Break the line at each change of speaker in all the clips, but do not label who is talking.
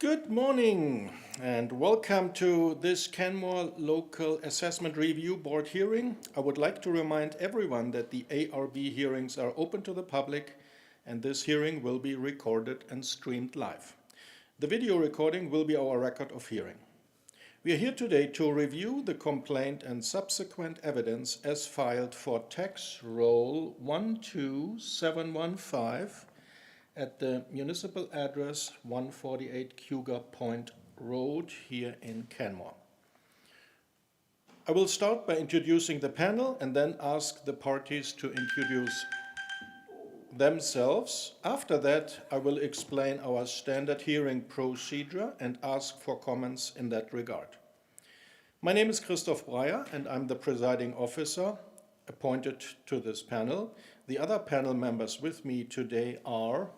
Good morning and welcome to this Canmore Local Assessment Review Board hearing. I would like to remind everyone that the ARB hearings are open to the public and this hearing will be recorded and streamed live. The video recording will be our record of hearing. We are here today to review the complaint and subsequent evidence as filed for tax roll 12715 at the municipal address 148 Cougar Point Road here in Canmore. I will start by introducing the panel and then ask the parties to introduce themselves. After that, I will explain our standard hearing procedure and ask for comments in that regard. My name is Christoph Breyer and I'm the presiding officer appointed to this panel. The other panel members with me today are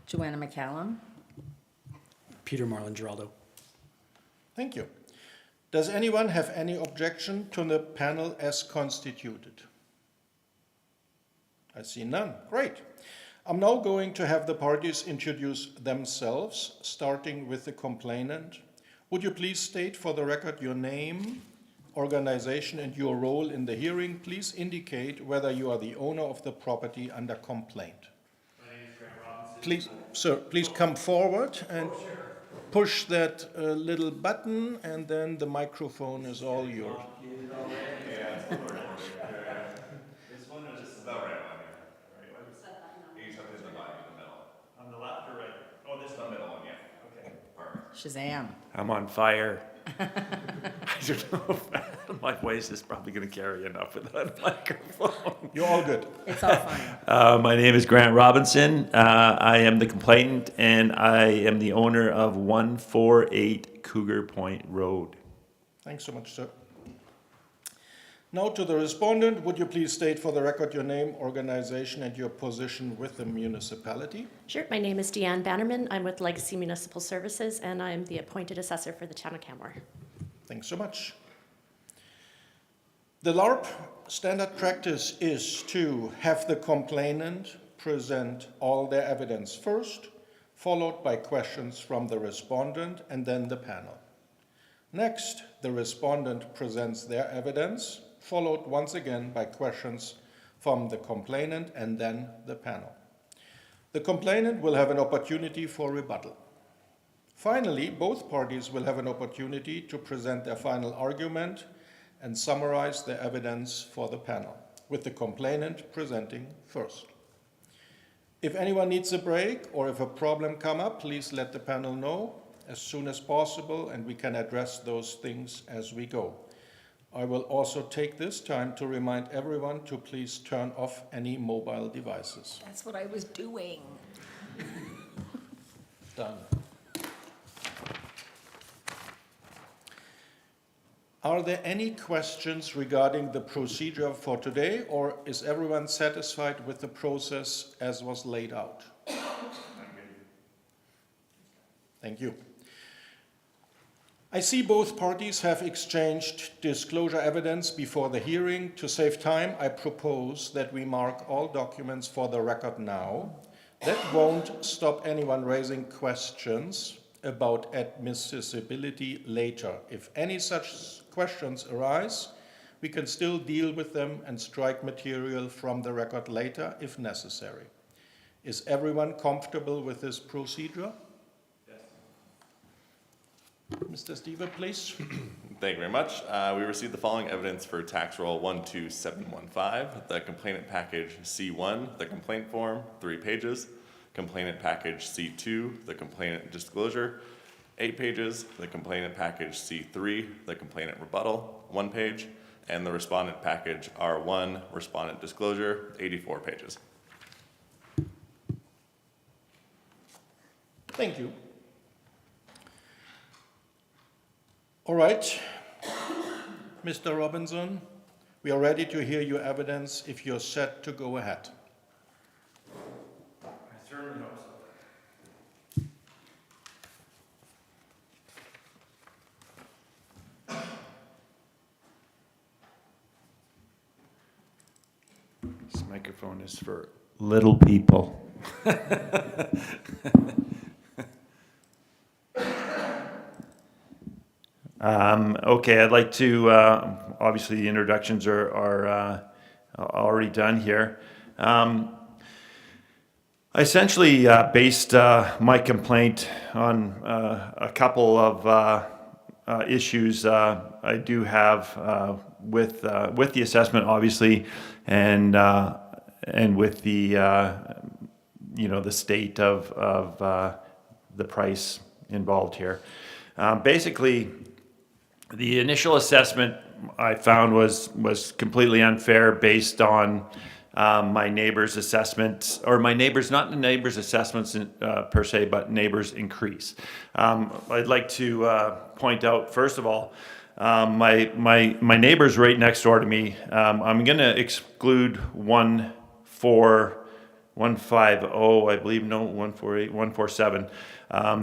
Joanna McCallum.
Peter Marlin Geraldo.
Thank you. Does anyone have any objection to the panel as constituted? I see none. Great. I'm now going to have the parties introduce themselves, starting with the complainant. Would you please state for the record your name, organization, and your role in the hearing? Please indicate whether you are the owner of the property under complaint.
My name is Grant Robinson.
Please, sir, please come forward and push that little button, and then the microphone is all yours.
This one is just the right one here. Right one? You just have to hit the button in the middle. On the left or right? Oh, this is the middle one, yeah. Okay. Perfect.
Shazam.
I'm on fire. I don't know if my voice is probably going to carry enough without a microphone.
You're all good.
It's all fine.
My name is Grant Robinson. I am the complainant, and I am the owner of 148 Cougar Point Road.
Thanks so much, sir. Now to the respondent, would you please state for the record your name, organization, and your position with the municipality?
Sure. My name is Deanne Bannerman. I'm with Legacy Municipal Services, and I'm the appointed assessor for the town of Canmore.
Thanks so much. The LARP standard practice is to have the complainant present all their evidence first, followed by questions from the respondent and then the panel. Next, the respondent presents their evidence, followed once again by questions from the complainant and then the panel. The complainant will have an opportunity for rebuttal. Finally, both parties will have an opportunity to present their final argument and summarize their evidence for the panel, with the complainant presenting first. If anyone needs a break or if a problem comes up, please let the panel know as soon as possible and we can address those things as we go. I will also take this time to remind everyone to please turn off any mobile devices.
That's what I was doing.
Done. Are there any questions regarding the procedure for today, or is everyone satisfied with the process as was laid out? Thank you. I see both parties have exchanged disclosure evidence before the hearing. To save time, I propose that we mark all documents for the record now. That won't stop anyone raising questions about admissibility later. If any such questions arise, we can still deal with them and strike material from the record later if necessary. Is everyone comfortable with this procedure? Mr. Stever, please.
Thank you very much. We received the following evidence for tax roll 12715, the complainant package C1, the complaint form, 3 pages, complainant package C2, the complainant disclosure, 8 pages, the complainant package C3, the complainant rebuttal, 1 page, and the respondent package R1, respondent disclosure, 84 pages.
Thank you. All right, Mr. Robinson, we are ready to hear your evidence if you're set to go ahead.
I certainly hope so.
This microphone is for little people. Okay, I'd like to, obviously the introductions are already done here. I essentially based my complaint on a couple of issues I do have with the assessment, obviously, and with the the state of the price involved here. Basically, the initial assessment I found was completely unfair based on my neighbor's assessments, or my neighbor's, not the neighbor's assessments per se, but neighbor's increase. I'd like to point out, first of all, my neighbor's right next door to me. I'm going to exclude 150, I believe, no, 148, 147,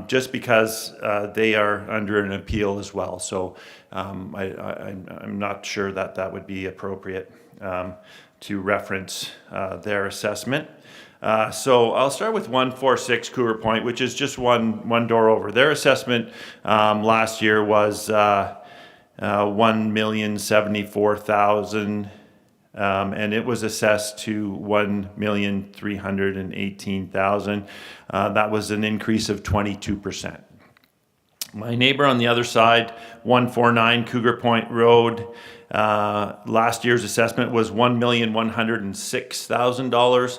just because they are under an appeal as well. So I'm not sure that would be appropriate to reference their assessment. So I'll start with 146 Cougar Point, which is just one door over. Their assessment last year was $1,074,000, and it was assessed to $1,318,000. That was an increase of 22%. My neighbor on the other side, 149 Cougar Point Road, last year's assessment was $1,106,000.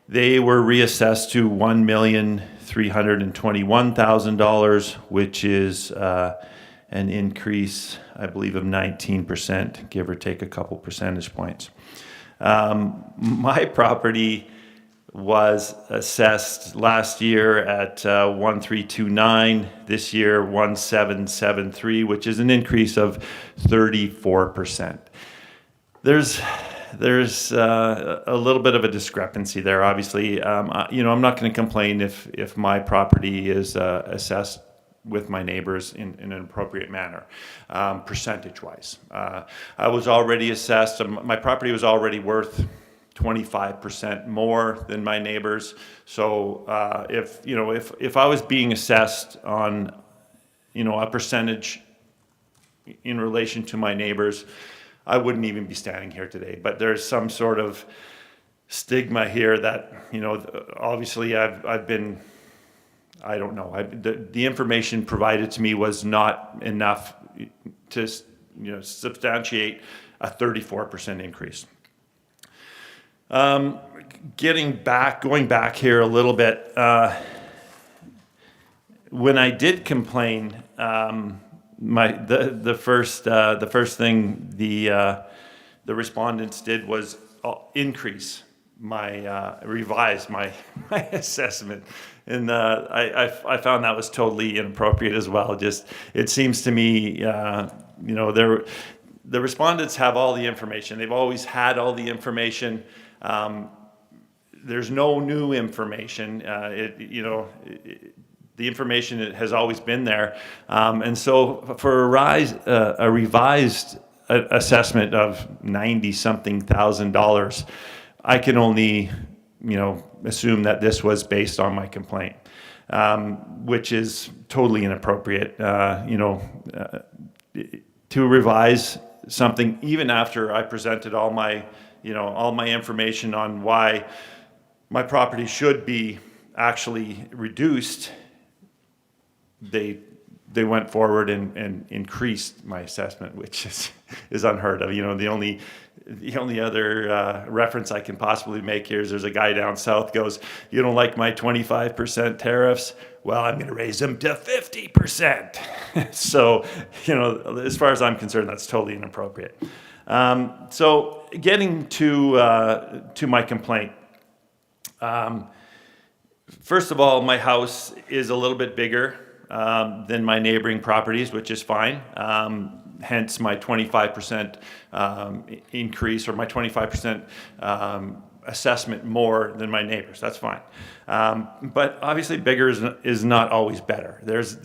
They were reassessed to $1,321,000, which is an increase, I believe, of 19%, give or take a couple percentage points. My property was assessed last year at 1,329, this year 1,773, which is an increase of 34%. There's a little bit of a discrepancy there, obviously. I'm not going to complain if my property is assessed with my neighbors in an appropriate manner, percentage-wise. I was already assessed, my property was already worth 25% more than my neighbors. So if I was being assessed on a percentage in relation to my neighbors, I wouldn't even be standing here today. But there's some sort of stigma here that obviously I've been, I don't know, the information provided to me was not enough to substantiate a 34% increase. Going back here a little bit, when I did complain, the first thing the respondents did was revise my assessment, and I found that was totally inappropriate as well. It seems to me, the respondents have all the information. They've always had all the information. There's no new information. The information has always been there, and so for a revised assessment of $90-something thousand, I can only assume that this was based on my complaint, which is totally inappropriate. To revise something even after I presented all my information on why my property should be actually reduced, they went forward and increased my assessment, which is unheard of. The only other reference I can possibly make here is there's a guy down south goes, "You don't like my 25% tariffs? Well, I'm going to raise them to 50%. So, as far as I'm concerned, that's totally inappropriate. So getting to my complaint. First of all, my house is a little bit bigger than my neighboring properties, which is fine. Hence my 25% increase, or my 25% assessment more than my neighbors. That's fine. But obviously bigger is not always better. There's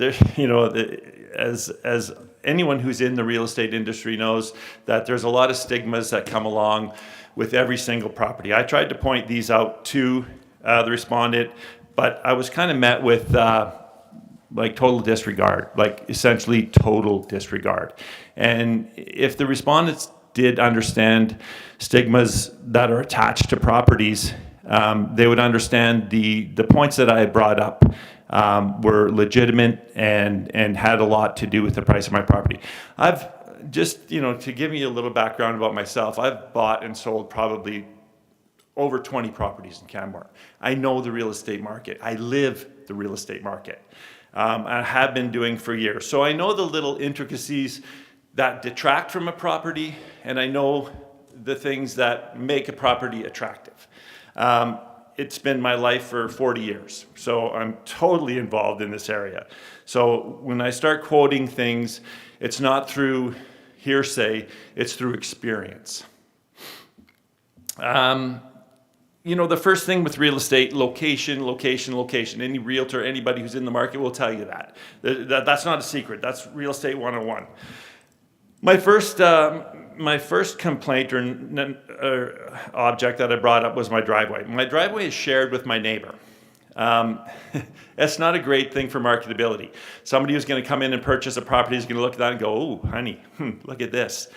as anyone who's in the real estate industry knows, that there's a lot of stigmas that come along with every single property. I tried to point these out to the respondent, but I was kind of met with like total disregard, like essentially total disregard. And if the respondents did understand stigmas that are attached to properties, they would understand the points that I had brought up were legitimate and had a lot to do with the price of my property. I've just, to give you a little background about myself, I've bought and sold probably over 20 properties in Canmore. I know the real estate market. I live the real estate market. I have been doing for years. So I know the little intricacies that detract from a property, and I know the things that make a property attractive. It's been my life for 40 years, so I'm totally involved in this area. So when I start quoting things, it's not through hearsay, it's through experience. The first thing with real estate, location. Any realtor, anybody who's in the market will tell you that. That's not a secret. That's real estate 101. My first complaint or object that I brought up was my driveway. My driveway is shared with my neighbor. That's not a great thing for marketability. Somebody who's going to come in and purchase a property is going to look at that and go, "Oh, honey, look at this."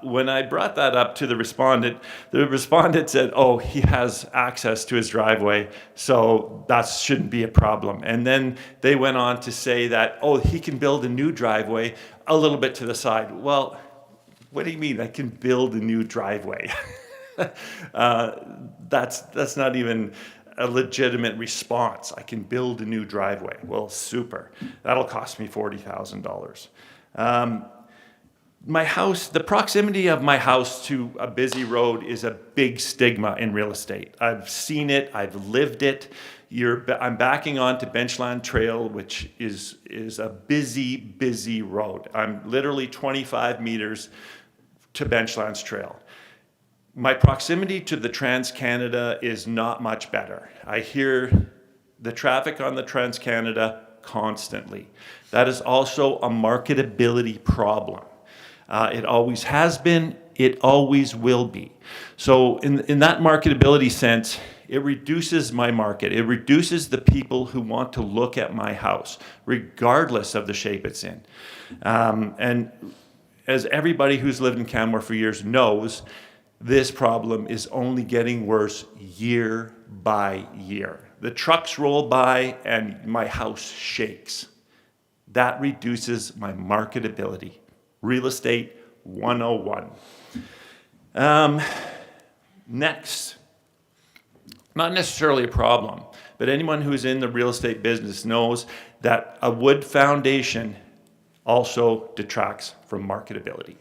When I brought that up to the respondent said, "Oh, he has access to his driveway, so that shouldn't be a problem." And then they went on to say that, "Oh, he can build a new driveway a little bit to the side." Well, what do you mean I can build a new driveway? That's not even a legitimate response. I can build a new driveway. Well, super. That'll cost me $40,000. My house, the proximity of my house to a busy road is a big stigma in real estate. I've seen it, I've lived it. I'm backing onto Benchland Trail, which is a busy road. I'm literally 25 meters to Benchlands Trail. My proximity to the Trans-Canada is not much better. I hear the traffic on the Trans-Canada constantly. That is also a marketability problem. It always has been, it always will be. So in that marketability sense, it reduces my market. It reduces the people who want to look at my house, regardless of the shape it's in. And as everybody who's lived in Canmore for years knows, this problem is only getting worse year by year. The trucks roll by and my house shakes. That reduces my marketability. Real estate 101. Next, not necessarily a problem, but anyone who's in the real estate business knows that a wood foundation also detracts from marketability.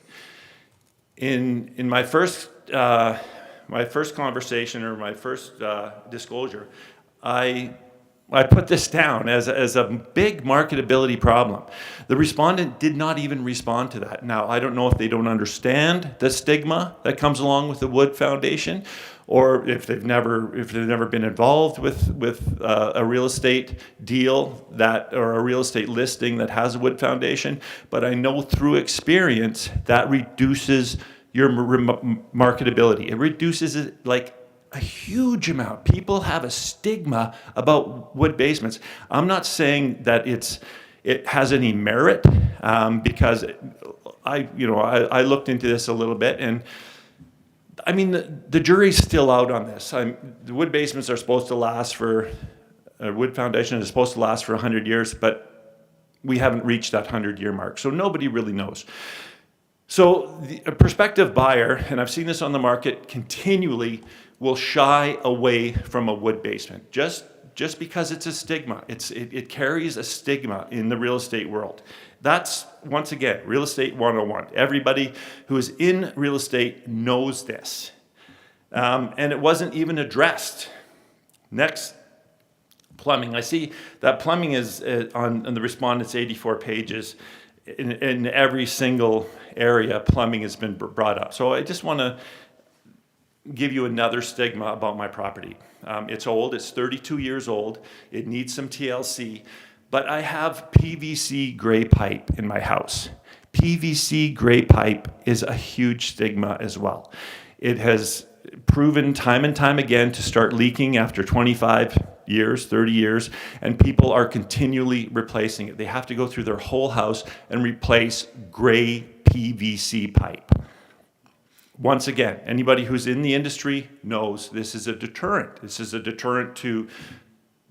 In my first conversation or my first disclosure, I put this down as a big marketability problem. The respondent did not even respond to that. Now, I don't know if they don't understand the stigma that comes along with the wood foundation, or if they've never been involved with a real estate deal or a real estate listing that has a wood foundation. But I know through experience that reduces your marketability. It reduces it like a huge amount. People have a stigma about wood basements. I'm not saying that it has any merit, because I looked into this a little bit, and I mean the jury's still out on this. The wood basements are supposed to last wood foundation is supposed to last for 100 years, but we haven't reached that 100-year mark, so nobody really knows. So a prospective buyer, and I've seen this on the market continually, will shy away from a wood basement just because it's a stigma. It carries a stigma in the real estate world. That's, once again, real estate 101. Everybody who is in real estate knows this. And it wasn't even addressed. Next, plumbing. I see that plumbing is on the respondent's 84 pages. In every single area, plumbing has been brought up. So I just want to give you another stigma about my property. It's old, it's 32 years old, it needs some TLC, but I have PVC gray pipe in my house. PVC gray pipe is a huge stigma as well. It has proven time and time again to start leaking after 25 years, 30 years, and people are continually replacing it. They have to go through their whole house and replace gray PVC pipe. Once again, anybody who's in the industry knows this is a deterrent. This is a deterrent to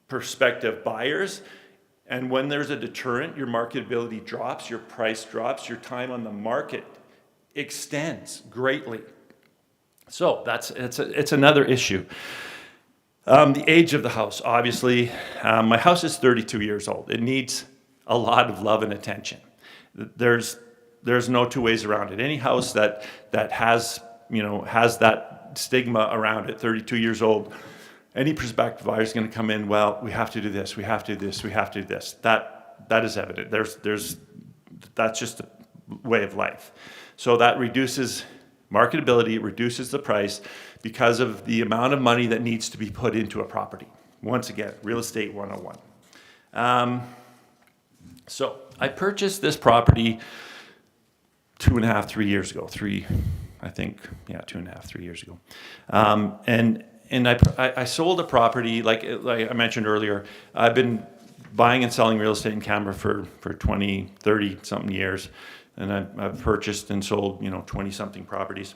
prospective buyers. And when there's a deterrent, your marketability drops, your price drops, your time on the market extends greatly. So it's another issue. The age of the house, obviously. My house is 32 years old. It needs a lot of love and attention. There's no two ways around it. Any house that has that stigma around it, 32 years old, any prospective buyer is going to come in, well, we have to do this, we have to do this, we have to do this. That is evident. That's just a way of life. So that reduces marketability, it reduces the price because of the amount of money that needs to be put into a property. Once again, real estate 101. So I purchased this property 2.5, 3 years ago. 2.5, 3 years ago. And I sold a property, like I mentioned earlier. I've been buying and selling real estate in Canberra for 20, 30 something years. And I've purchased and sold, 20 something properties.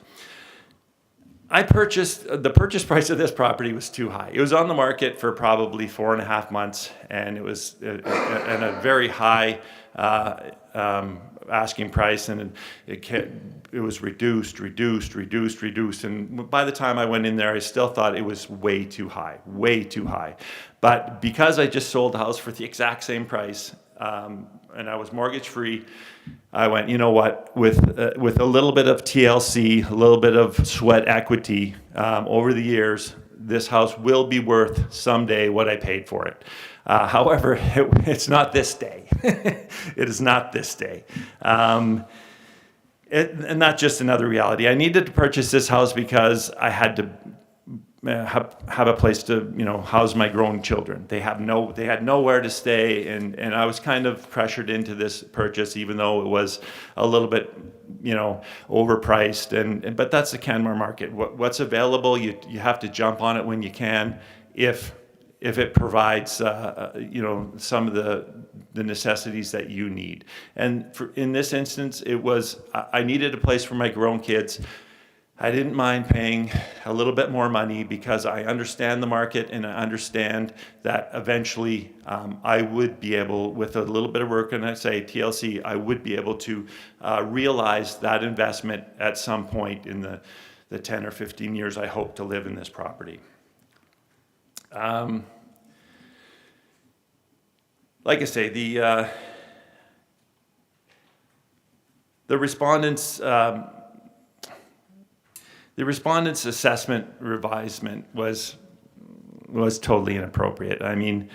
The purchase price of this property was too high. It was on the market for probably 4.5 months, and it was at a very high asking price, and it was reduced. And by the time I went in there, I still thought it was way too high. But because I just sold the house for the exact same price, and I was mortgage free, I went, you know what, with a little bit of TLC, a little bit of sweat equity over the years, this house will be worth someday what I paid for it. However, it's not this day. It is not this day. And that's just another reality. I needed to purchase this house because I had to have a place to house my grown children. They had nowhere to stay, and I was kind of pressured into this purchase, even though it was a little bit overpriced. But that's the Canmore market. What's available, you have to jump on it when you can, if it provides some of the necessities that you need. And in this instance, I needed a place for my grown kids. I didn't mind paying a little bit more money because I understand the market, and I understand that eventually I would be able, with a little bit of work, and I say TLC, I would be able to realize that investment at some point in the 10 or 15 years I hope to live in this property. Like I say, the respondents. The respondent's assessment revisement was totally inappropriate. I mean,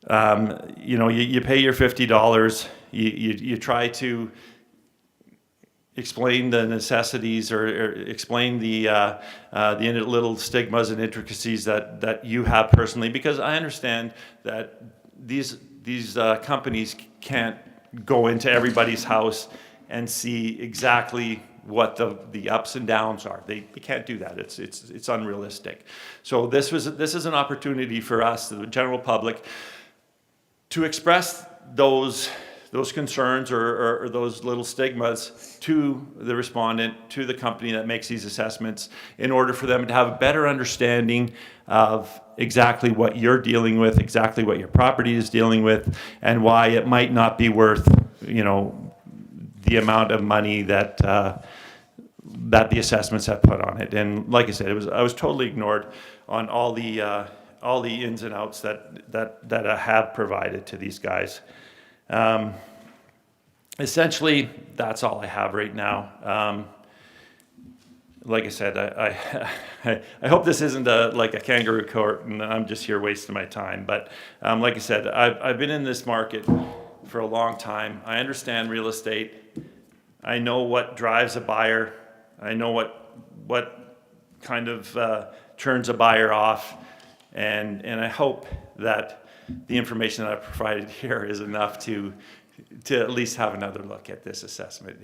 you pay your $50, you try to explain the necessities or explain the little stigmas and intricacies that you have personally, because I understand that these companies can't go into everybody's house and see exactly what the ups and downs are. They can't do that. It's unrealistic. So this is an opportunity for us, the general public, to express those concerns or those little stigmas to the respondent, to the company that makes these assessments, in order for them to have a better understanding of exactly what you're dealing with, exactly what your property is dealing with, and why it might not be worth the amount of money that the assessments have put on it. And like I said, I was totally ignored on all the ins and outs that I have provided to these guys. Essentially, that's all I have right now. Like I said, I hope this isn't like a kangaroo court and I'm just here wasting my time. But like I said, I've been in this market for a long time. I understand real estate. I know what drives a buyer. I know what kind of turns a buyer off. And I hope that the information that I've provided here is enough to at least have another look at this assessment.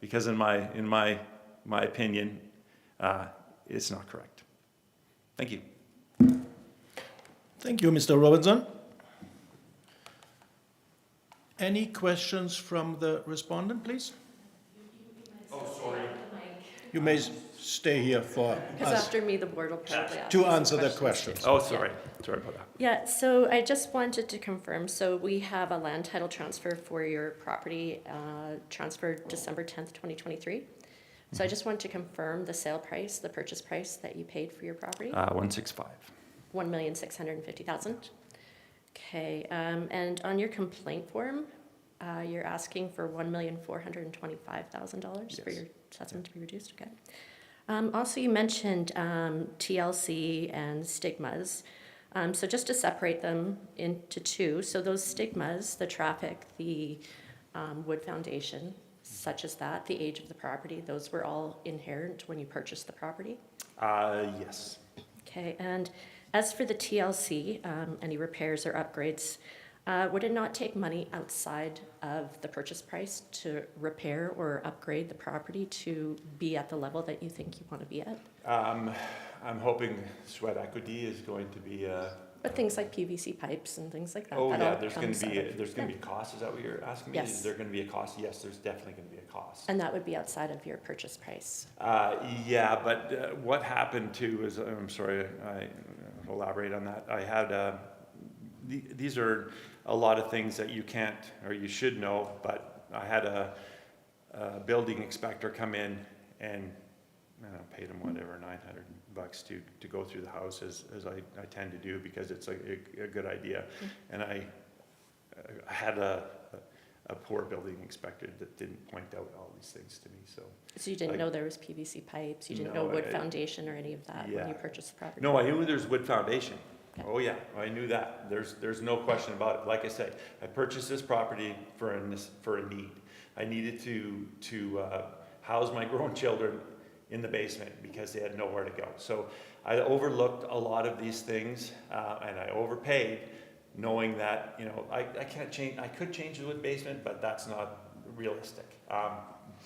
Because in my opinion, it's not correct. Thank you.
Thank you, Mr. Robinson. Any questions from the respondent, please? You may stay here for
Because
us
after me, the board will probably ask
to
some
answer the
questions.
questions.
Oh, sorry. Sorry about that.
Yeah, so I just wanted to confirm, so we have a land title transfer for your property, transferred December 10th, 2023. So I just want to confirm the sale price, the purchase price that you paid for your property,
165.
1,650,000. Okay, and on your complaint form, you're asking for $1,425,000 for
Yes.
your assessment to be reduced, okay. Also, you mentioned TLC and stigmas. So just to separate them into two, so those stigmas, the traffic, the wood foundation, such as that, the age of the property, those were all inherent when you purchased the property?
Yes.
Okay, and as for the TLC, any repairs or upgrades, would it not take money outside of the purchase price to repair or upgrade the property to be at the level that you think you want to be at?
I'm hoping sweat equity is going to be
But things like PVC pipes and things like that.
oh
that
yeah,
all
there's going
comes
to be
out of-
there's going to be costs. Is that what you're asking me?
Yes.
Is there going to be a cost? Yes, there's definitely going to be a cost.
And that would be outside of your purchase price.
Yeah, but what happened too is, I'm sorry, I elaborate on that. I had, these are a lot of things that you can't, or you should know, but I had a building inspector come in and, I don't know, paid him whatever, $900 to go through the house as I tend to do because it's a good idea. And I had a poor building inspector that didn't point out all these things to me, so.
So you didn't
Like-
know there was PVC pipes, you didn't
No,
know wood
I-
foundation or any of that when you
Yeah.
purchased the property?
No, I knew there's wood foundation.
Okay.
Oh, yeah, I knew that. There's no question about it. Like I said, I purchased this property for a need. I needed to house my grown children in the basement because they had nowhere to go. So I overlooked a lot of these things, and I overpaid, knowing that, you know, I can't change, I could change the wood basement, but that's not realistic.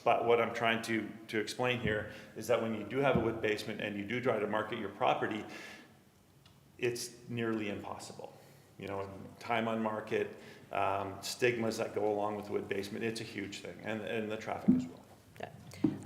But what I'm trying to explain here is that when you do have a wood basement and you do try to market your property, it's nearly impossible. You know, time on market, stigmas that go along with wood basement, it's a huge thing, and the traffic as well.
Yeah.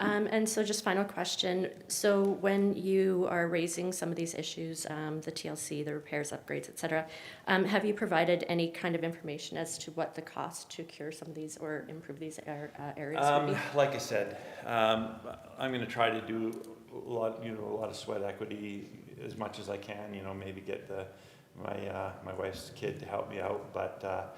And so just final question, so when you are raising some of these issues, the TLC, the repairs, upgrades, et cetera, have you provided any kind of information as to what the cost to cure some of these or improve these areas would be?
Like I said, I'm gonna try to do a lot of sweat equity as much as I can, you know, maybe get my wife's kid to help me out, but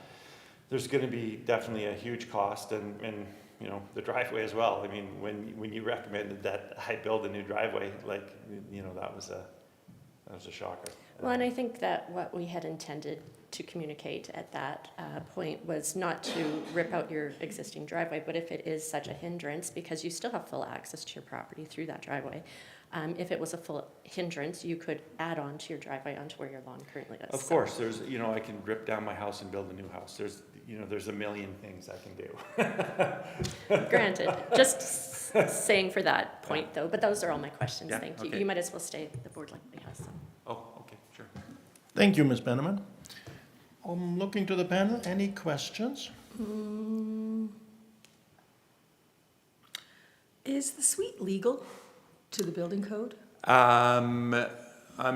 there's gonna be definitely a huge cost and you know, the driveway as well. I mean, when you recommended that I build a new driveway, like, you know, that was a shocker.
Well, and I think that what we had intended to communicate at that point was not to rip out your existing driveway, but if it is such a hindrance, because you still have full access to your property through that driveway, if it was a full hindrance, you could add on to your driveway onto where your lawn currently is.
Of course, there's, you know, I can rip down my house and build a new house. There's a million things I can do.
Granted, just saying for that point though, but those are all my questions,
Yeah,
thank you.
okay.
You might as well stay, the board likely has some.
Oh, okay, sure.
Thank you, Ms. Benneman. I'm looking to the panel. Any questions?
Is the suite legal to the building code?
I'm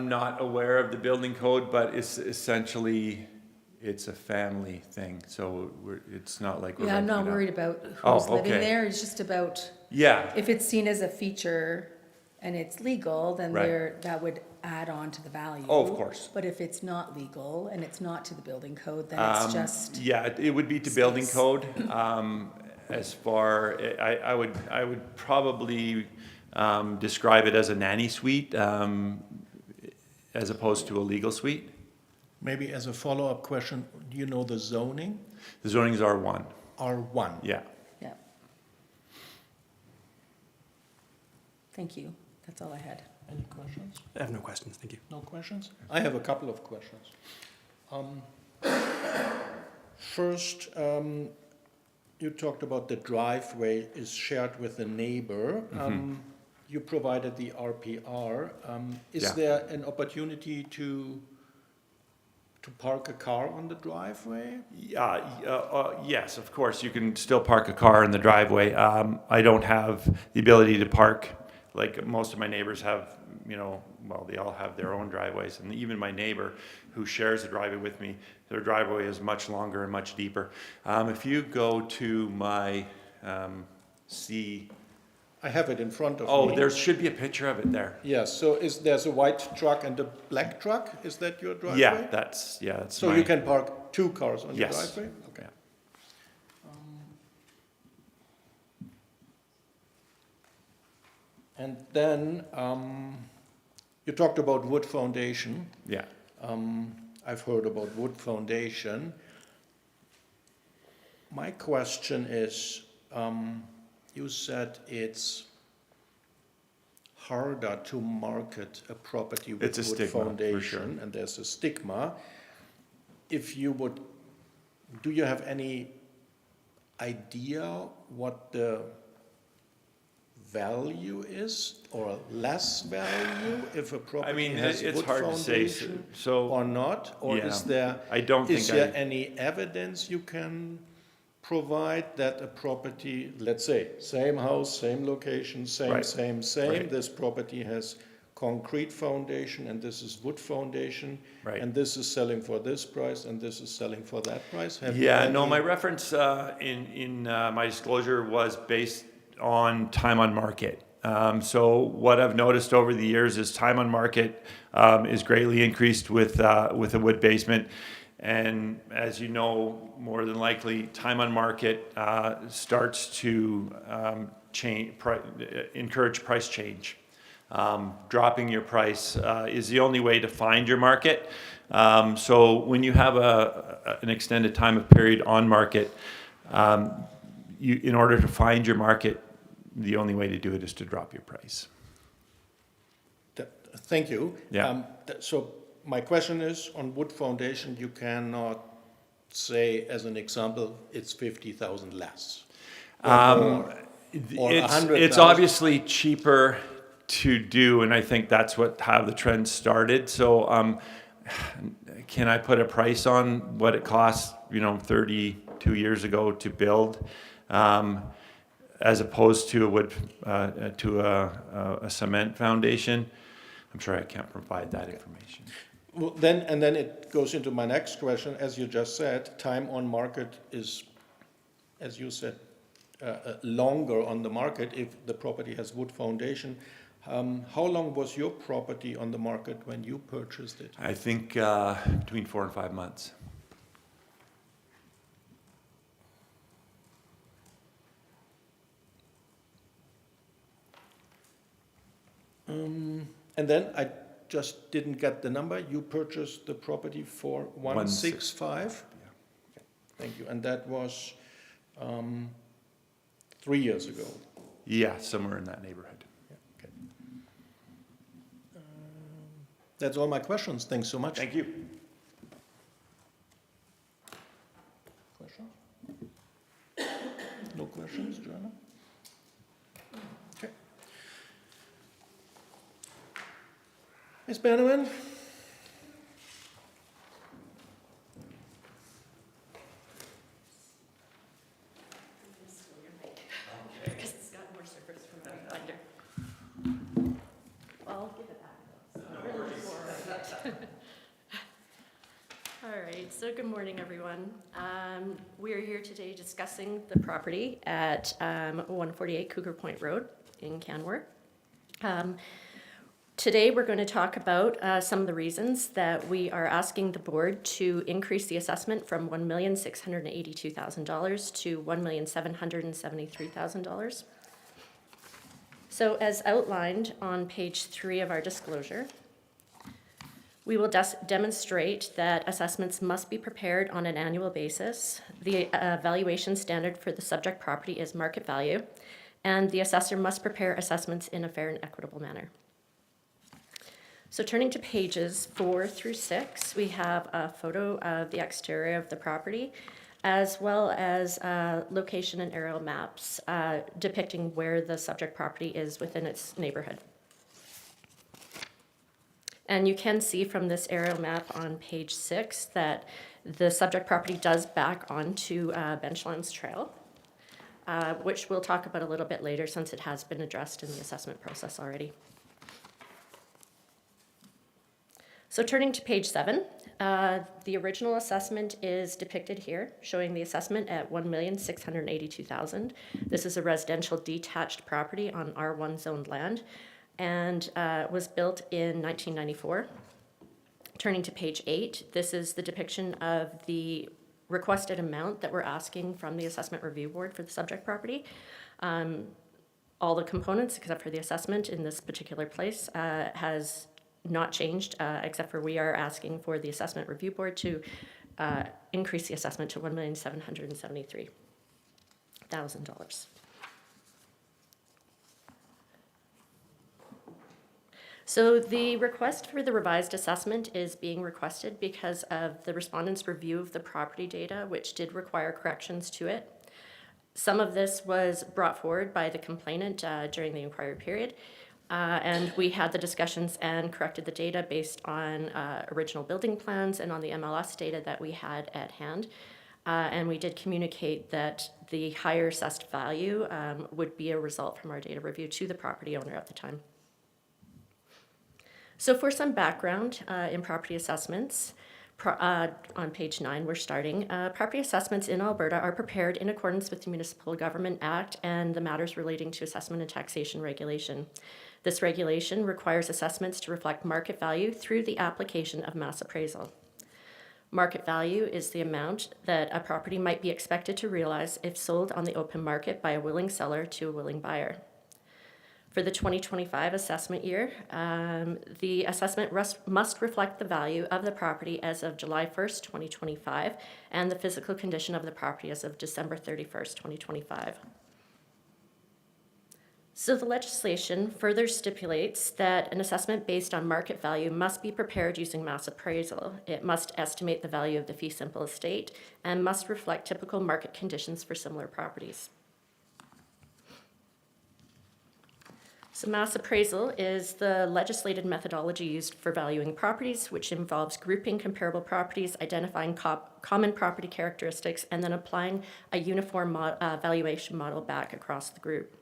not aware of the building code, but it's essentially, it's a family thing, so it's not like we're
Yeah, I'm not
renting it out.
worried about
Oh,
who's living
okay.
there, it's just about,
Yeah,
if it's seen as a feature and it's legal, then
Right.
that would add on to the value.
Oh, of course.
But if it's not legal and it's not to the building code, then it's just,
yeah, it would be to building
Space.
code. As far, I would probably describe it as a nanny suite, as opposed to a legal suite.
Maybe as a follow-up question, do you know the zoning?
The zoning's R1,
R1.
yeah.
yeah. Thank you, that's all I had.
Any questions?
I have no questions, thank you.
No questions? I have a couple of questions. First, you talked about the driveway is shared with the neighbor. you provided the RPR. Is
Yeah.
there an opportunity to park a car on the driveway?
Yes, of course, you can still park a car in the driveway. I don't have the ability to park, like most of my neighbors have, well, they all have their own driveways. And even my neighbor who shares a driveway with me, their driveway is much longer and much deeper. If you go to my
I have it in front of me.
there should be a picture of it there.
Yes, so there's a white truck and a black truck? Is that your driveway?
Yeah, that's
So
my,
you can park 2 cars on your
Yes.
driveway? Okay.
Yeah.
And then you talked about wood foundation.
Yeah.
I've heard about wood foundation. My question is, you said it's harder to market a property with
It's a
wood
stigma, for
foundation,
sure.
and there's a stigma. If you would, do you have any idea what the value is, or less value if a property has
it's
wood
hard to say.
foundation
So,
or not? Or
yeah,
is there
I don't
is
think
there any evidence you can provide that a property, let's say, same house, same location, same,
Right.
same,
Right.
this property has concrete foundation and this is wood foundation,
Right.
and this is selling for this price and this is selling for that price? Have you
Yeah, no,
any-
my reference in my disclosure was based on time on market. So what I've noticed over the years is time on market is greatly increased with a wood basement. And as you know, more than likely, time on market starts to encourage price change. Dropping your price is the only way to find your market. So when you have an extended time of period on market, in order to find your market, the only way to do it is to drop your price.
Thank you.
Yeah.
So my question is, on wood foundation, you cannot say, as an example, it's 50,000 less. Or more, or
It's
100,000.
obviously cheaper to do, and I think that's how the trend started. So can I put a price on what it cost, 32 years ago to build, as opposed to a cement foundation? I'm sure I can't provide that information.
Well, then it goes into my next question. As you just said, time on market is, as you said, longer on the market if the property has wood foundation. How long was your property on the market when you purchased it?
I think between 4 and 5 months.
And then I just didn't get the number. You purchased the property for 165?
Yeah.
Okay, thank you. And that was 3 years ago.
Yeah, somewhere in that neighborhood.
Yeah, okay. That's all my questions. Thanks so much.
Thank you.
Questions? No questions, Joanna? Okay. Ms. Bannerman?
Because it's got more surface from my binder. Well, I'll give it back. All right, so good morning, everyone. We are here today discussing the property at 148 Cougar Point Road in Canmore. Today, we're going to talk about some of the reasons that we are asking the board to increase the assessment from $1,682,000 to $1,773,000. So as outlined on page 3 of our disclosure, we will demonstrate that assessments must be prepared on an annual basis. The valuation standard for the subject property is market value, and the assessor must prepare assessments in a fair and equitable manner. So turning to pages 4 through 6, we have a photo of the exterior of the property. as well as location and aerial maps depicting where the subject property is within its neighborhood. And you can see from this aerial map on page 6 that the subject property does back onto Benchlands Trail, which we'll talk about a little bit later since it has been addressed in the assessment process already. So turning to page 7, the original assessment is depicted here, showing the assessment at $1,682,000. This is a residential detached property on R1 zoned land and was built in 1994. Turning to page 8, this is the depiction of the requested amount that we're asking from the Assessment Review Board for the subject property. All the components, except for the assessment in this particular place, has not changed, except for we are asking for the Assessment Review Board to increase the assessment to $1,773,000. So the request for the revised assessment is being requested because of the respondent's review of the property data, which did require corrections to it. Some of this was brought forward by the complainant during the inquiry period, and we had the discussions and corrected the data based on original building plans and on the MLS data that we had at hand. And we did communicate that the higher assessed value would be a result from our data review to the property owner at the time. So for some background in property assessments, on page 9 we're starting. Property assessments in Alberta are prepared in accordance with the Municipal Government Act and the matters relating to assessment and taxation regulation. This regulation requires assessments to reflect market value through the application of mass appraisal. Market value is the amount that a property might be expected to realize if sold on the open market by a willing seller to a willing buyer. For the 2025 assessment year, the assessment must reflect the value of the property as of July 1st, 2025, and the physical condition of the property as of December 31st, 2025. So the legislation further stipulates that an assessment based on market value must be prepared using mass appraisal. It must estimate the value of the fee simple estate and must reflect typical market conditions for similar properties. So mass appraisal is the legislated methodology used for valuing properties, which involves grouping comparable properties, identifying common property characteristics, and then applying a uniform valuation model back across the group.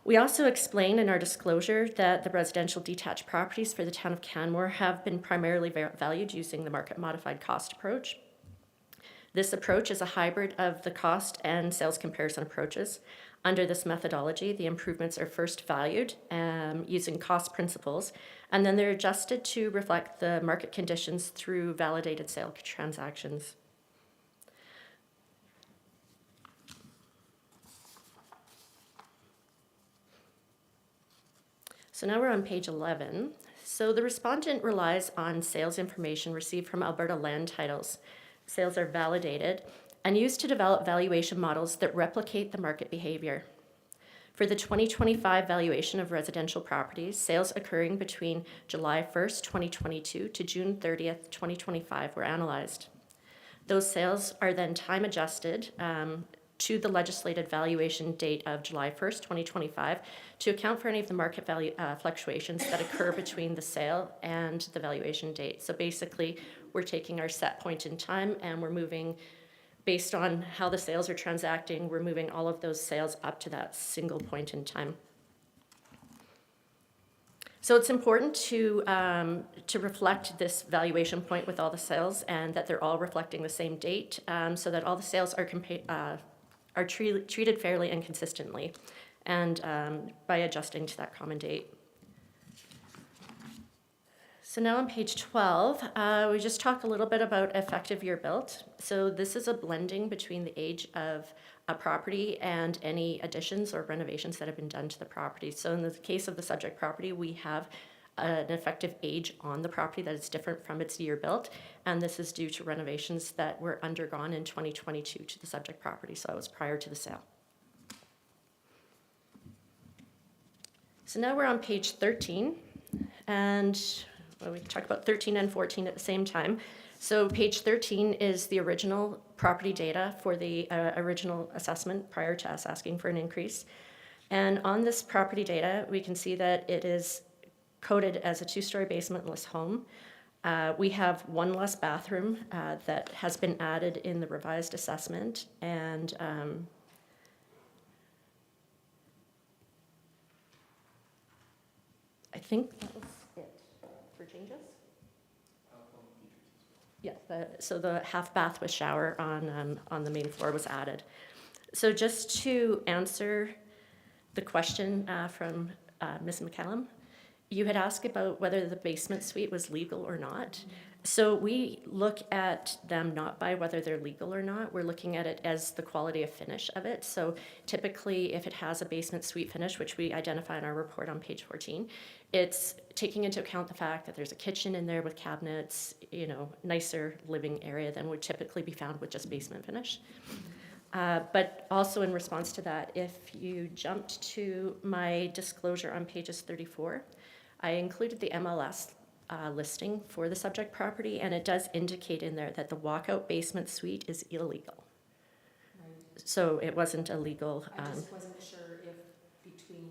We also explain in our disclosure that the residential detached properties for the town of Canmore have been primarily valued using the market modified cost approach. This approach is a hybrid of the cost and sales comparison approaches. Under this methodology, the improvements are first valued using cost principles, and then they're adjusted to reflect the market conditions through validated sale transactions. So now we're on page 11. So the respondent relies on sales information received from Alberta land titles. Sales are validated and used to develop valuation models that replicate the market behavior. For the 2025 valuation of residential properties, sales occurring between July 1st, 2022 to June 30th, 2025 were analyzed. Those sales are then time adjusted to the legislated valuation date of July 1st, 2025 to account for any of the market value fluctuations that occur between the sale and the valuation date. So basically, we're taking our set point in time and we're moving, based on how the sales are transacting, we're moving all of those sales up to that single point in time. So it's important to reflect this valuation point with all the sales and that they're all reflecting the same date so that all the sales are treated fairly and consistently and by adjusting to that common date. So now on page 12, we just talk a little bit about effective year built. So this is a blending between the age of a property and any additions or renovations that have been done to the property. So in the case of the subject property, we have an effective age on the property that is different from its year built, and this is due to renovations that were undergone in 2022 to the subject property, so it was prior to the sale. So now we're on page 13, and we can talk about 13 and 14 at the same time. So page 13 is the original property data for the original assessment prior to us asking for an increase. And on this property data, we can see that it is coded as a 2-story basementless home. We have one less bathroom that has been added in the revised assessment, and I think that was it for changes. Yeah, so the half bath with shower on the main floor was added. So just to answer the question from Ms. McCallum, you had asked about whether the basement suite was legal or not. So we look at them not by whether they're legal or not. We're looking at it as the quality of finish of it. So typically, if it has a basement suite finish, which we identify in our report on page 14, it's taking into account the fact that there's a kitchen in there with cabinets, nicer living area than would typically be found with just basement finish. But also in response to that, if you jumped to my disclosure on pages 34, I included the MLS listing for the subject property, and it does indicate in there that the walkout basement suite is illegal. So it wasn't illegal.
I just wasn't sure if between,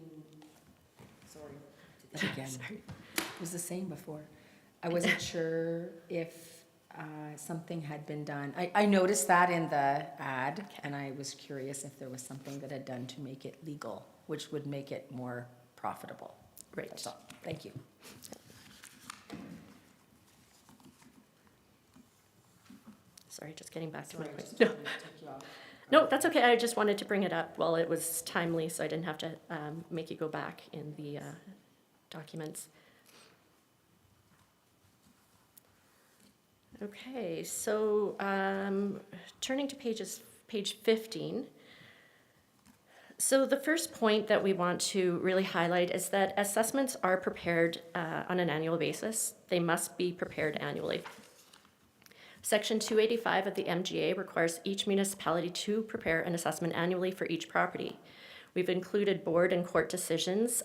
sorry, did that again.
Sorry.
It was the same before. I wasn't sure if something had been done. I noticed that in the ad, and I was curious if there was something that had done to make it legal, which would make it more profitable.
Right.
That's all. Thank you.
Sorry, just getting back to my
Sorry,
question.
just wanted to take you off.
No, that's okay. I just wanted to bring it up while it was timely, so I didn't have to make you go back in the documents. Okay, so turning to page 15. So the first point that we want to really highlight is that assessments are prepared on an annual basis. They must be prepared annually. Section 285 of the MGA requires each municipality to prepare an assessment annually for each property. We've included board and court decisions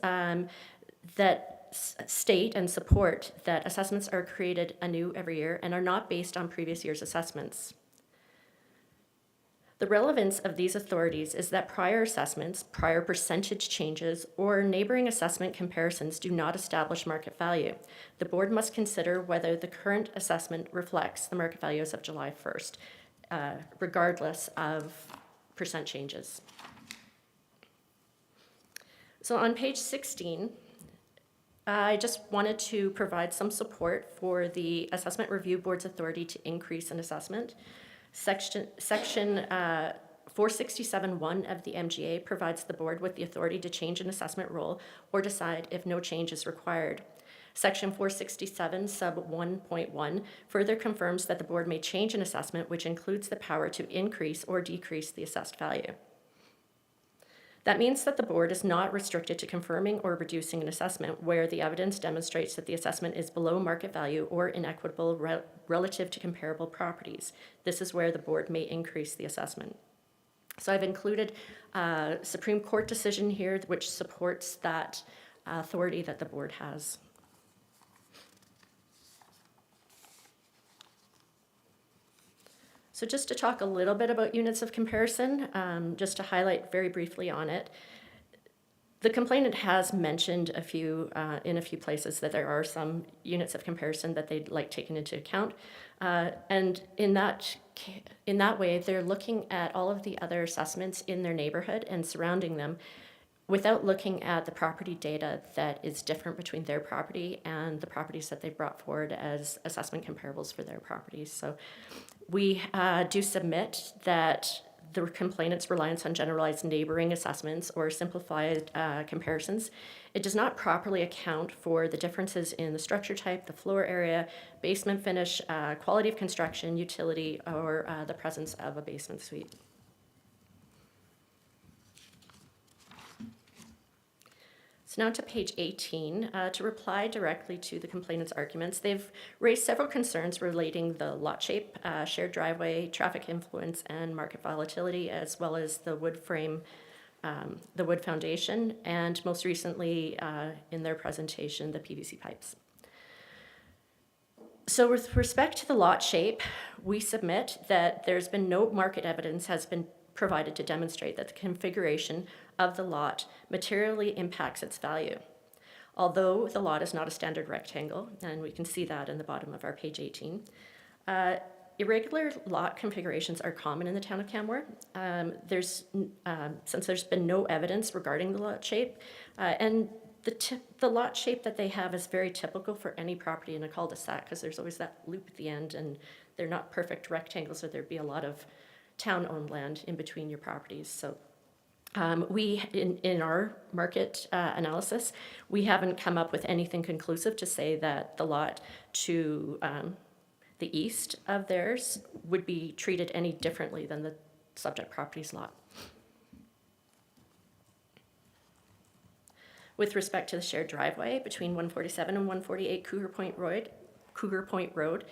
that state and support that assessments are created anew every year and are not based on previous year's assessments. The relevance of these authorities is that prior assessments, prior percentage changes, or neighboring assessment comparisons do not establish market value. The board must consider whether the current assessment reflects the market values of July 1st, regardless of percent changes. So on page 16, I just wanted to provide some support for the Assessment Review Board's authority to increase an assessment. Section 467(1) of the MGA provides the board with the authority to change an assessment role or decide if no change is required. Section 467 sub 1.1 further confirms that the board may change an assessment, which includes the power to increase or decrease the assessed value. That means that the board is not restricted to confirming or reducing an assessment where the evidence demonstrates that the assessment is below market value or inequitable relative to comparable properties. This is where the board may increase the assessment. So I've included a Supreme Court decision here which supports that authority that the board has. So just to talk a little bit about units of comparison, just to highlight very briefly on it, the complainant has mentioned in a few places that there are some units of comparison that they'd like taken into account. And in that way, they're looking at all of the other assessments in their neighborhood and surrounding them without looking at the property data that is different between their property and the properties that they brought forward as assessment comparables for their properties. So we do submit that the complainant's reliance on generalized neighboring assessments or simplified comparisons, it does not properly account for the differences in the structure type, the floor area, basement finish, quality of construction, utility, or the presence of a basement suite. So now to page 18, to reply directly to the complainant's arguments, they've raised several concerns relating the lot shape, shared driveway, traffic influence, and market volatility, as well as the wood frame, the wood foundation, and most recently in their presentation, the PVC pipes. So with respect to the lot shape, we submit that there's been no market evidence has been provided to demonstrate that the configuration of the lot materially impacts its value. Although the lot is not a standard rectangle, and we can see that in the bottom of our page 18, irregular lot configurations are common in the town of Canmore. Since there's been no evidence regarding the lot shape, and the lot shape that they have is very typical for any property in a cul-de-sac, because there's always that loop at the end, and they're not perfect rectangles, so there'd be a lot of town-owned land in between your properties. So in our market analysis, we haven't come up with anything conclusive to say that the lot to the east of theirs would be treated any differently than the subject property's lot. With respect to the shared driveway between 147 and 148 Cougar Point Road,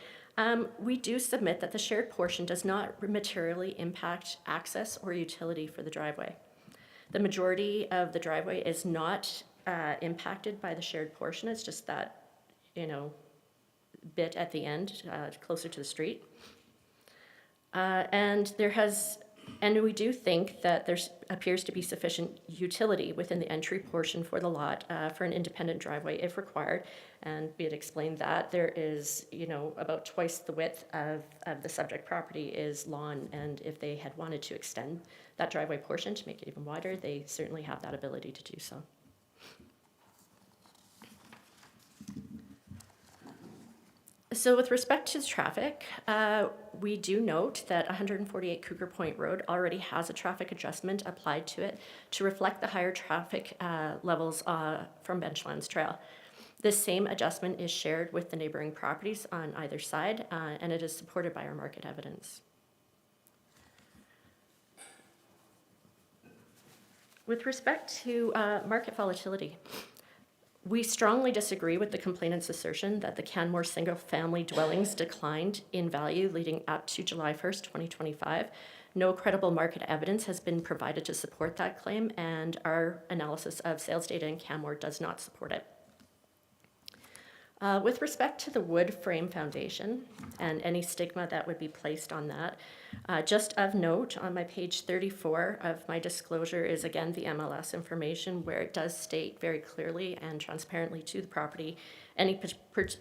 we do submit that the shared portion does not materially impact access or utility for the driveway. The majority of the driveway is not impacted by the shared portion. It's just that, bit at the end, closer to the street. And we do think that there appears to be sufficient utility within the entry portion for the lot for an independent driveway if required. And be it explained that there is, about twice the width of the subject property is lawn. And if they had wanted to extend that driveway portion to make it even wider, they certainly have that ability to do so. So with respect to traffic, we do note that 148 Cougar Point Road already has a traffic adjustment applied to it to reflect the higher traffic levels from Benchlands Trail. This same adjustment is shared with the neighboring properties on either side, and it is supported by our market evidence. With respect to market volatility, we strongly disagree with the complainant's assertion that the Canmore single-family dwellings declined in value leading up to July 1st, 2025. No credible market evidence has been provided to support that claim, and our analysis of sales data in Canmore does not support it. With respect to the wood frame foundation and any stigma that would be placed on that, just of note, on my page 34 of my disclosure is again the MLS information where it does state very clearly and transparently to the property, any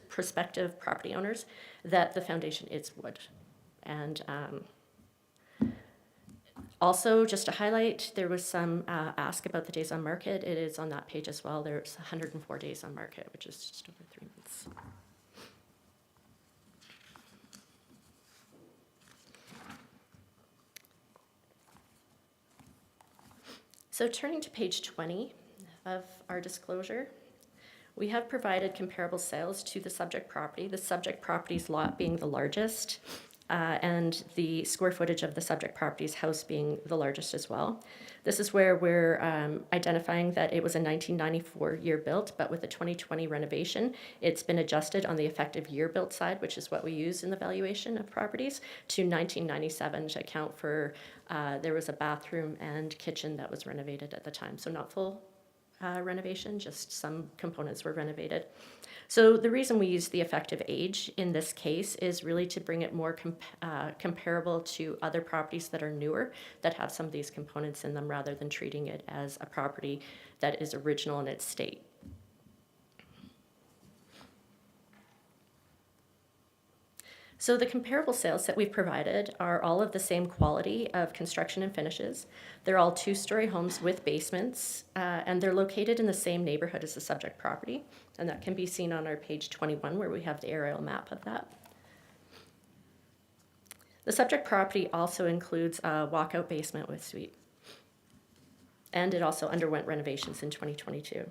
prospective property owners, that the foundation is wood. And also, just to highlight, there was some ask about the days on market. It is on that page as well. There's 104 days on market, which is just over 3 months. So turning to page 20 of our disclosure, we have provided comparable sales to the subject property's lot being the largest, and the square footage of the subject property's house being the largest as well. This is where we're identifying that it was a 1994 year built, but with a 2020 renovation, it's been adjusted on the effective year built side, which is what we use in the valuation of properties, to 1997 to account for there was a bathroom and kitchen that was renovated at the time. So not full renovation, just some components were renovated. So the reason we use the effective age in this case is really to bring it more comparable to other properties that are newer that have some of these components in them rather than treating it as a property that is original in its state. So the comparable sales that we've provided are all of the same quality of construction and finishes. They're all two-story homes with basements, and they're located in the same neighborhood as the subject property. And that can be seen on our page 21, where we have the aerial map of that. The subject property also includes a walkout basement with suite. And it also underwent renovations in 2022.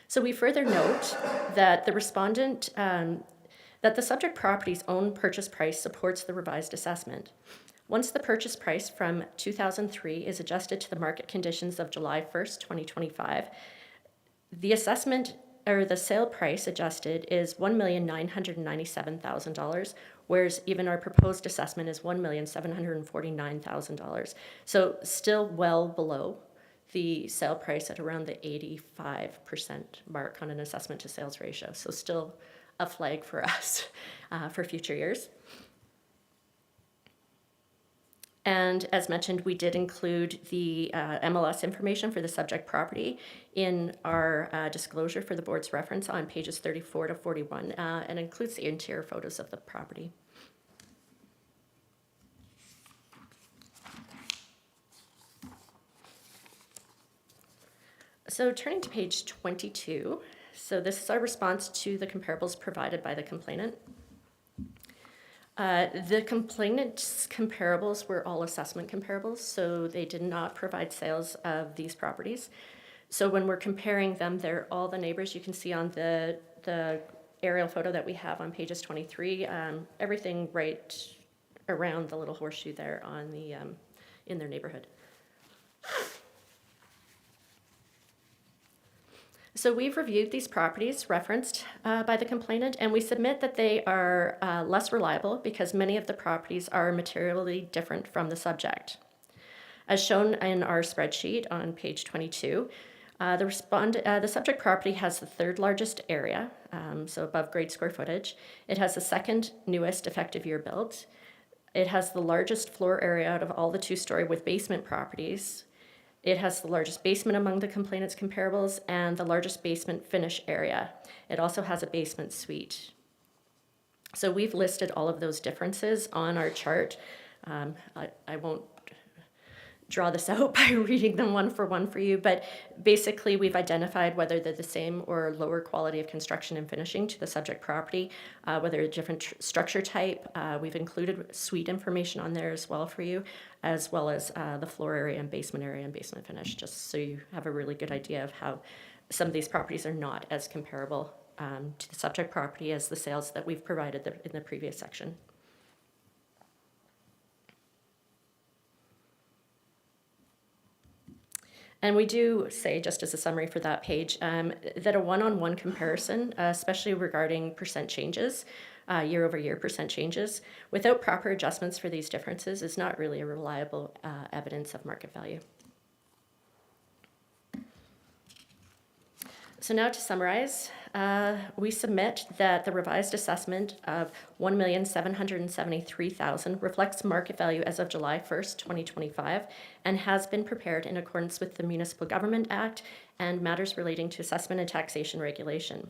So we further note that the respondent, that the subject property's own purchase price supports the revised assessment. Once the purchase price from 2003 is adjusted to the market conditions of July 1st, 2025, the assessment or the sale price adjusted is $1,997,000, whereas even our proposed assessment is $1,749,000. So still well below the sale price at around the 85% mark on an assessment to sales ratio. So still a flag for us for future years. And as mentioned, we did include the MLS information for the subject property in our disclosure for the board's reference on pages 34 to 41, and includes the interior photos of the property. So turning to page 22, so this is our response to the comparables provided by the complainant. The complainant's comparables were all assessment comparables, so they did not provide sales of these properties. So when we're comparing them, they're all the neighbors. You can see on the aerial photo that we have on pages 23, everything right around the little horseshoe there on the in their neighborhood. So we've reviewed these properties referenced by the complainant, and we submit that they are less reliable because many of the properties are materially different from the subject. As shown in our spreadsheet on page 22, the subject property has the third largest area, so above grade square footage. It has the second newest effective year built. It has the largest floor area out of all the two-story with basement properties. It has the largest basement among the complainant's comparables and the largest basement finish area. It also has a basement suite. So we've listed all of those differences on our chart. I won't draw this out by reading them one for you, but basically we've identified whether they're the same or lower quality of construction and finishing to the subject property, whether a different structure type. We've included suite information on there as well for you, as well as the floor area and basement finish, just so you have a really good idea of how some of these properties are not as comparable to the subject property as the sales that we've provided in the previous section. And we do say, just as a summary for that page, that a one-on-one comparison, especially regarding percent changes, year-over-year percent changes, without proper adjustments for these differences is not really a reliable evidence of market value. So now to summarize, we submit that the revised assessment of $1,773,000 reflects market value as of July 1st, 2025, and has been prepared in accordance with the Municipal Government Act and matters relating to assessment and taxation regulation.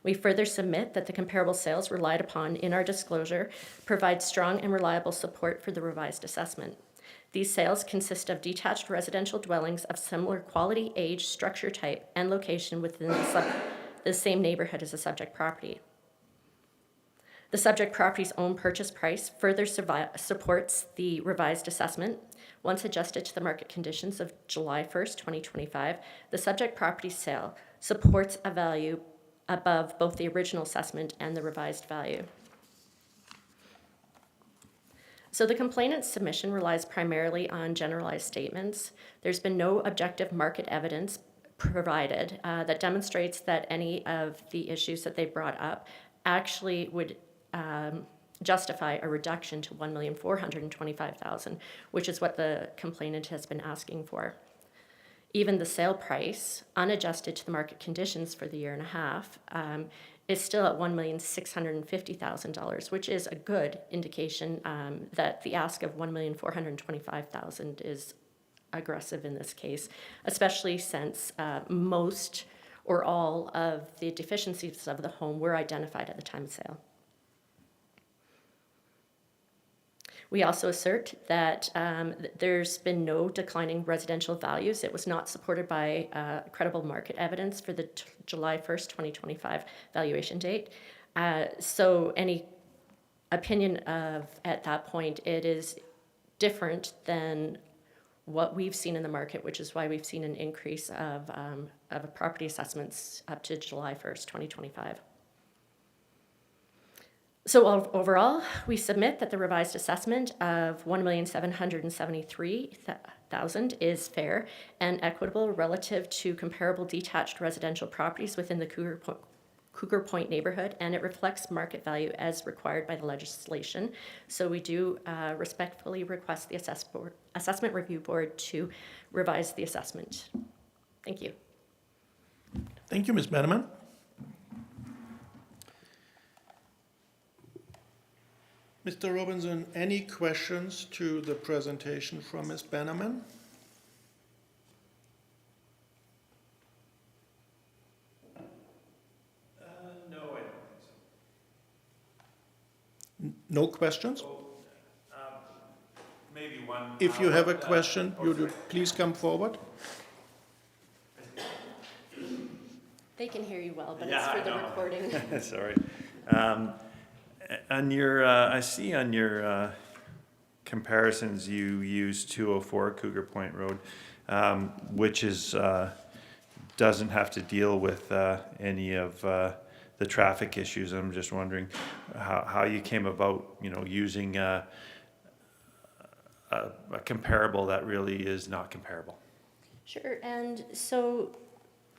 We further submit that the comparable sales relied upon in our disclosure provide strong and reliable support for the revised assessment. These sales consist of detached residential dwellings of similar quality, age, structure type, and location within the same neighborhood as the subject property. The subject property's own purchase price further supports the revised assessment. Once adjusted to the market conditions of July 1st, 2025, the subject property sale supports a value above both the original assessment and the revised value. So the complainant's submission relies primarily on generalized statements. There's been no objective market evidence provided that demonstrates that any of the issues that they brought up actually would justify a reduction to $1,425,000, which is what the complainant has been asking for. Even the sale price, unadjusted to the market conditions for the year and a half, is still at $1,650,000, which is a good indication that the ask of $1,425,000 is aggressive in this case, especially since most or all of the deficiencies of the home were identified at the time of sale. We also assert that there's been no declining residential values. It was not supported by credible market evidence for the July 1st, 2025 valuation date. So any opinion of, at that point, it is different than what we've seen in the market, which is why we've seen an increase of property assessments up to July 1st, 2025. So overall, we submit that the revised assessment of $1,773,000 is fair and equitable relative to comparable detached residential properties within the Cougar Point neighborhood, and it reflects market value as required by the legislation. So we do respectfully request the Assessment Review Board to revise the assessment. Thank you.
Thank you, Ms. Benneman. Mr. Robinson, any questions to the presentation from Ms. Bannerman?
No, I don't think so.
No questions?
Maybe one.
If you have a question, please come forward.
They can hear you well, but it's
Yeah,
for
I
the
know.
recording.
Sorry. On your, I see on your comparisons, you use 204 Cougar Point Road, which is, doesn't have to deal with any of the traffic issues. I'm just wondering how you came about, using a comparable that really is not comparable.
Sure, and so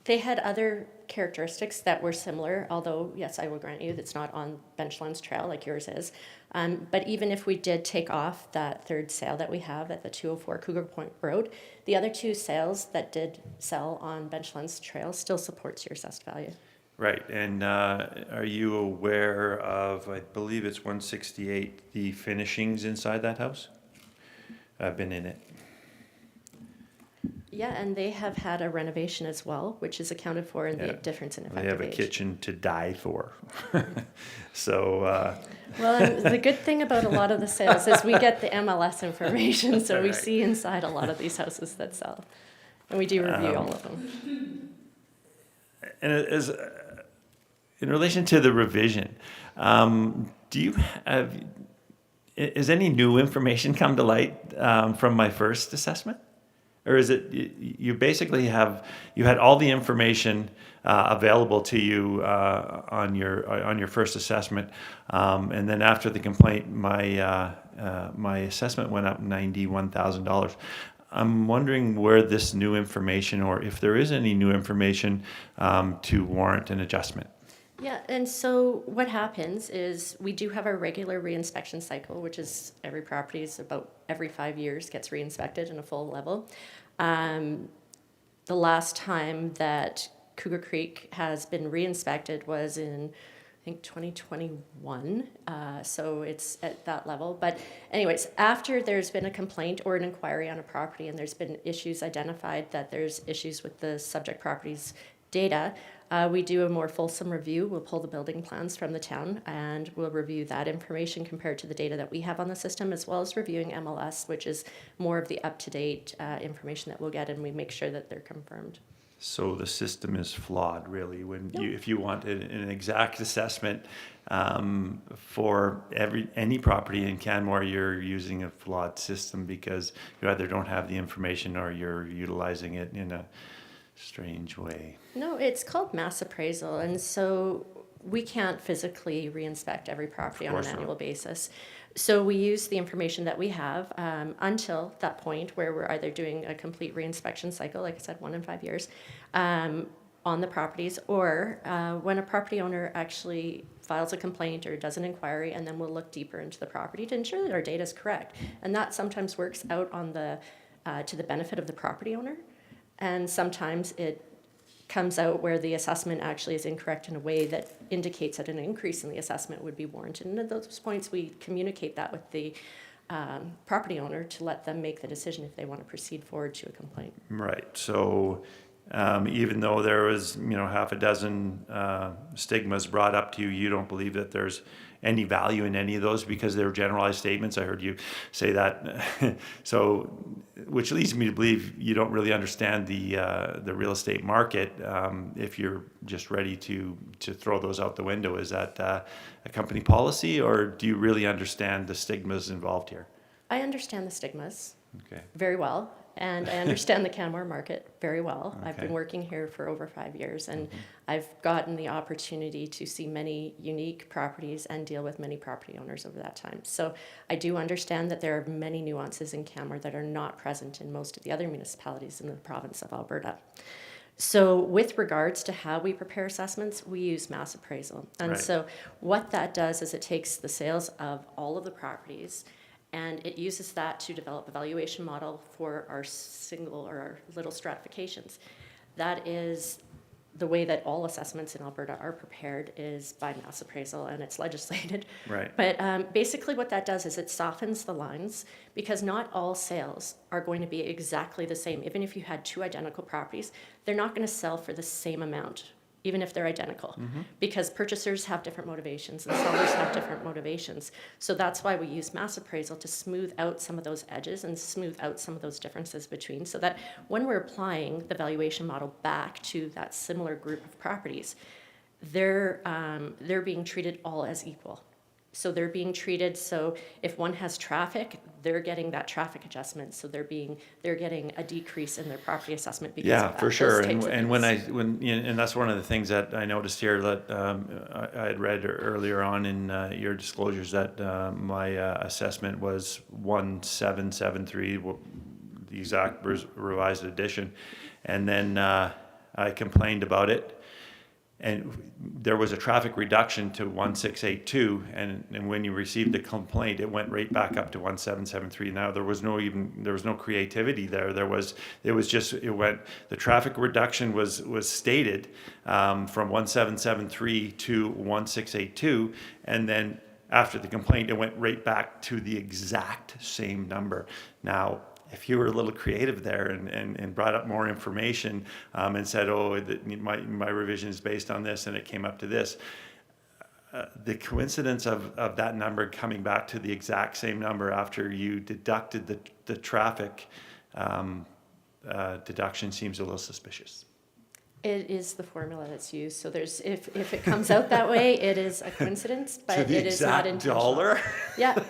they had other characteristics that were similar, although, yes, I will grant you that's not on Benchlands Trail like yours is. But even if we did take off that third sale that we have at the 204 Cougar Point Road, the other two sales that did sell on Benchlands Trail still supports your assessed value.
Right, and are you aware of, I believe it's 168, the finishings inside that house? I've been in it.
Yeah, and they have had a renovation as well, which is accounted for in the
Yeah.
difference in
They
effective
have a
age.
kitchen to die for. So,
Well, and the good thing about a lot of the sales is we get the MLS information, so we
Right.
see inside a lot of these houses that sell. And we do review all of them.
and as in relation to the revision, do you have, has any new information come to light from my first assessment? Or is it, you basically you had all the information available to you on your first assessment, and then after the complaint, my assessment went up $91,000. I'm wondering where this new information, or if there is any new information to warrant an adjustment.
Yeah, and so what happens is we do have our regular reinspection cycle, which is every property is about every 5 years gets reinspected in a full level. The last time that Cougar Creek has been reinspected was in, I think, 2021. So it's at that level. But anyways, after there's been a complaint or an inquiry on a property and there's been issues identified that there's issues with the subject property's data, we do a more fulsome review. We'll pull the building plans from the town and we'll review that information compared to the data that we have on the system, as well as reviewing MLS, which is more of the up-to-date information that we'll get, and we make sure that they're confirmed.
So the system is flawed, really. If you want an exact assessment for any property in Canmore, you're using a flawed system because you either don't have the information or you're utilizing it in a strange way.
No, it's called mass appraisal, and so we can't physically reinspect every property on an
course not.
annual basis. So we use the information that we have until that point where we're either doing a complete reinspection cycle, like I said, 1 in 5 years, on the properties, or when a property owner actually files a complaint or does an inquiry, and then we'll look deeper into the property to ensure that our data is correct. And that sometimes works out on the to the benefit of the property owner. And sometimes it comes out where the assessment actually is incorrect in a way that indicates that an increase in the assessment would be warranted. And at those points, we communicate that with the property owner to let them make the decision if they want to proceed forward to a complaint.
Right. So even though there was, half a dozen stigmas brought up to you, you don't believe that there's any value in any of those because they're generalized statements. I heard you say that. So, which leads me to believe you don't really understand the real estate market if you're just ready to throw those out the window. Is that a company policy, or do you really understand the stigmas involved here?
I understand the stigmas
Okay.
very well, and I understand the Canmore market very well. I've been
Okay.
working here for over 5 years, and I've gotten the opportunity to see many unique properties and deal with many property owners over that time. So I do understand that there are many nuances in Canmore that are not present in most of the other municipalities in the province of Alberta. So with regards to how we prepare assessments, we use mass appraisal. And
Right.
so what that does is it takes the sales of all of the properties and it uses that to develop a valuation model for our single or our little stratifications. That is the way that all assessments in Alberta are prepared is by mass appraisal, and it's legislated.
Right.
But basically what that does is it softens the lines, because not all sales are going to be exactly the same. Even if you had two identical properties, they're not going to sell for the same amount, even if they're identical, because purchasers have different motivations and sellers have different motivations. So that's why we use mass appraisal to smooth out some of those edges and smooth out some of those differences between, so that when we're applying the valuation model back to that similar group of properties, they're being treated all as equal. So they're being treated, so if one has traffic, they're getting that traffic adjustment, so they're getting a decrease in their property assessment because of
Yeah,
that.
for sure.
Those types of
And
things.
and that's one of the things that I noticed here that I had read earlier on in your disclosures that my assessment was 1773, the exact revised edition. And then I complained about it. And there was a traffic reduction to 1682, and when you received the complaint, it went right back up to 1773. Now there was no creativity there. The traffic reduction was stated from 1773 to 1682, and then after the complaint, it went right back to the exact same number. Now, if you were a little creative there and brought up more information and said, oh, my revision is based on this and it came up to this, the coincidence of that number coming back to the exact same number after you deducted the traffic deduction seems a little suspicious.
It is the formula that's used, so there's, if it comes out that way, it is a coincidence, but it is not intentional.
dollar?
Yeah.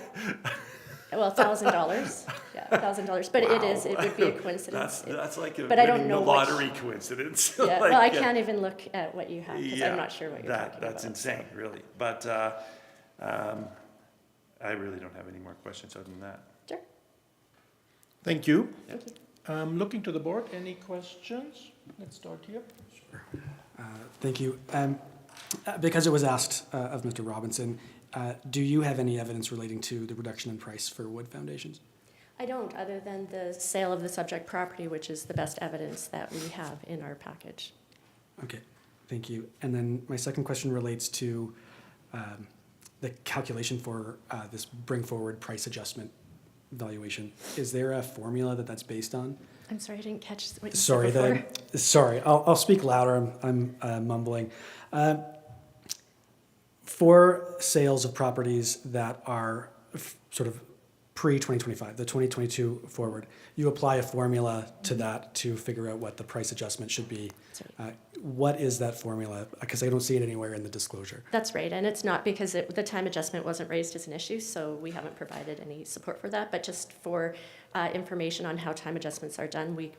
Well, $1,000, yeah, $1,000, but it would be a coincidence.
That's like
But I don't
winning
know
the
what-
lottery coincidence.
Yeah,
Like,
well, I can't even look at what you have, because I'm not sure what you're talking about.
That's insane, really. But I really don't have any more questions other than that.
Sure.
Thank you.
Thank you.
Looking to the board, any questions? Let's start here.
Thank you. Because it was asked of Mr. Robinson, do you have any evidence relating to the reduction in price for wood foundations?
I don't, other than the sale of the subject property, which is the best evidence that we have in our package.
Okay, thank you. And then my second question relates to the calculation for this bring forward price adjustment valuation. Is there a formula that's based on?
I'm sorry, I didn't catch what you
Sorry,
said before.
sorry. I'll speak louder. I'm mumbling. For sales of properties that are sort of pre-2025, the 2022 forward, you apply a formula to that to figure out what the price adjustment should be.
Sorry.
What is that formula? Because I don't see it anywhere in the disclosure.
That's right, and it's not because the time adjustment wasn't raised as an issue, so we haven't provided any support for that, but just for information on how time adjustments are done, we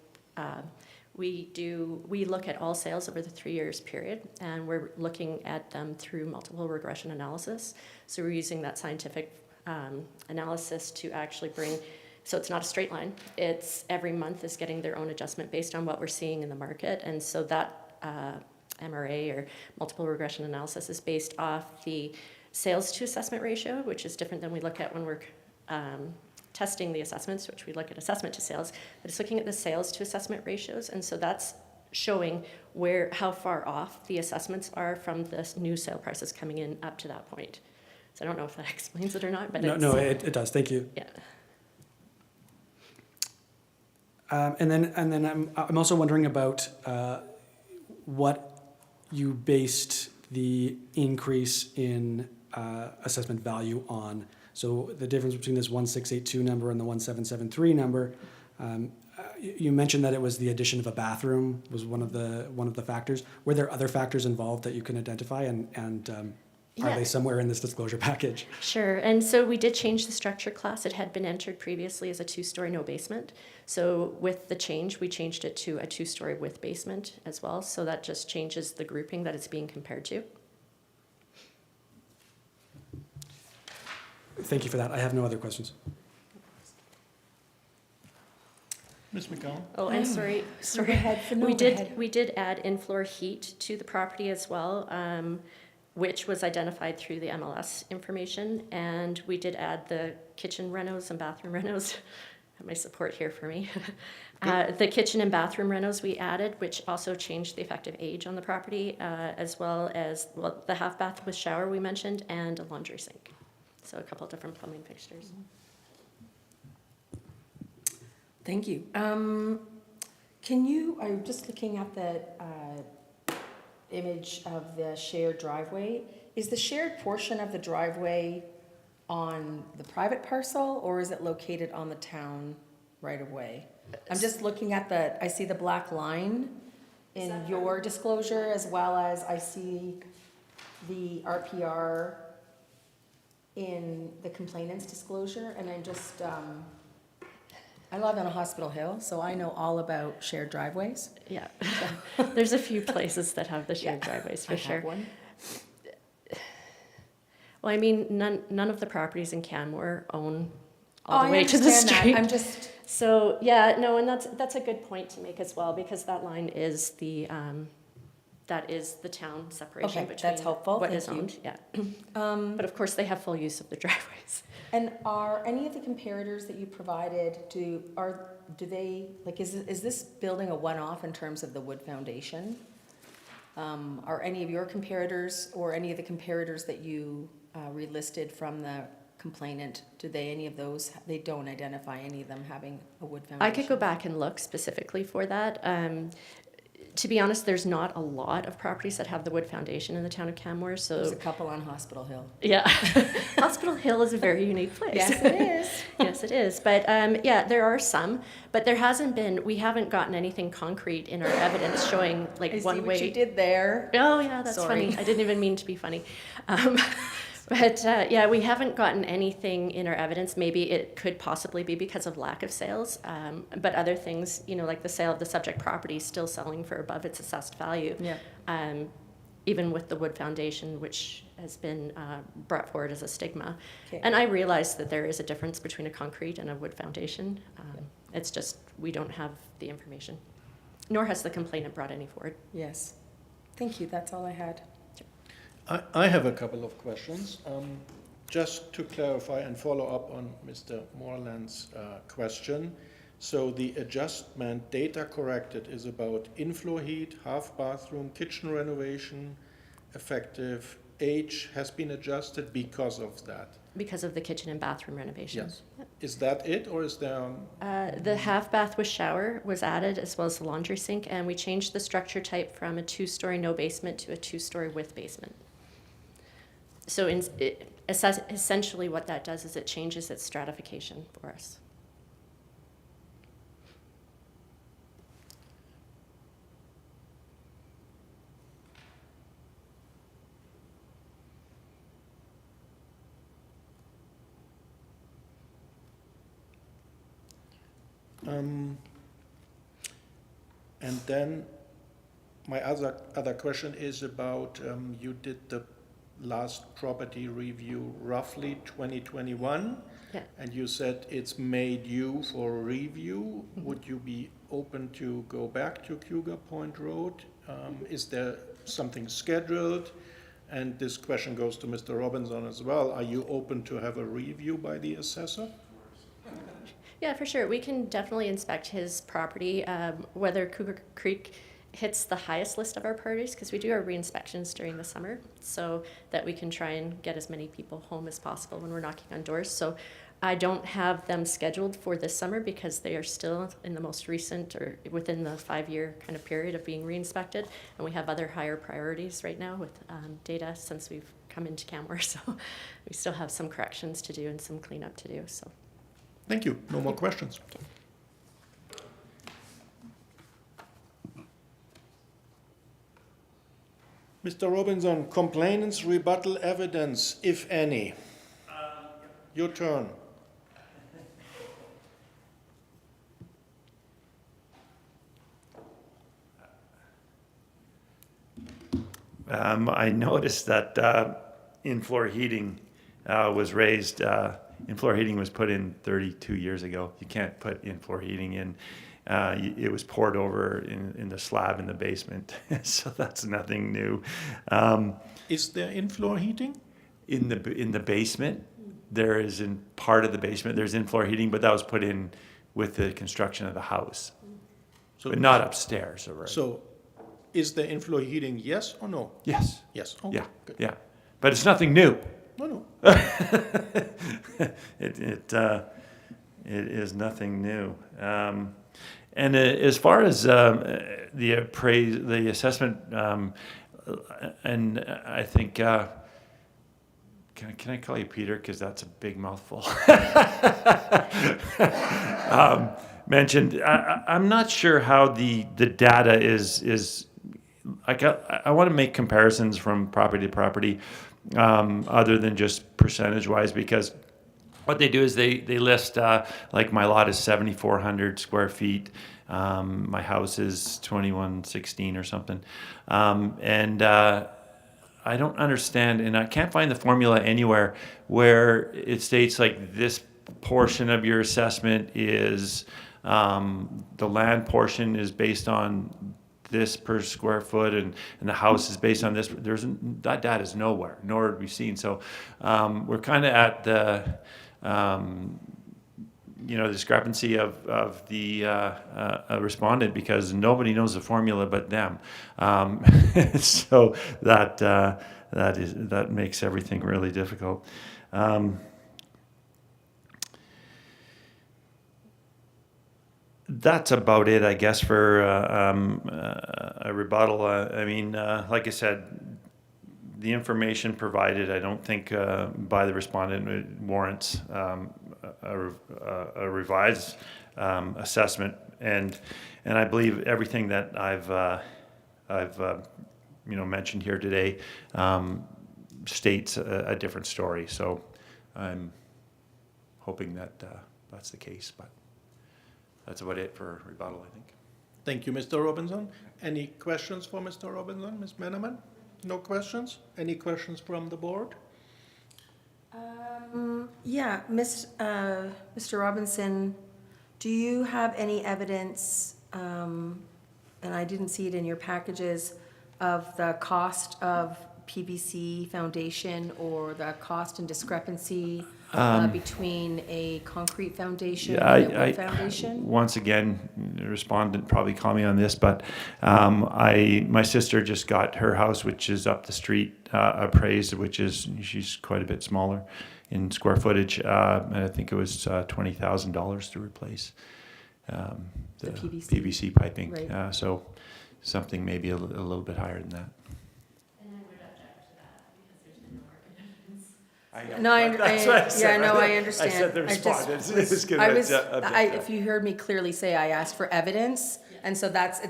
look at all sales over the 3 years period, and we're looking at them through multiple regression analysis. So we're using that scientific analysis to actually bring, so it's not a straight line, it's every month is getting their own adjustment based on what we're seeing in the market, and so that MRA or multiple regression analysis is based off the sales to assessment ratio, which is different than we look at when we're testing the assessments, which we look at assessment to sales, but it's looking at the sales to assessment ratios, and so that's showing how far off the assessments are from the new sale prices coming in up to that point. So I don't know if that explains it or not, but
It does. Thank you.
Yeah.
And then I'm also wondering about what you based the increase in assessment value on. So the difference between this 1682 number and the 1773 number. You mentioned that it was the addition of a bathroom was one of the factors. Were there other factors involved that you can identify, and are
Yeah.
they somewhere in this disclosure package?
Sure, and so we did change the structure class. It had been entered previously as a 2-story no basement. So with the change, we changed it to a 2-story with basement as well. So that just changes the grouping that it's being compared to.
Thank you for that. I have no other questions.
Ms. McCown?
Oh, and sorry.
Go ahead. No, go ahead.
We did add in-floor heat to the property as well, which was identified through the MLS information. And we did add the kitchen renos and bathroom renos. I have my support here for me. The kitchen and bathroom renos we added, which also changed the effective age on the property, as well as, well, the half bath with shower we mentioned, and a laundry sink. So a couple different plumbing fixtures.
Thank you. Can you, I'm just looking at the image of the shared driveway. Is the shared portion of the driveway on the private parcel, or is it located on the town right of way? I'm just looking at I see the black line in your disclosure, as well as I see the RPR in the complainant's disclosure, and I'm just, I live on a Hospital Hill, so I know all about shared driveways.
Yeah, there's a few places that have the shared driveways for
I
sure.
have one.
Well, I mean, none of the properties in Canmore own
Oh,
all the
I
way to the
understand that.
street.
I'm just,
So, yeah, no, and that's a good point to make as well, because that line is that is the town separation
Okay,
between
that's helpful.
what
Thank
is
you.
owned, yeah. But of course, they have full use of the driveways.
and are any of the comparators that you provided, do they, like, is this building a one-off in terms of the wood foundation? Are any of your comparators, or any of the comparators that you relisted from the complainant, any of those, they don't identify any of them having a wood foundation?
I could go back and look specifically for that. To be honest, there's not a lot of properties that have the wood foundation in the town of Canmore, so.
There's a couple on Hospital Hill.
Yeah, Hospital Hill is a very unique place.
Yes, it is.
Yes, it is. But yeah, there are some, but we haven't gotten anything concrete in our evidence showing like
I see
one
what you
way.
did there.
Oh, yeah, that's
Sorry.
funny. I didn't even mean to be funny. But yeah, we haven't gotten anything in our evidence. Maybe it could possibly be because of lack of sales, but other things, like the sale of the subject property is still selling for above its assessed value.
Yeah.
Even with the wood foundation, which has been brought forward as a stigma.
Okay.
And I realize that there is a difference between a concrete and a wood foundation. It's just we don't have the information, nor has the complainant brought any forward.
Yes. Thank you, that's all I had.
I have a couple of questions. Just to clarify and follow up on Mr. Moreland's question. So the adjustment data corrected is about in-floor heat, half bathroom, kitchen renovation, effective age has been adjusted because of that.
Because of the kitchen and bathroom renovations.
Yes. Is that it, or is there?
The half bath with shower was added, as well as the laundry sink, and we changed the structure type from a 2-story no basement to a 2-story with basement. So essentially what that does is it changes its stratification for us.
And then my other question is about, you did the last property review roughly 2021.
Yeah.
And you said it's made due for review.
Mm-hmm.
Would you be open to go back to Cougar Point Road? Is there something scheduled? And this question goes to Mr. Robinson as well. Are you open to have a review by the assessor?
Yeah, for sure. We can definitely inspect his property, whether Cougar Creek hits the highest list of our priorities, because we do our re-inspections during the summer, so that we can try and get as many people home as possible when we're knocking on doors. So I don't have them scheduled for this summer because they are still in the most recent or within the 5-year kind of period of being re-inspected. And we have other higher priorities right now with data since we've come into Canmore. So we still have some corrections to do and some cleanup to do. So.
Thank you. No more questions. Mr. Robinson, complainants' rebuttal evidence, if any. Your turn.
I noticed that in-floor heating was raised. In-floor heating was put in 32 years ago. You can't put in-floor heating in. It was poured over in the slab in the basement, so that's nothing new.
Is there in-floor heating?
In the basement, there is in part of the basement there's in-floor heating, but that was put in with the construction of the house.
So-
but not upstairs, all right?
So is the inflow heating yes or no?
Yes,
Yes. Okay,
yeah,
good.
yeah. But it's nothing new.
No.
It is nothing new. And as far as the assessment, and I think, can I call you Peter? Because that's a big mouthful. Mentioned, I'm not sure how the data is. I want to make comparisons from property to property, other than just percentage-wise, because what they do is they list, like my lot is 7,400 square feet. My house is 2,116 or something. And I don't understand, and I can't find the formula anywhere where it states like this portion of your assessment is, the land portion is based on this per square foot, and the house is based on this. That data is nowhere, nor have we seen. So we're kind of at the discrepancy of the respondent, because nobody knows the formula but them. So that makes everything really difficult. That's about it, I guess, for a rebuttal. Like I said, the information provided, I don't think by the respondent warrants a revised assessment, and I believe everything that I've mentioned here today states a different story. So I'm hoping that that's the case, but that's about it for rebuttal, I think.
Thank you, Mr. Robinson. Any questions for Mr. Robinson, Ms. Meneman? No questions? Any questions from the board?
Yeah, Mr. Robinson, do you have any evidence, and I didn't see it in your packages, of the cost of PVC foundation or the cost and discrepancy between a concrete foundation and a wood foundation?
Once again, the respondent probably called me on this, but my sister just got her house, which is up the street, appraised, she's quite a bit smaller in square footage, and I think it was $20,000 to replace the PVC piping.
Right.
So something maybe a little bit higher than that.
No, I understand.
I said the respondent is gonna object.
If you heard me clearly say, I asked for evidence, and so that's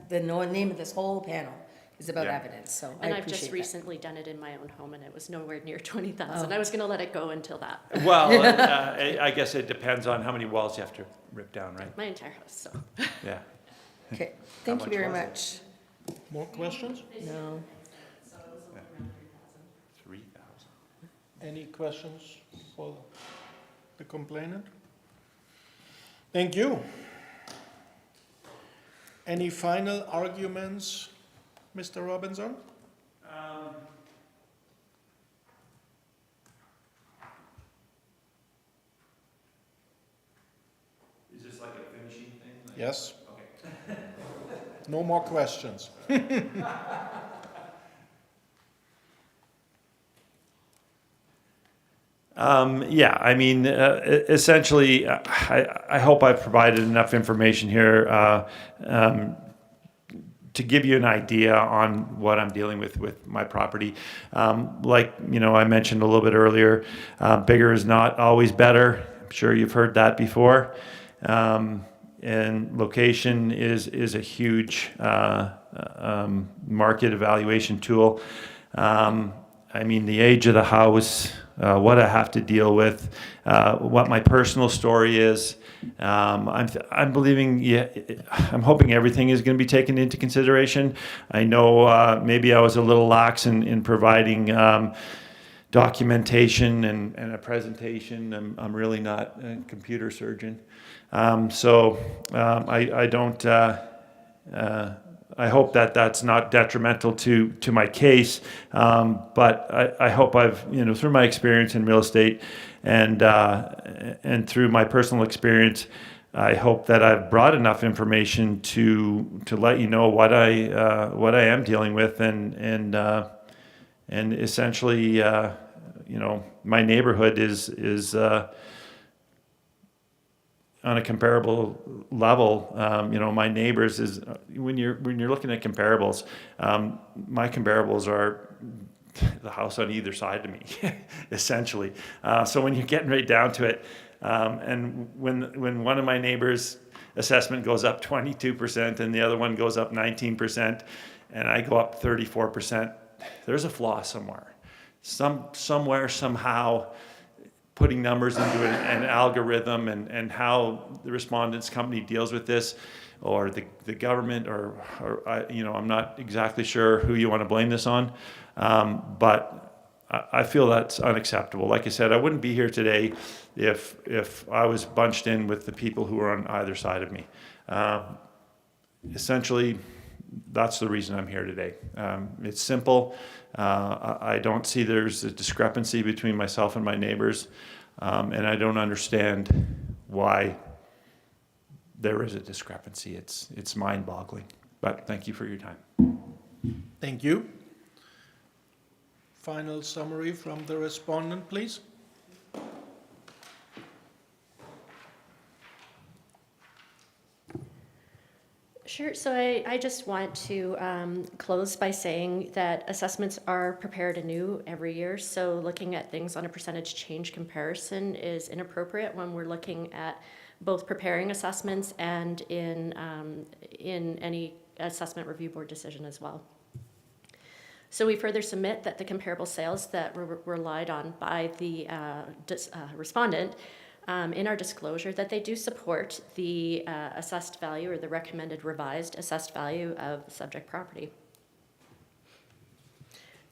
the name of this whole panel is about
Yeah.
evidence, so I
And I've just
appreciate that.
recently done it in my own home, and it was nowhere near 20,000. I was gonna let it go until that,
Well, I guess it depends on how many walls you have to rip down, right?
my entire house, so.
Yeah.
Okay, thank you
much
very
was it?
much.
More questions?
No.
3,000.
Any questions for the complainant? Thank you. Any final arguments, Mr. Robinson?
Is this like a finishing thing?
Yes?
Okay.
No more questions.
Essentially, I hope I've provided enough information here to give you an idea on what I'm dealing with my property. I mentioned a little bit earlier, bigger is not always better. I'm sure you've heard that before. And location is a huge market evaluation tool. The age of the house, what I have to deal with, what my personal story is. I'm hoping everything is going to be taken into consideration. I know maybe I was a little lax in providing documentation and a presentation. I'm really not a computer surgeon. I don't. I hope that that's not detrimental to my case, but I hope I've, through my experience in real estate and through my personal experience, I hope that I've brought enough information to let you know what I am dealing with, and essentially, my neighborhood is on a comparable level. My neighbors is when you're looking at comparables, my comparables are the house on either side of me, essentially. So when you're getting right down to it, and when one of my neighbors' assessment goes up 22% and the other one goes up 19%, and I go up 34%, there's a flaw somewhere. Somewhere, somehow, putting numbers into an algorithm and how the respondent's company deals with this, or the government, or I'm not exactly sure who you want to blame this on, but I feel that's unacceptable. Like I said, I wouldn't be here today if I was bunched in with the people who are on either side of me. Essentially, that's the reason I'm here today. It's simple. I don't see there's a discrepancy between myself and my neighbors, and I don't understand why there is a discrepancy. It's mind-boggling. But thank you for your time.
Thank you. Final summary from the respondent, please.
Sure. So I just want to close by saying that assessments are prepared anew every year. So looking at things on a percentage change comparison is inappropriate when we're looking at both preparing assessments and in any assessment review board decision as well. So we further submit that the comparable sales that were relied on by the respondent in our disclosure, that they do support the assessed value or the recommended revised assessed value of the subject property.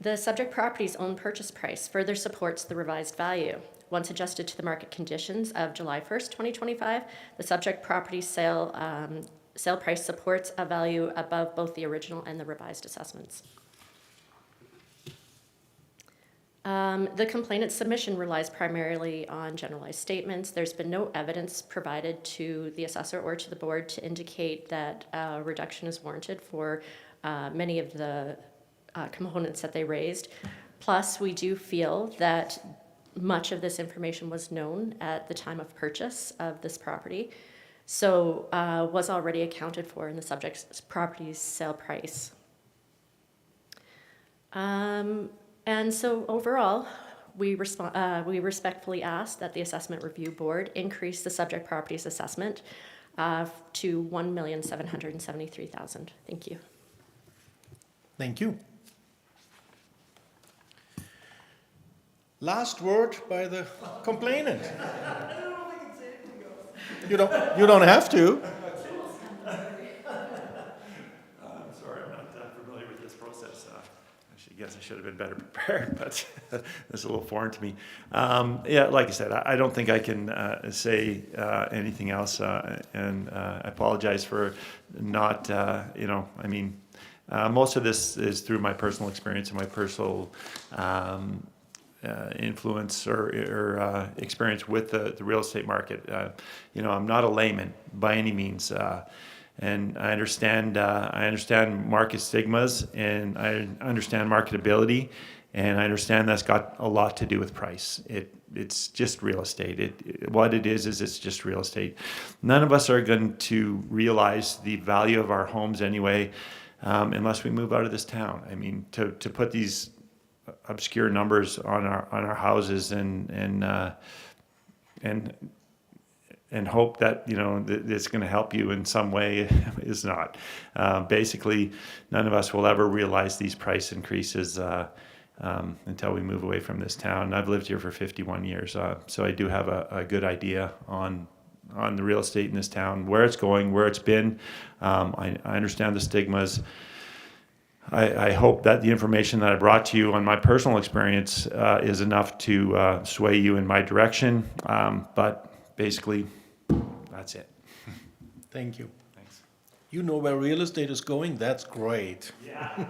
The subject property's own purchase price further supports the revised value. Once adjusted to the market conditions of July 1st, 2025, the subject property sale price supports a value above both the original and the revised assessments. The complainant's submission relies primarily on generalized statements. There's been no evidence provided to the assessor or to the board to indicate that a reduction is warranted for many of the components that they raised. Plus, we do feel that much of this information was known at the time of purchase of this property, so was already accounted for in the subject's property's sale price. And so overall, we respectfully ask that the Assessment Review Board increase the subject property's assessment to $1,773,000. Thank you.
Thank you. Last word by the complainant. You don't have to.
I'm sorry, I'm not familiar with this process. I guess I should have been better prepared, but it's a little foreign to me. Yeah, like I said, I don't think I can say anything else, and I apologize for not, most of this is through my personal experience and my personal influence or experience with the real estate market. I'm not a layman by any means. And I understand market stigmas, and I understand marketability, and I understand that's got a lot to do with price. It's just real estate. What it is it's just real estate. None of us are going to realize the value of our homes anyway, unless we move out of this town. I mean, to put these obscure numbers on our houses and hope that it's going to help you in some way is not. Basically, none of us will ever realize these price increases until we move away from this town. I've lived here for 51 years, so I do have a good idea on the real estate in this town, where it's going, where it's been. I understand the stigmas. I hope that the information that I brought to you on my personal experience is enough to sway you in my direction. But basically, that's it.
Thank you.
Thanks.
You know where real estate is going? That's great.
Yeah.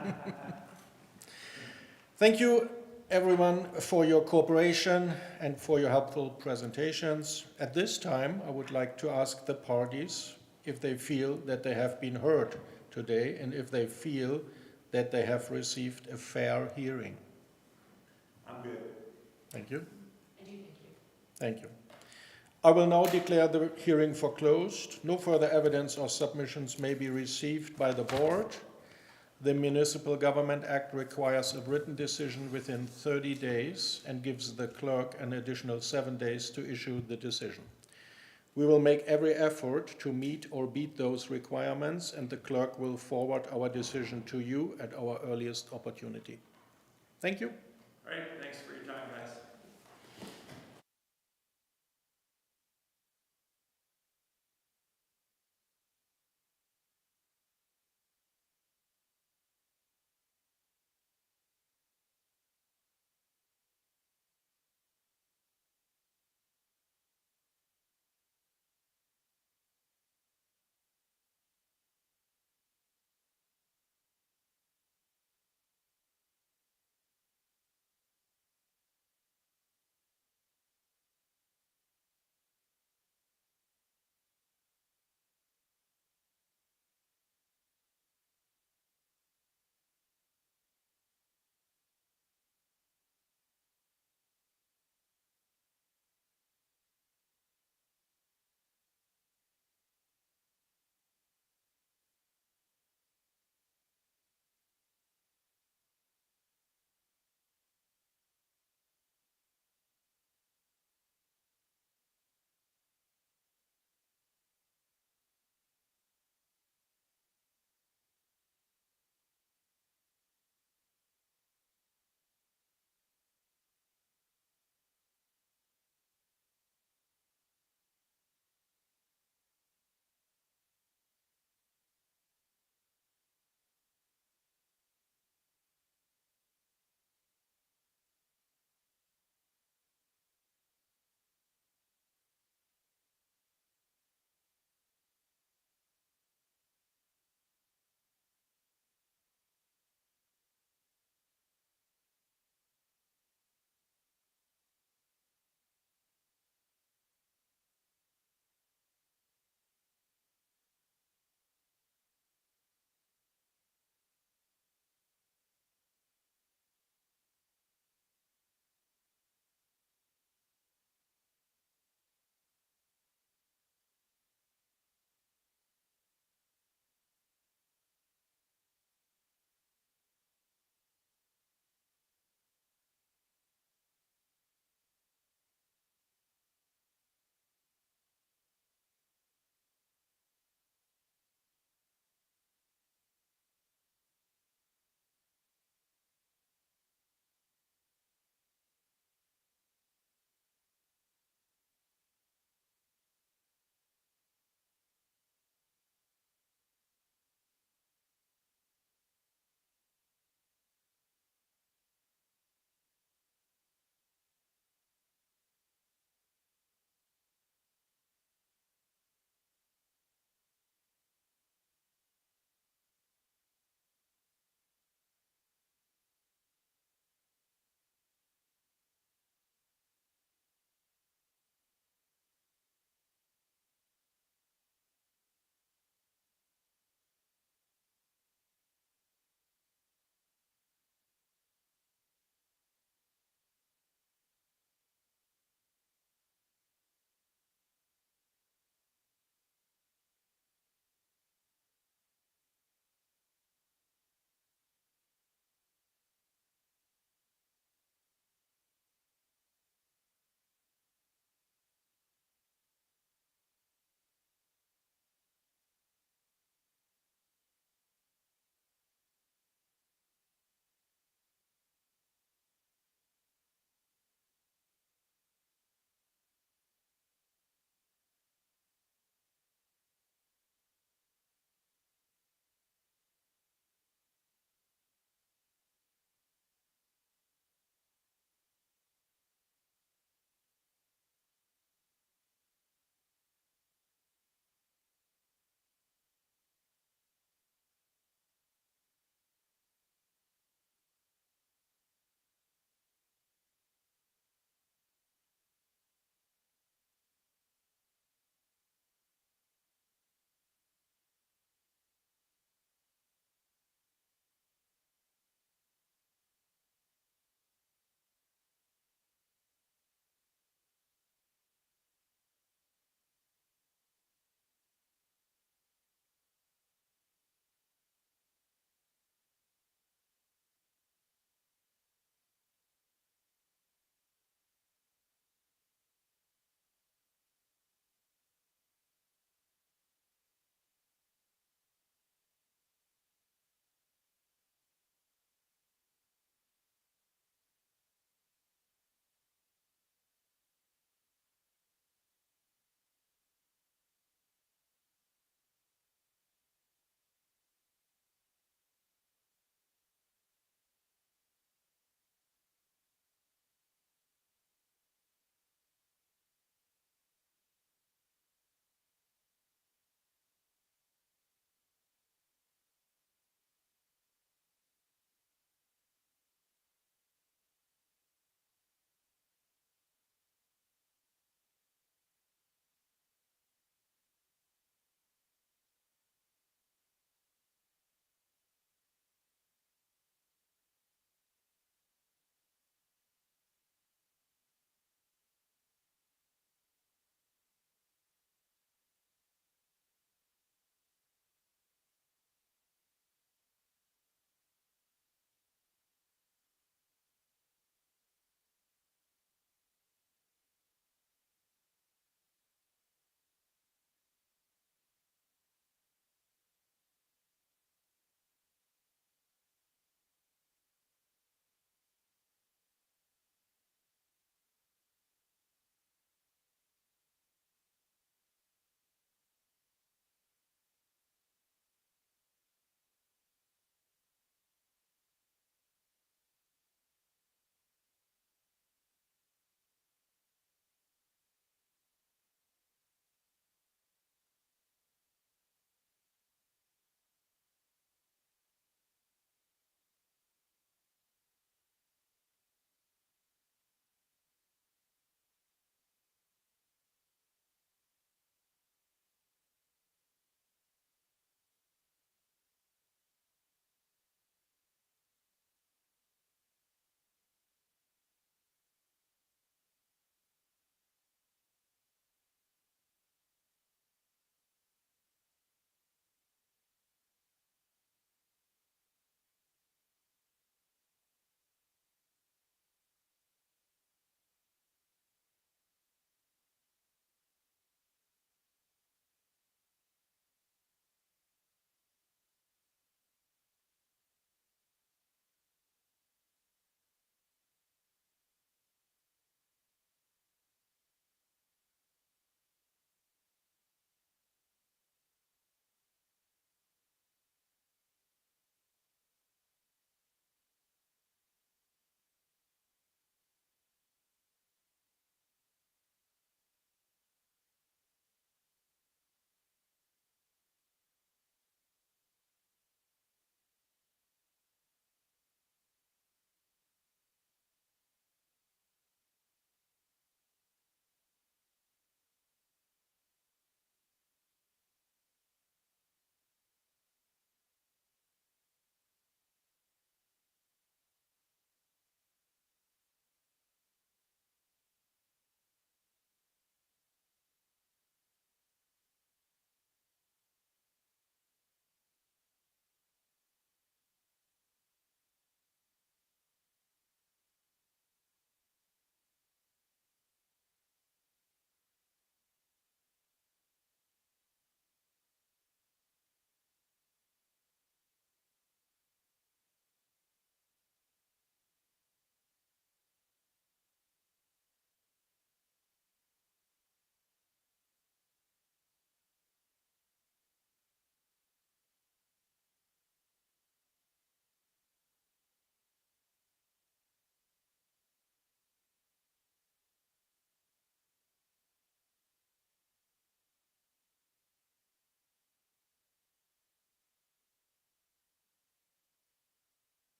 Thank you, everyone for your cooperation and for your helpful presentations. At this time, I would like to ask the parties if they feel that they have been heard today and if they feel that they have received a fair hearing.
I'm good.
Thank you.
I do, thank you.
Thank you. I will now declare the hearing for closed. No further evidence or submissions may be received by the board. The Municipal Government Act requires a written decision within 30 days and gives the clerk an additional 7 days to issue the decision. We will make every effort to meet or beat those requirements, and the clerk will forward our decision to you at our earliest opportunity. Thank you.
All right, thanks for your time, guys.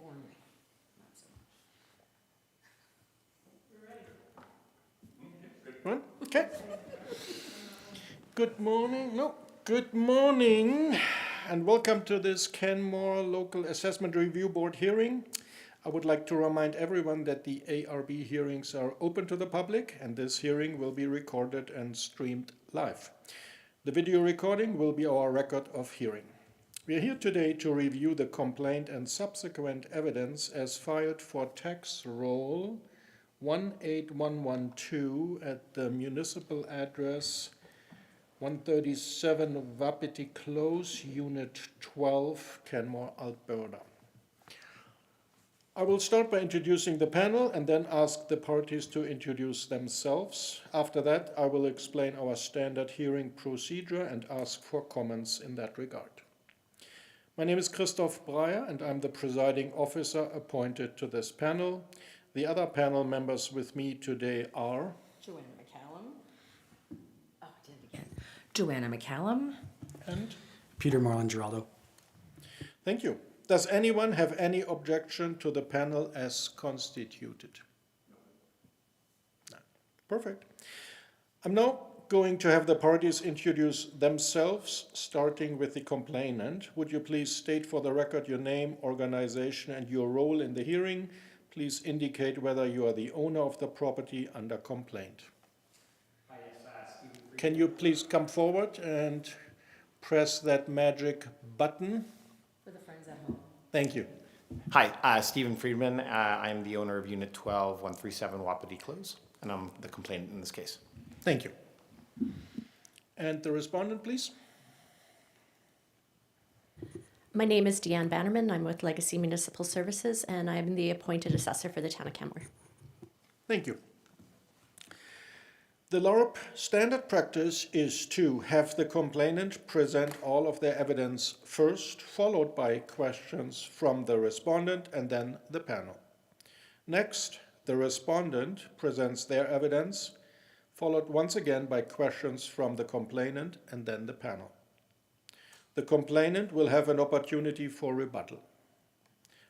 Informed. Not so much.
One? Okay. Good morning. No. Good morning, and welcome to this Canmore Local Assessment Review Board hearing. I would like to remind everyone that the ARB hearings are open to the public, and this hearing will be recorded and streamed live. The video recording will be our record of hearing. We are here today to review the complaint and subsequent evidence as filed for tax roll 18112 at the municipal address 137 Wapiti Close, Unit 12, Canmore, Alberta. I will start by introducing the panel and then ask the parties to introduce themselves. After that, I will explain our standard hearing procedure and ask for comments in that regard. My name is Christoph Breyer, and I'm the presiding officer appointed to this panel. The other panel members with me today are
Joanna McCallum. Oh, I did it again. Joanna McCallum.
and
Peter Marlon Giraldo.
thank you. Does anyone have any objection to the panel as constituted? No. Perfect. I'm now going to have the parties introduce themselves, starting with the complainant. Would you please state for the record your name, organization, and your role in the hearing? Please indicate whether you are the owner of the property under complaint.
Hi, yes, Stephen Friedman.
Can you please come forward and press that magic button?
For the friends at home.
Thank you.
Hi, Stephen Friedman. I'm the owner of Unit 12, 137 Wapiti Close, and I'm the complainant in this case.
Thank you. And the respondent, please.
My name is Deanne Bannerman. I'm with Legacy Municipal Services, and I'm the appointed assessor for the town of Canmore.
Thank you. The LARP standard practice is to have the complainant present all of their evidence first, followed by questions from the respondent and then the panel. Next, the respondent presents their evidence, followed once again by questions from the complainant and then the panel. The complainant will have an opportunity for rebuttal.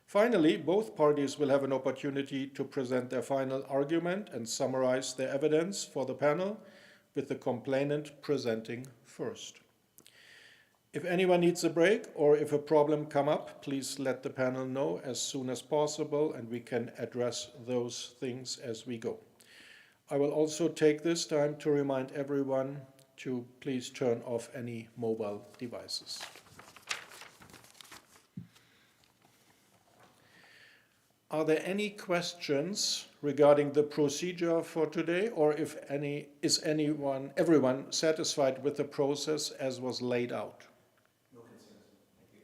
Finally, both parties will have an opportunity to present their final argument and summarize their evidence for the panel, with the complainant presenting first. If anyone needs a break or if a problem comes up, please let the panel know as soon as possible, and we can address those things as we go. I will also take this time to remind everyone to please turn off any mobile devices. Are there any questions regarding the procedure for today, or if any, is everyone satisfied with the process as was laid out? No concerns. Thank you.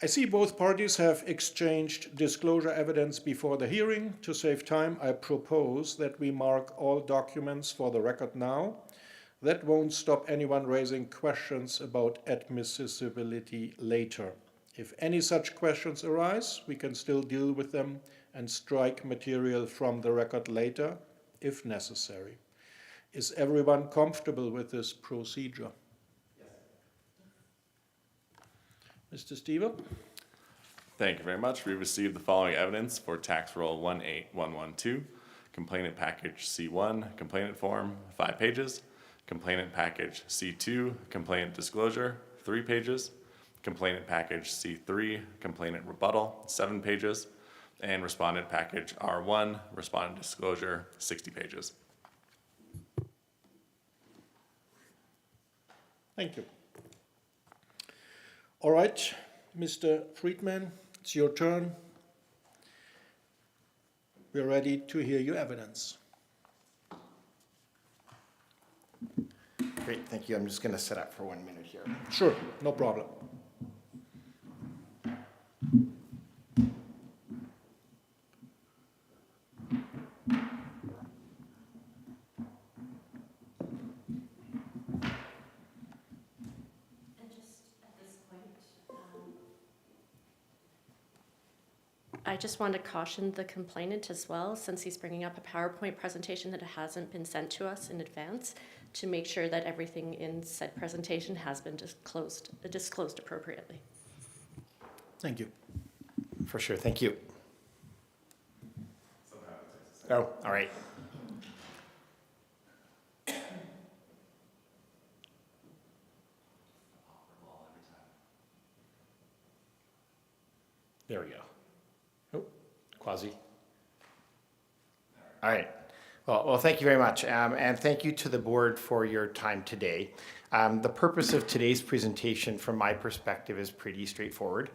I see both parties have exchanged disclosure evidence before the hearing. To save time, I propose that we mark all documents for the record now. That won't stop anyone raising questions about admissibility later. If any such questions arise, we can still deal with them and strike material from the record later, if necessary. Is everyone comfortable with this procedure? Yes. Mr. Stever?
Thank you very much. We received the following evidence for tax roll 18112, complainant package C1, complainant form, 5 pages, complainant package C2, complainant disclosure, 3 pages, complainant package C3, complainant rebuttal, 7 pages, and respondent package R1, respondent disclosure, 60 pages.
Thank you. All right, Mr. Friedman, it's your turn. We're ready to hear your evidence.
Great, thank you. I'm just going to set up for 1 minute here.
Sure, no problem.
I just want to caution the complainant as well, since he's bringing up a PowerPoint presentation that hasn't been sent to us in advance, to make sure that everything in said presentation has been disclosed appropriately.
Thank you.
For sure, thank you. Oh, all right. There we go. Oh, Quasi. All right. Well, thank you very much. And thank you to the board for your time today. The purpose of today's presentation, from my perspective, is pretty straightforward.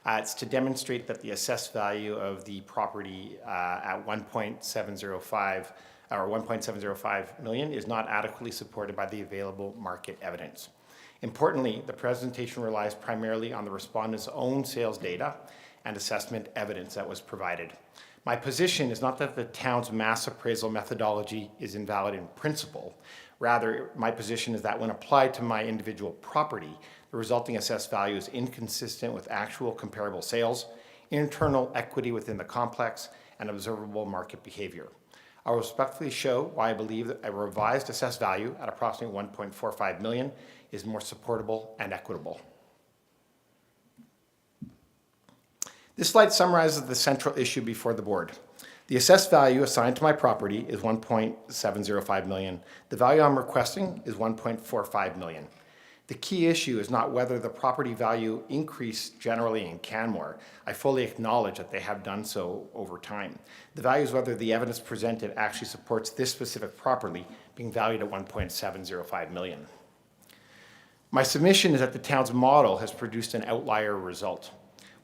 It's to demonstrate that the assessed value of the property at 1.705 or 1.705 million is not adequately supported by the available market evidence. Importantly, the presentation relies primarily on the respondent's own sales data and assessment evidence that was provided. My position is not that the town's mass appraisal methodology is invalid in principle. Rather, my position is that when applied to my individual property, the resulting assessed value is inconsistent with actual comparable sales, internal equity within the complex, and observable market behavior. I will respectfully show why I believe that a revised assessed value at approximately 1.45 million is more supportable and equitable. This slide summarizes the central issue before the board. The assessed value assigned to my property is 1.705 million. The value I'm requesting is 1.45 million. The key issue is not whether the property value increased generally in Canmore. I fully acknowledge that they have done so over time. The value is whether the evidence presented actually supports this specific property being valued at 1.705 million. My submission is that the town's model has produced an outlier result.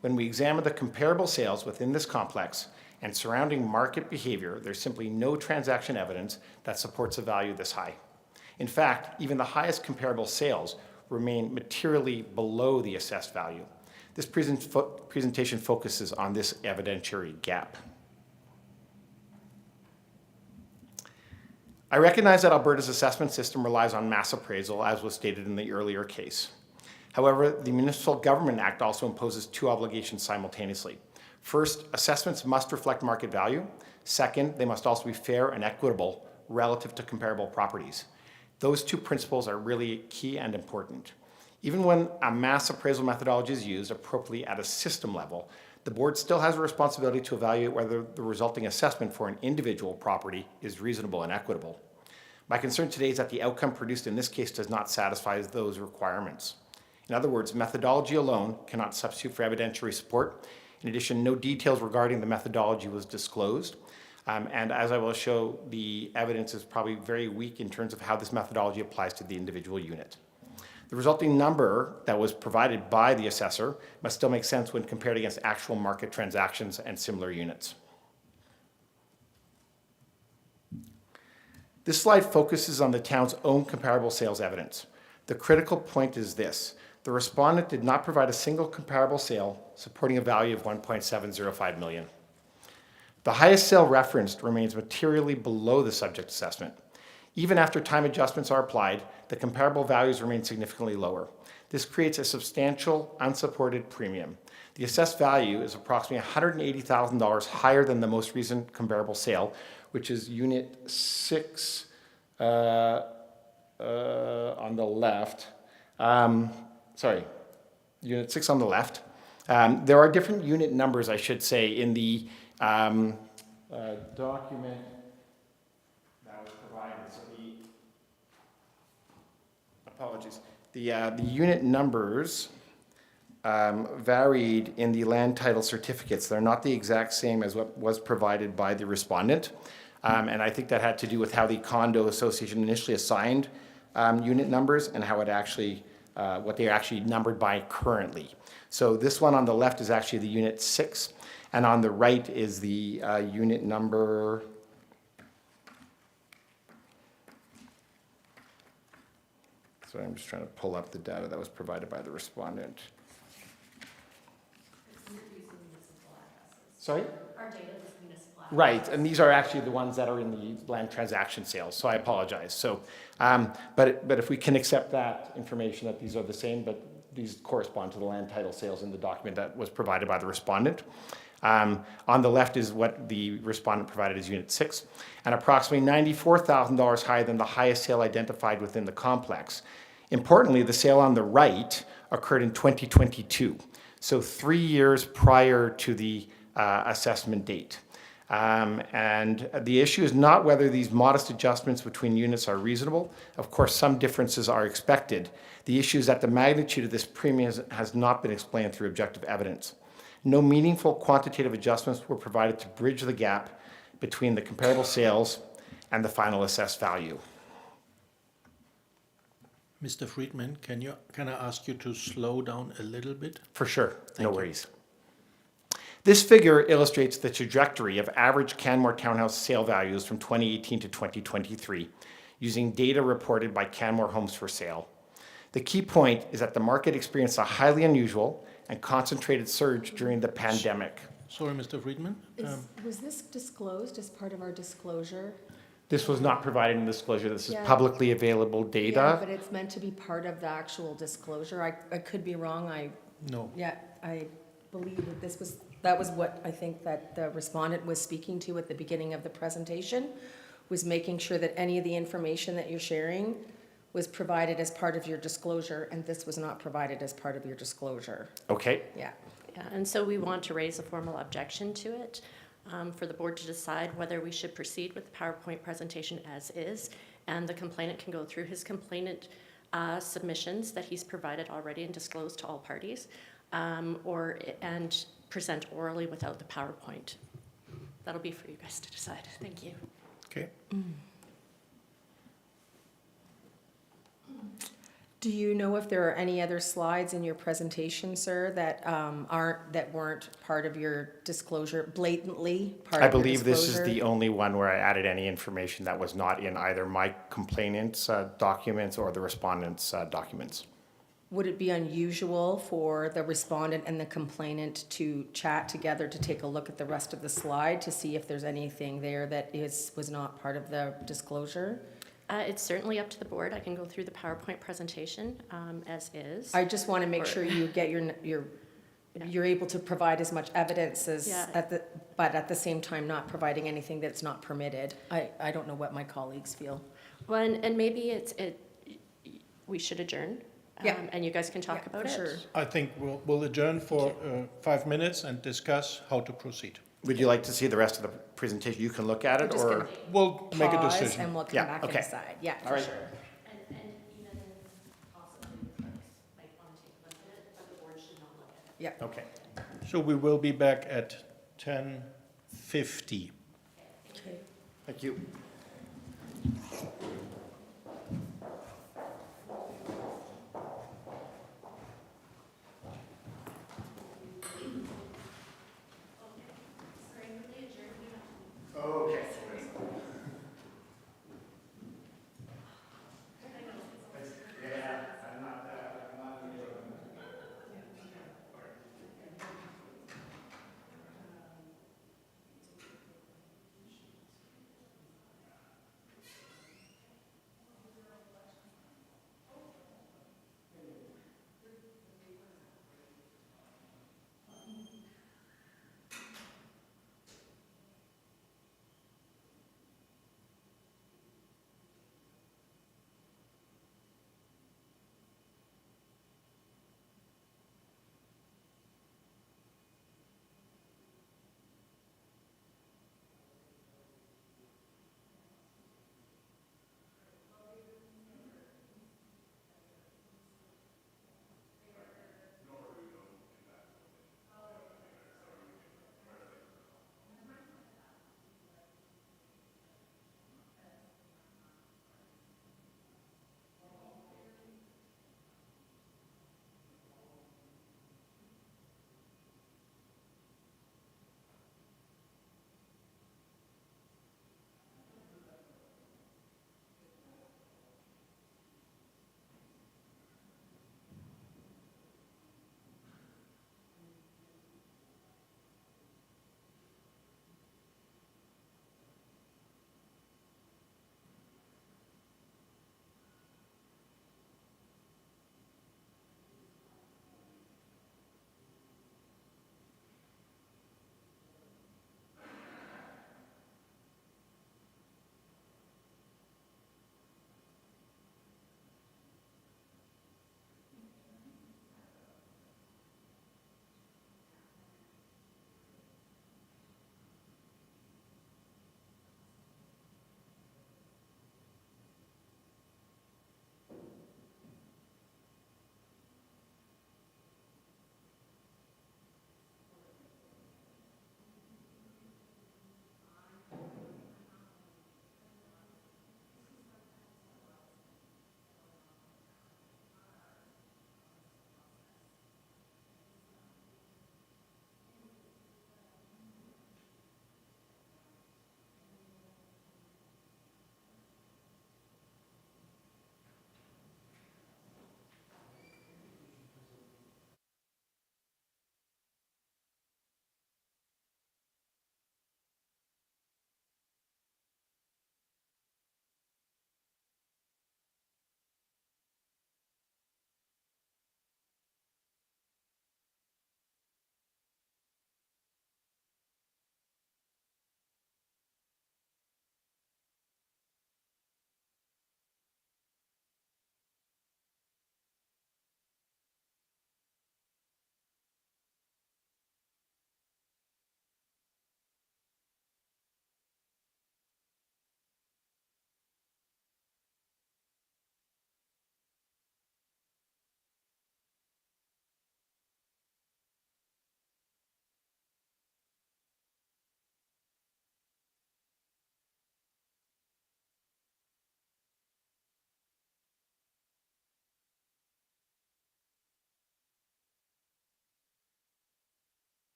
When we examine the comparable sales within this complex and surrounding market behavior, there's simply no transaction evidence that supports a value this high. In fact, even the highest comparable sales remain materially below the assessed value. This presentation focuses on this evidentiary gap. I recognize that Alberta's assessment system relies on mass appraisal, as was stated in the earlier case. However, the Municipal Government Act also imposes two obligations simultaneously. First, assessments must reflect market value. Second, they must also be fair and equitable relative to comparable properties. Those two principles are really key and important. Even when a mass appraisal methodology is used appropriately at a system level, the board still has a responsibility to evaluate whether the resulting assessment for an individual property is reasonable and equitable. My concern today is that the outcome produced in this case does not satisfy those requirements. In other words, methodology alone cannot substitute for evidentiary support. In addition, no details regarding the methodology was disclosed. And as I will show, the evidence is probably very weak in terms of how this methodology applies to the individual unit. The resulting number that was provided by the assessor must still make sense when compared against actual market transactions and similar units. This slide focuses on the town's own comparable sales evidence. The critical point is this: the respondent did not provide a single comparable sale supporting a value of 1.705 million. The highest sale referenced remains materially below the subject assessment. Even after time adjustments are applied, the comparable values remain significantly lower. This creates a substantial unsupported premium. The assessed value is approximately $180,000 higher than the most recent comparable sale, which is Unit 6 on the left. Unit 6 on the left. There are different unit numbers, I should say, in the document that was provided. So the unit numbers varied in the land title certificates. They're not the exact same as what was provided by the respondent. And I think that had to do with how the condo association initially assigned unit numbers and how it actually, what they are actually numbered by currently. So this one on the left is actually the Unit 6, and on the right is the unit number. So I'm just trying to pull up the data that was provided by the respondent. Sorry?
Our data is municipal.
Right, and these are actually the ones that are in the land transaction sales, so I apologize. So, but if we can accept that information that these are the same, but these correspond to the land title sales in the document that was provided by the respondent. On the left is what the respondent provided as Unit 6, and approximately $94,000 higher than the highest sale identified within the complex. Importantly, the sale on the right occurred in 2022. so 3 years prior to the assessment date. And the issue is not whether these modest adjustments between units are reasonable. Of course, some differences are expected. The issue is that the magnitude of this premium has not been explained through objective evidence. No meaningful quantitative adjustments were provided to bridge the gap between the comparable sales and the final assessed value.
Mr. Friedman, can I ask you to slow down a little bit?
For sure,
Thank
no
you.
worries. This figure illustrates the trajectory of average Canmore townhouse sale values from 2018 to 2023, using data reported by Canmore Homes for Sale. The key point is that the market experienced a highly unusual and concentrated surge during the pandemic.
Sorry, Mr. Friedman?
Was this disclosed as part of our disclosure?
This was not provided in disclosure. This is
Yeah.
publicly available
Yeah,
data.
but it's meant to be part of the actual disclosure. I could be wrong.
No.
Yeah, I believe that that was what I think that the respondent was speaking to at the beginning of the presentation, was making sure that any of the information that you're sharing was provided as part of your disclosure, and this was not provided as part of your disclosure.
Okay,
Yeah.
Yeah, and so we want to raise a formal objection to it, for the board to decide whether we should proceed with the PowerPoint presentation as is, and the complainant can go through his complainant submissions that he's provided already and disclosed to all parties, and present orally without the PowerPoint. That'll be for you guys to decide. Thank you.
Okay.
Do you know if there are any other slides in your presentation, sir, that weren't part of your disclosure, blatantly part
I
of your
believe this is
disclosure?
the only one where I added any information that was not in either my complainant's documents or the respondent's documents.
Would it be unusual for the respondent and the complainant to chat together to take a look at the rest of the slide to see if there's anything there that was not part of the disclosure?
It's certainly up to the board. I can go through the PowerPoint presentation as is.
I just want to make sure you get you're able to provide as much evidence as,
Yeah.
but at the same time not providing anything that's not permitted. I don't know what my colleagues feel.
Well, and maybe we should adjourn.
Yeah.
And you guys can talk
Yeah,
about
for
it.
sure.
I think we'll adjourn for 5 minutes and discuss how to proceed.
Would you like to see the rest of the presentation? You can look at it,
Just
or?
gonna
We'll make a
Pause,
decision.
and we'll come
Yeah,
back and
okay.
decide. Yeah,
All
for
right.
sure.
And even possibly the clerks might want to take a look at it, but the board should not look at it.
Yeah.
Okay.
So we will be back at 10:50.
Okay.
Thank you.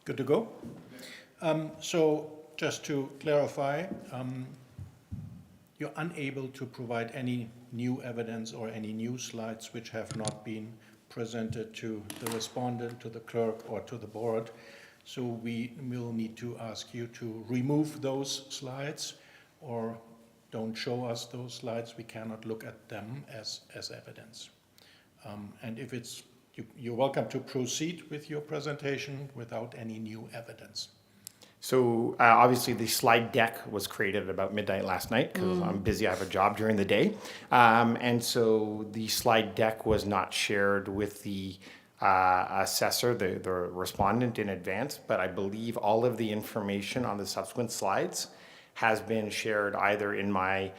Good to go? So just to clarify, you're unable to provide any new evidence or any new slides which have not been presented to the respondent, to the clerk, or to the board. So we will need to ask you to remove those slides or don't show us those slides. We cannot look at them as evidence. And if it's, you're welcome to proceed with your presentation without any new evidence.
So obviously the slide deck was created at about midnight last night because I'm busy, I have a job during the day. And so the slide deck was not shared with the assessor, the respondent in advance, but I believe all of the information on the subsequent slides has been shared either in my,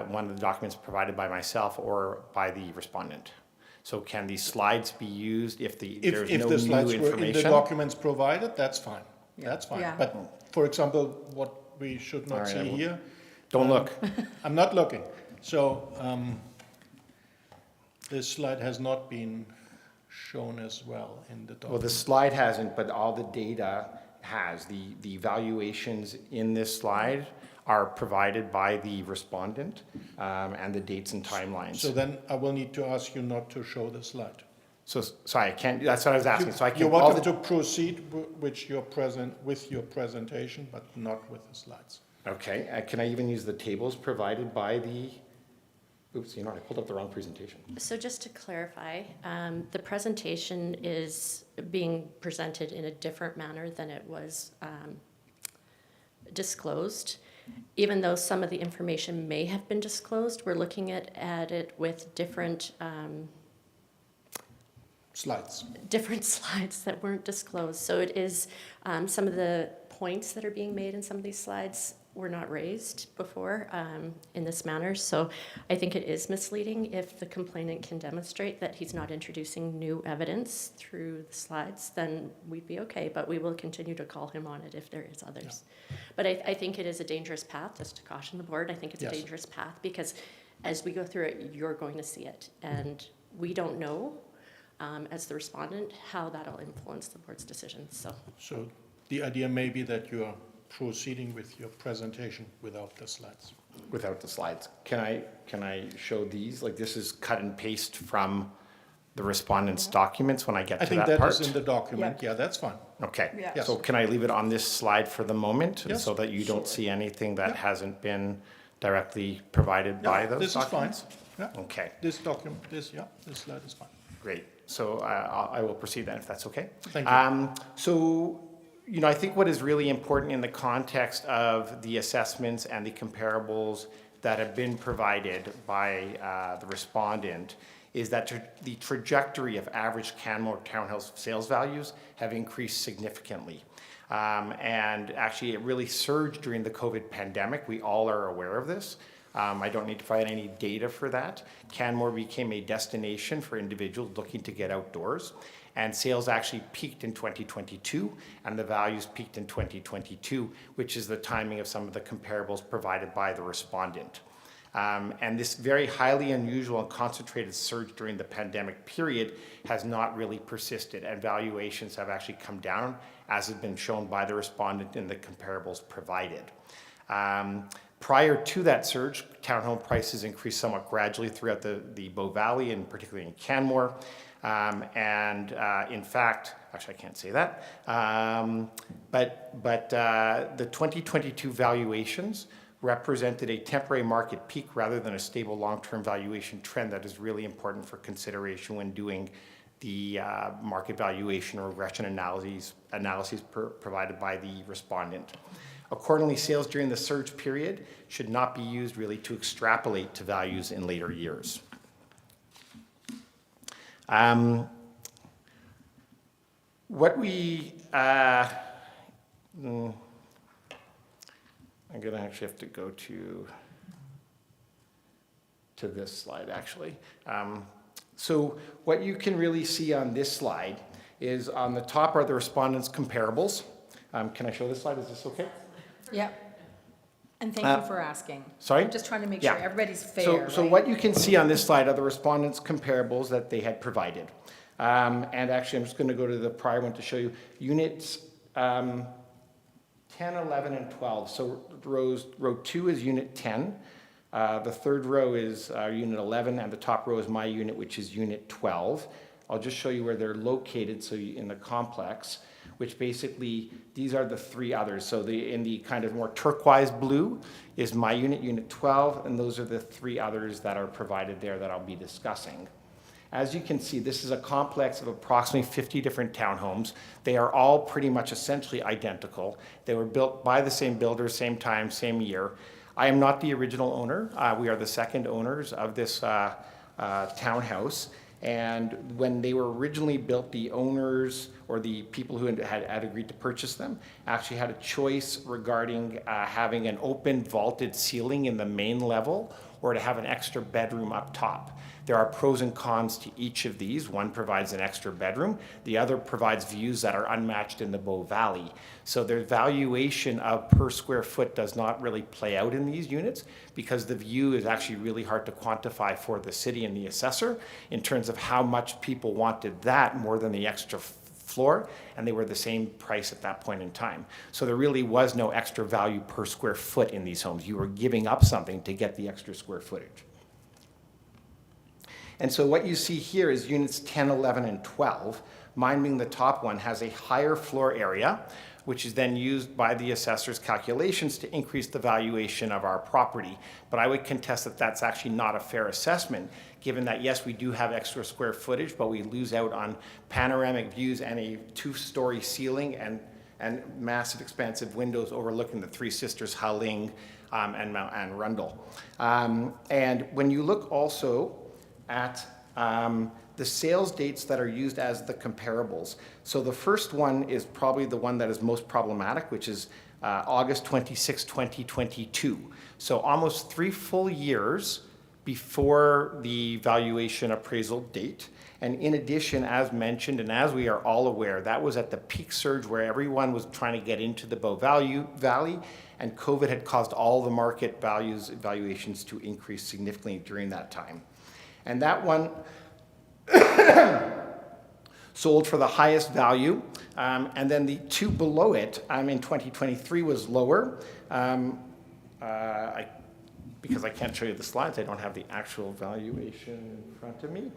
one of the documents provided by myself or by the respondent. So can these slides be used if there's
If
no
the
new
slides were in the
information?
documents provided, that's fine. That's fine.
Yeah.
But for example, what we should
All
not
right,
see
I will-
here,
Don't look.
I'm not looking. So this slide has not been shown as well in the
Well, the
document.
slide hasn't, but all the data has. The valuations in this slide are provided by the respondent, and the dates and timelines.
So then I will need to ask you not to show the slide.
So, sorry, I can't, that's what I was asking, so I
You're
can, all
welcome
the,
to proceed with your presentation, but not with the slides.
okay, can I even use the tables provided by the, oops, you know, I pulled up the wrong presentation.
So just to clarify, the presentation is being presented in a different manner than it was disclosed. Even though some of the information may have been disclosed, we're looking at it with different
Slides.
slides that weren't disclosed. So it is, some of the points that are being made in some of these slides were not raised before in this manner. So I think it is misleading if the complainant can demonstrate that he's not introducing new evidence through the slides, then we'd be okay, but we will continue to call him on it if there is others. But I think it is a dangerous path, just to caution the board. I think it's
Yes.
a dangerous path because as we go through it, you're going to see it. And we don't know, as the respondent, how that'll influence the board's decisions, so.
So the idea may be that you are proceeding with your presentation without the slides.
Without the slides. Can I show these? Like, this is cut and paste from the respondent's documents when I get
I
to
think
that
that
part?
is in the document. Yeah, that's fine.
Okay,
Yeah.
so can I leave it on this slide for the moment?
Yes.
So that you don't see anything that
Yeah.
hasn't been directly provided by
Yeah,
those
this is fine.
documents?
Yeah,
Okay,
this document, this slide is fine.
great. So I will proceed then, if that's okay.
Thank you.
So, you know, I think what is really important in the context of the assessments and the comparables that have been provided by the respondent is that the trajectory of average Canmore townhouse sales values have increased significantly. And actually, it really surged during the COVID pandemic. We all are aware of this. I don't need to provide any data for that. Canmore became a destination for individuals looking to get outdoors. And sales actually peaked in 2022, and the values peaked in 2022, which is the timing of some of the comparables provided by the respondent. And this very highly unusual and concentrated surge during the pandemic period has not really persisted, and valuations have actually come down, as has been shown by the respondent in the comparables provided. Prior to that surge, townhome prices increased somewhat gradually throughout the Bow Valley, and particularly in Canmore. In fact, actually I can't say that, but the 2022 valuations represented a temporary market peak rather than a stable long-term valuation trend that is really important for consideration when doing the market valuation or regression analyses provided by the respondent. Accordingly, sales during the surge period should not be used really to extrapolate to values in later years. What we, I'm gonna actually have to go to this slide actually. So what you can really see on this slide is on the top are the respondents' comparables. Can I show this slide? Is this okay?
Yep. And thank you for asking.
Sorry?
I'm just trying to make
Yeah.
sure everybody's fair,
So
right?
what you can see on this slide are the respondents' comparables that they had provided. And actually, I'm just going to go to the prior one to show you. Units 10, 11, and 12. So row 2 is unit 10. The third row is unit 11, and the top row is my unit, which is unit 12. I'll just show you where they're located in the complex, which basically, these are the three others. So in the kind of more turquoise blue is my unit, unit 12, and those are the three others that are provided there that I'll be discussing. As you can see, this is a complex of approximately 50 different townhomes. They are all pretty much essentially identical. They were built by the same builder, same time, same year. I am not the original owner. We are the second owners of this townhouse. And when they were originally built, the owners or the people who had agreed to purchase them actually had a choice regarding having an open vaulted ceiling in the main level or to have an extra bedroom up top. There are pros and cons to each of these. One provides an extra bedroom. The other provides views that are unmatched in the Bow Valley. So their valuation of per square foot does not really play out in these units because the view is actually really hard to quantify for the city and the assessor in terms of how much people wanted that more than the extra floor, and they were the same price at that point in time. So there really was no extra value per square foot in these homes. You were giving up something to get the extra square footage. And so what you see here is units 10, 11, and 12. Mine being the top one has a higher floor area, which is then used by the assessor's calculations to increase the valuation of our property. But I would contest that that's actually not a fair assessment, given that yes, we do have extra square footage, but we lose out on panoramic views and a 2-story ceiling and massive expansive windows overlooking the Three Sisters, Huling, and Rundle. And when you look also at the sales dates that are used as the comparables. So the first one is probably the one that is most problematic, which is August 26, 2022. So almost 3 full years before the valuation appraisal date. And in addition, as mentioned, and as we are all aware, that was at the peak surge where everyone was trying to get into the Bow Valley, and COVID had caused all the market valuations to increase significantly during that time. And that one sold for the highest value. And then the two below it in 2023 was lower. Because I can't show you the slides, I don't have the actual valuation in front of me.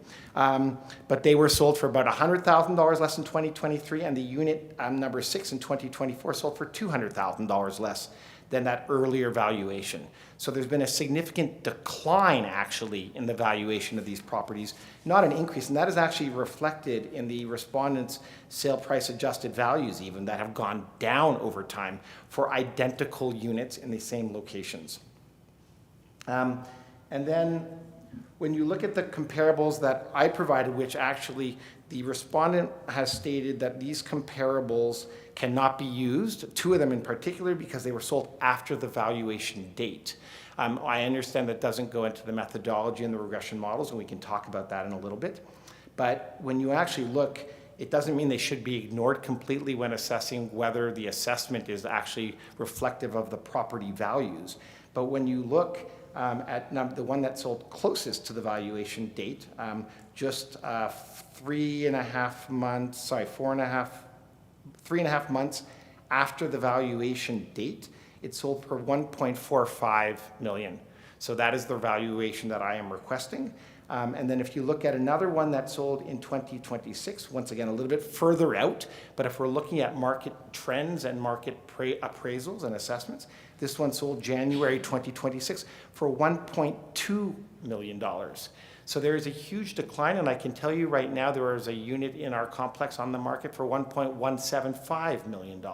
But they were sold for about $100,000 less in 2023, and the unit number 6 in 2024 sold for $200,000 less than that earlier valuation. So there's been a significant decline actually in the valuation of these properties, not an increase, and that is actually reflected in the respondents' sale price adjusted values even that have gone down over time for identical units in the same locations. And then when you look at the comparables that I provided, which actually the respondent has stated that these comparables cannot be used, 2 of them in particular, because they were sold after the valuation date. I understand that doesn't go into the methodology and the regression models, and we can talk about that in a little bit. But when you actually look, it doesn't mean they should be ignored completely when assessing whether the assessment is actually reflective of the property values. But when you look at the one that sold closest to the valuation date, just 3.5 months after the valuation date, it sold for $1.45 million. So that is the valuation that I am requesting. And then if you look at another one that sold in 2026, once again, a little bit further out, but if we're looking at market trends and market appraisals and assessments, this one sold January 2026 for $1.2 million. So there is a huge decline, and I can tell you right now there is a unit in our complex on the market for $1.175 million.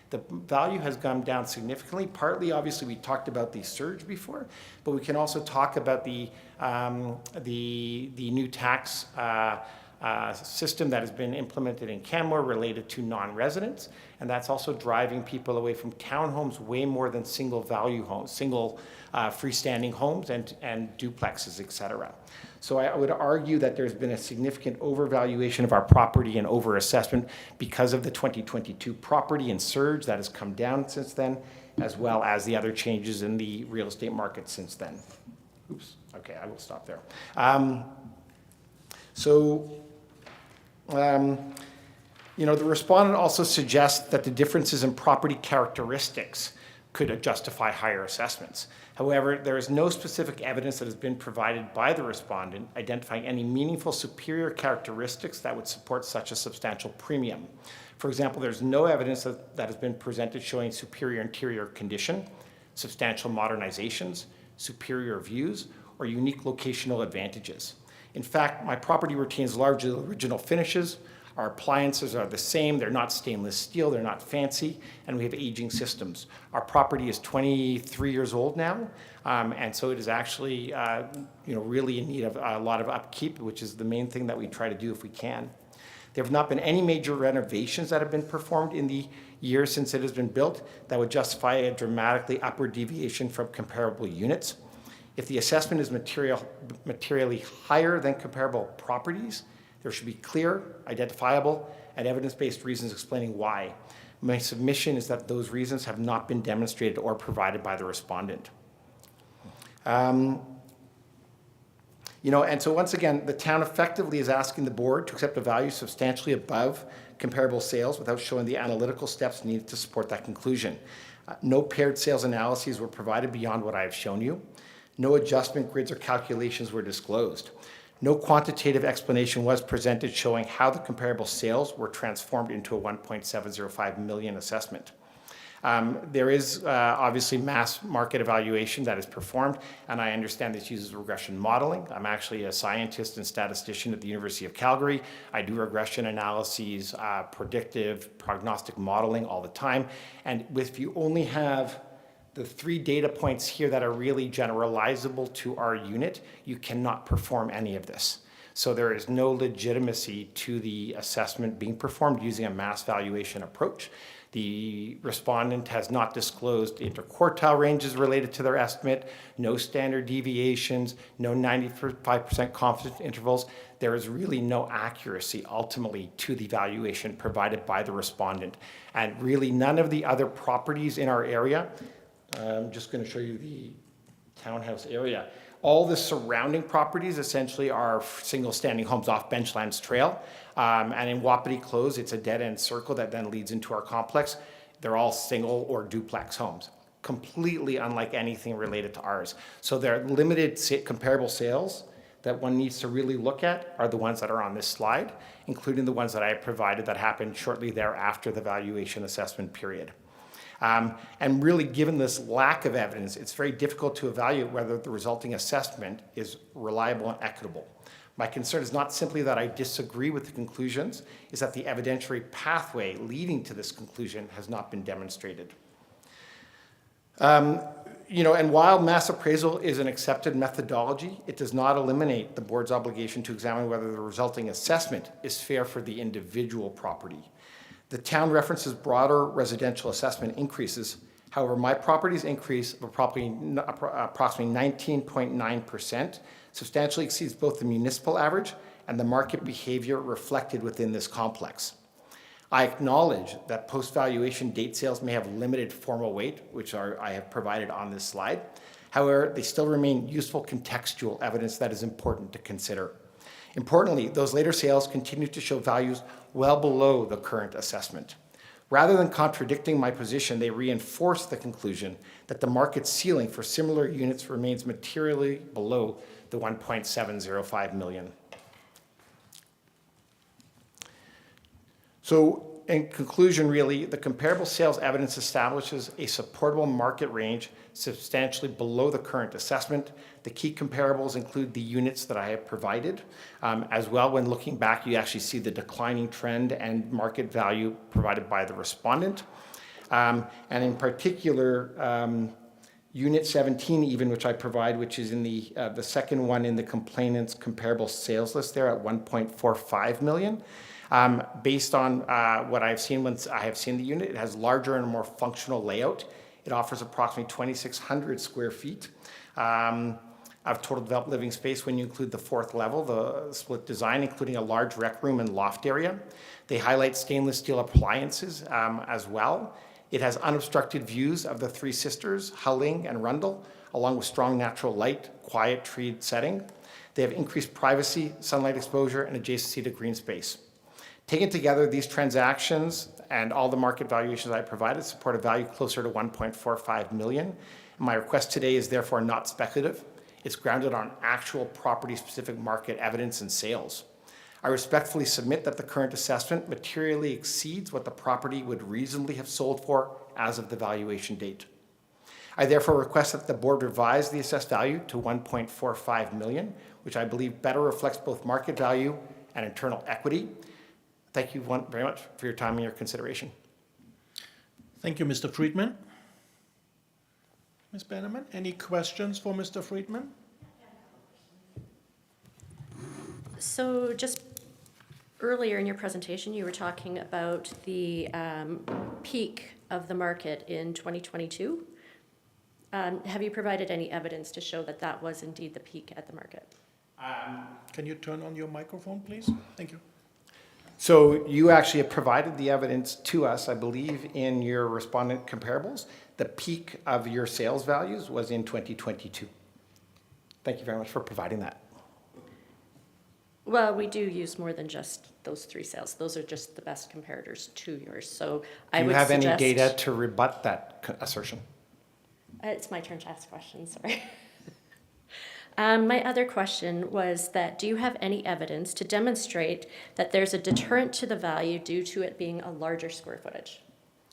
The value has gone down significantly. Partly, obviously, we talked about the surge before, but we can also talk about the new tax system that has been implemented in Canmore related to non-residents, and that's also driving people away from townhomes way more than single value homes, single freestanding homes and duplexes, et cetera. So I would argue that there's been a significant overvaluation of our property and overassessment because of the 2022 property and surge that has come down since then, as well as the other changes in the real estate market since then. Oops, okay, I will stop there. The respondent also suggests that the differences in property characteristics could justify higher assessments. However, there is no specific evidence that has been provided by the respondent identifying any meaningful superior characteristics that would support such a substantial premium. For example, there's no evidence that has been presented showing superior interior condition, substantial modernizations, superior views, or unique locational advantages. In fact, my property retains largely original finishes. Our appliances are the same. They're not stainless steel. They're not fancy. And we have aging systems. Our property is 23 years old now. And so it is actually really in need of a lot of upkeep, which is the main thing that we try to do if we can. There have not been any major renovations that have been performed in the years since it has been built that would justify a dramatically upward deviation from comparable units. If the assessment is materially higher than comparable properties, there should be clear, identifiable, and evidence-based reasons explaining why. My submission is that those reasons have not been demonstrated or provided by the respondent. And so once again, the town effectively is asking the board to accept a value substantially above comparable sales without showing the analytical steps needed to support that conclusion. No paired sales analyses were provided beyond what I have shown you. No adjustment grids or calculations were disclosed. No quantitative explanation was presented showing how the comparable sales were transformed into a 1.705 million assessment. There is obviously mass market evaluation that is performed, and I understand this uses regression modeling. I'm actually a scientist and statistician at the University of Calgary. I do regression analyses, predictive, prognostic modeling all the time. And if you only have the 3 data points here that are really generalizable to our unit, you cannot perform any of this. So there is no legitimacy to the assessment being performed using a mass valuation approach. The respondent has not disclosed interquartile ranges related to their estimate, no standard deviations, no 95% confidence intervals. There is really no accuracy ultimately to the valuation provided by the respondent. And really none of the other properties in our area, I'm just going to show you the townhouse area. All the surrounding properties essentially are single standing homes off Benchlands Trail. And in Wapiti Close, it's a dead end circle that then leads into our complex. They're all single or duplex homes, completely unlike anything related to ours. So they're limited comparable sales that one needs to really look at are the ones that are on this slide, including the ones that I have provided that happened shortly thereafter the valuation assessment period. And really, given this lack of evidence, it's very difficult to evaluate whether the resulting assessment is reliable and equitable. My concern is not simply that I disagree with the conclusions, is that the evidentiary pathway leading to this conclusion has not been demonstrated. And while mass appraisal is an accepted methodology, it does not eliminate the board's obligation to examine whether the resulting assessment is fair for the individual property. The town references broader residential assessment increases. However, my property's increase of approximately 19.9% substantially exceeds both the municipal average and the market behavior reflected within this complex. I acknowledge that post-valuation date sales may have limited formal weight, which I have provided on this slide. However, they still remain useful contextual evidence that is important to consider. Importantly, those later sales continue to show values well below the current assessment. Rather than contradicting my position, they reinforce the conclusion that the market ceiling for similar units remains materially below the 1.705 million. So in conclusion, really, the comparable sales evidence establishes a supportable market range substantially below the current assessment. The key comparables include the units that I have provided. As well, when looking back, you actually see the declining trend and market value provided by the respondent. And in particular, Unit 17 even, which I provide, which is in the second one in the complainant's comparable sales list there at 1.45 million. Based on what I've seen once I have seen the unit, it has larger and more functional layout. It offers approximately 2,600 square feet of total developed living space when you include the 4th level, the split design, including a large rec room and loft area. They highlight stainless steel appliances as well. It has unobstructed views of the Three Sisters, Hulling, and Rundle, along with strong natural light, quiet treed setting. They have increased privacy, sunlight exposure, and adjacency to green space. Taken together, these transactions and all the market valuations I provided support a value closer to 1.45 million. My request today is therefore not speculative. It's grounded on actual property-specific market evidence and sales. I respectfully submit that the current assessment materially exceeds what the property would reasonably have sold for as of the valuation date. I therefore request that the board revise the assessed value to 1.45 million, which I believe better reflects both market value and internal equity. Thank you very much for your time and your consideration.
Thank you, Mr. Friedman. Ms. Bannerman, any questions for Mr. Friedman?
So just earlier in your presentation, you were talking about the peak of the market in 2022. Have you provided any evidence to show that that was indeed the peak at the market?
Can you turn on your microphone, please? Thank you.
So you actually have provided the evidence to us, I believe, in your respondent comparables. The peak of your sales values was in 2022. Thank you very much for providing that.
Well, we do use more than just those 3 sales. Those are just the best comparators to yours. So I
Do you
would
have any
suggest-
data to rebut that assertion?
It's my turn to ask questions, sorry. My other question was that, do you have any evidence to demonstrate that there's a deterrent to the value due to it being a larger square footage?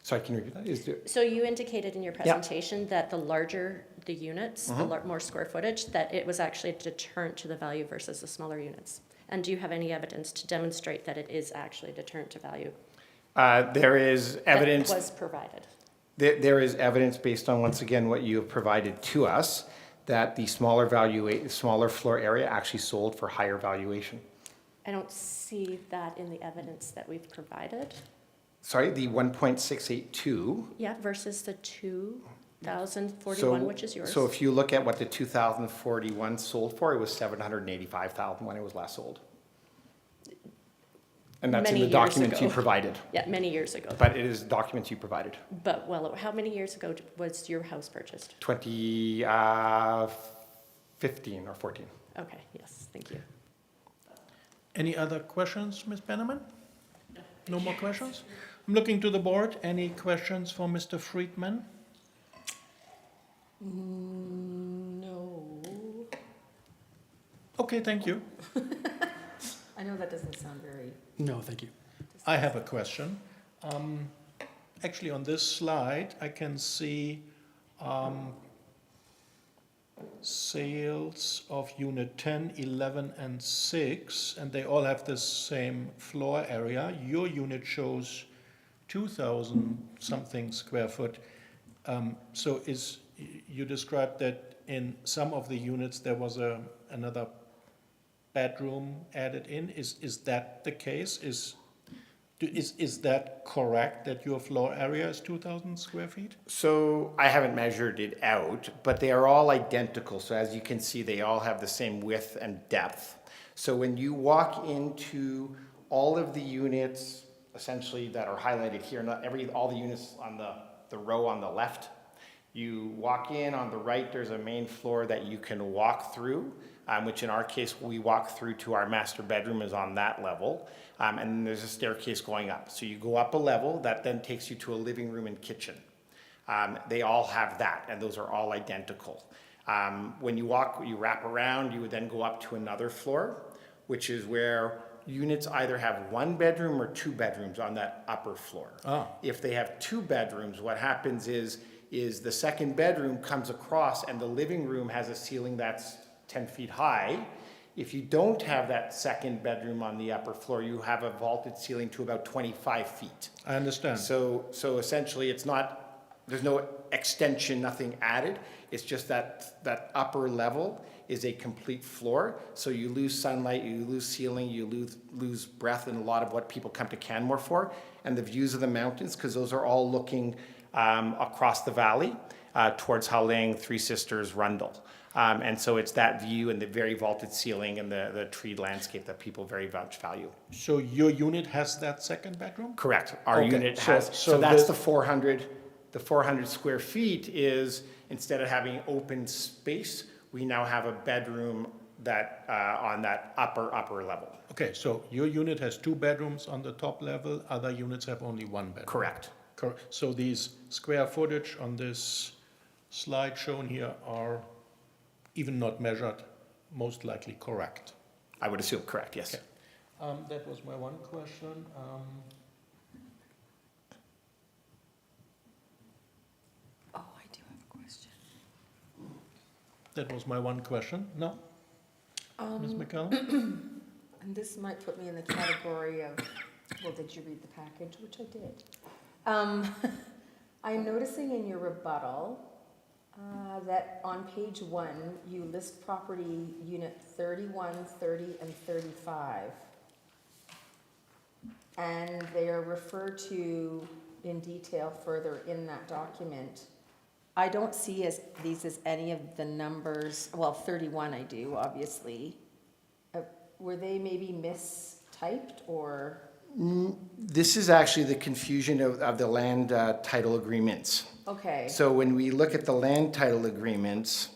Sorry, can you repeat that?
So you indicated in your presentation that the larger the units, the more square footage, that it was actually a deterrent to the value versus the smaller units. And do you have any evidence to demonstrate that it is actually a deterrent to value?
There is evidence.
That was provided.
There is evidence based on, once again, what you have provided to us, that the smaller floor area actually sold for higher valuation.
I don't see that in the evidence that we've provided.
Sorry, the 1.682.
Yeah, versus the 2,041, which is yours.
So if you look at what the 2,041 sold for, it was 785,000 when it was last sold. And that's in
Many
the
years
documents you
ago.
provided.
Yeah, many years ago.
But it is documents you provided.
But, well, how many years ago was your house purchased?
2015 or 14.
Okay, yes, thank you.
Any other questions, Ms. Bannerman? No more questions? I'm looking to the board. Any questions for Mr. Friedman?
No.
Okay, thank you.
I know that doesn't sound very.
No, thank you.
I have a question. Actually, on this slide, I can see sales of unit 10, 11, and 6, and they all have the same floor area. Your unit shows 2,000 something square foot. So you described that in some of the units there was another bedroom added in. Is that the case? Is that correct, that your floor area is 2,000 square feet?
So I haven't measured it out, but they are all identical. So as you can see, they all have the same width and depth. So when you walk into all of the units, essentially that are highlighted here, all the units on the row on the left, you walk in on the right, there's a main floor that you can walk through, which in our case, we walk through to our master bedroom is on that level. And then there's a staircase going up. So you go up a level, that then takes you to a living room and kitchen. They all have that, and those are all identical. When you wrap around, you would then go up to another floor, which is where units either have 1 bedroom or 2 bedrooms on that upper floor. If they have 2 bedrooms, what happens is the second bedroom comes across and the living room has a ceiling that's 10 feet high. If you don't have that second bedroom on the upper floor, you have a vaulted ceiling to about 25 feet.
I understand.
So essentially there's no extension, nothing added. It's just that upper level is a complete floor. So you lose sunlight, you lose ceiling, you lose breath in a lot of what people come to Canmore for. And the views of the mountains, because those are all looking across the valley towards Howling, Three Sisters, Rundle. And so it's that view and the very vaulted ceiling and the tree landscape that people very much value.
So your unit has that second bedroom?
Correct. Our
Okay,
unit
so-
has,
so
so that's
the-
the 400 square feet is, instead of having open space, we now have a bedroom that, on that upper level.
Okay, so your unit has 2 bedrooms on the top level, other units have only 1 bedroom?
Correct.
So these square footage on this slide shown here are even not measured, most likely correct?
I would assume correct, yes.
Okay. That was my one question.
Oh, I do have a question.
That was my one question. No? Ms. McCallum?
And this might put me in the category of, well, did you read the package? Which I did. I'm noticing in your rebuttal that on page 1, you list property unit 31, 30, and 35. And they are referred to in detail further in that document. I don't see these as any of the numbers, well, 31 I do, obviously. Were they maybe mistyped or?
This is actually the confusion of the land title agreements.
Okay,
So when we look at the land title agreements,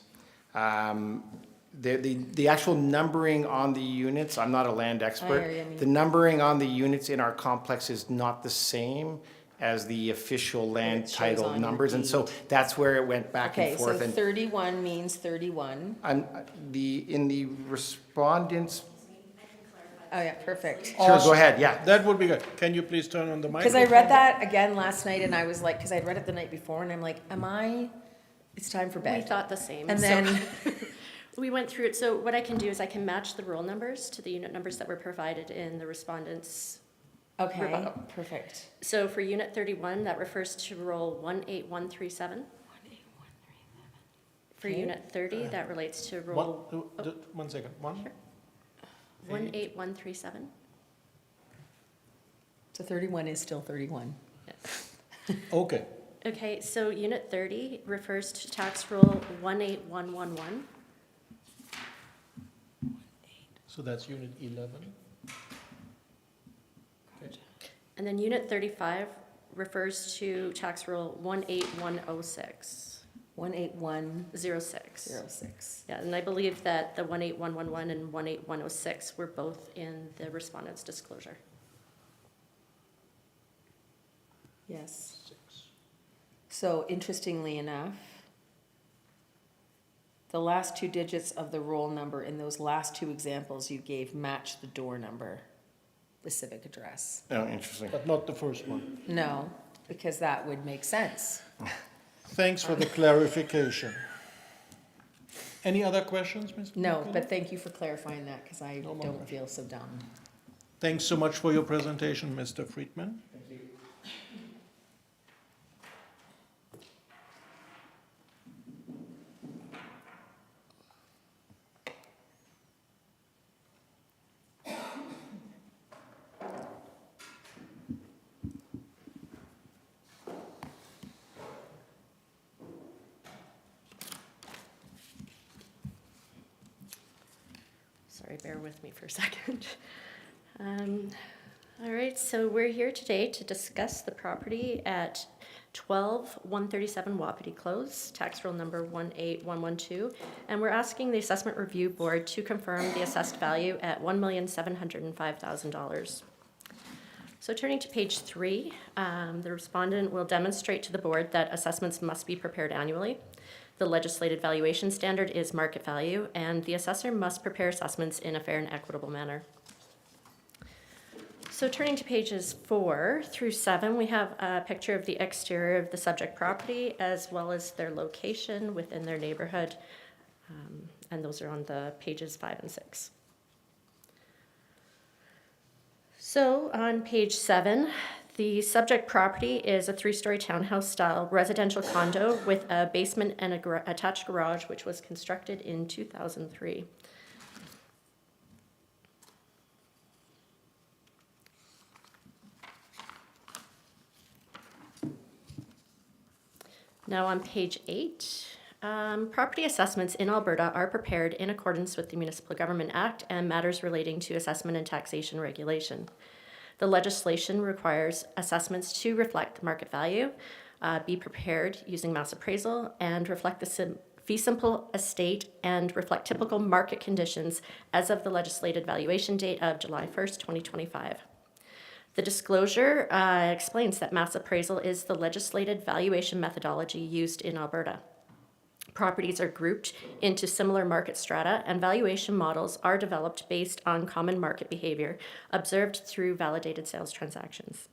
the actual numbering on the units, I'm not a land expert.
hear you, I mean-
The numbering on the units in our complex is not the same as the official land
it shows
title
on your
numbers. And so
deed.
that's where it went back
okay,
and
so
forth. And
31 means 31.
in the respondents,
Oh, yeah, perfect.
sure, go ahead, yeah.
That would be good. Can you please turn on the
Because
microphone?
I read that again last night and I was like, because I'd read it the night before and I'm like, it's time for
We
bed.
thought the same.
And
so
then,
we went through it. So what I can do is I can match the roll numbers to the unit numbers that were provided in the respondents.
okay,
Rebuttal.
perfect.
So for unit 31, that refers to roll 18137. For
Okay.
unit 30, that relates to roll
1 second.
18137.
So 31 is still 31.
Okay.
Okay, so unit 30 refers to tax roll 18111.
So that's unit 11. Okay.
And then unit 35 refers to tax roll 18106.
18106.
06. Yeah, and I believe that the 18111 and 18106 were both in the respondent's disclosure.
Yes. So interestingly enough, the last 2 digits of the roll number in those last 2 examples you gave match the door number, the civic address.
Oh, interesting.
But not the first one.
No, because that would make sense.
Thanks for the clarification. Any other questions, Ms.
No,
McCallum?
but thank you for clarifying that because I
No more
don't
questions.
feel so dumb.
Thanks so much for your presentation, Mr. Friedman.
Sorry, bear with me for a second. All right, so we're here today to discuss the property at 12137 Wapiti Close, tax roll number 18112, and we're asking the Assessment Review Board to confirm the assessed value at $1,705,000. So turning to page 3, the respondent will demonstrate to the board that assessments must be prepared annually. The legislated valuation standard is market value, and the assessor must prepare assessments in a fair and equitable manner. So turning to pages 4 through 7, we have a picture of the exterior of the subject property as well as their location within their neighborhood, and those are on the pages 5 and 6. So on page 7, the subject property is a 3-story townhouse-style residential condo with a basement and a attached garage, which was constructed in 2003. Now on page 8, property assessments in Alberta are prepared in accordance with the Municipal Government Act and matters relating to assessment and taxation regulation. The legislation requires assessments to reflect the market value, be prepared using mass appraisal, and reflect the fee simple estate and reflect typical market conditions as of the legislated valuation date of July 1st, 2025. The disclosure explains that mass appraisal is the legislated valuation methodology used in Alberta. Properties are grouped into similar market strata, and valuation models are developed based on common market behavior observed through validated sales transactions.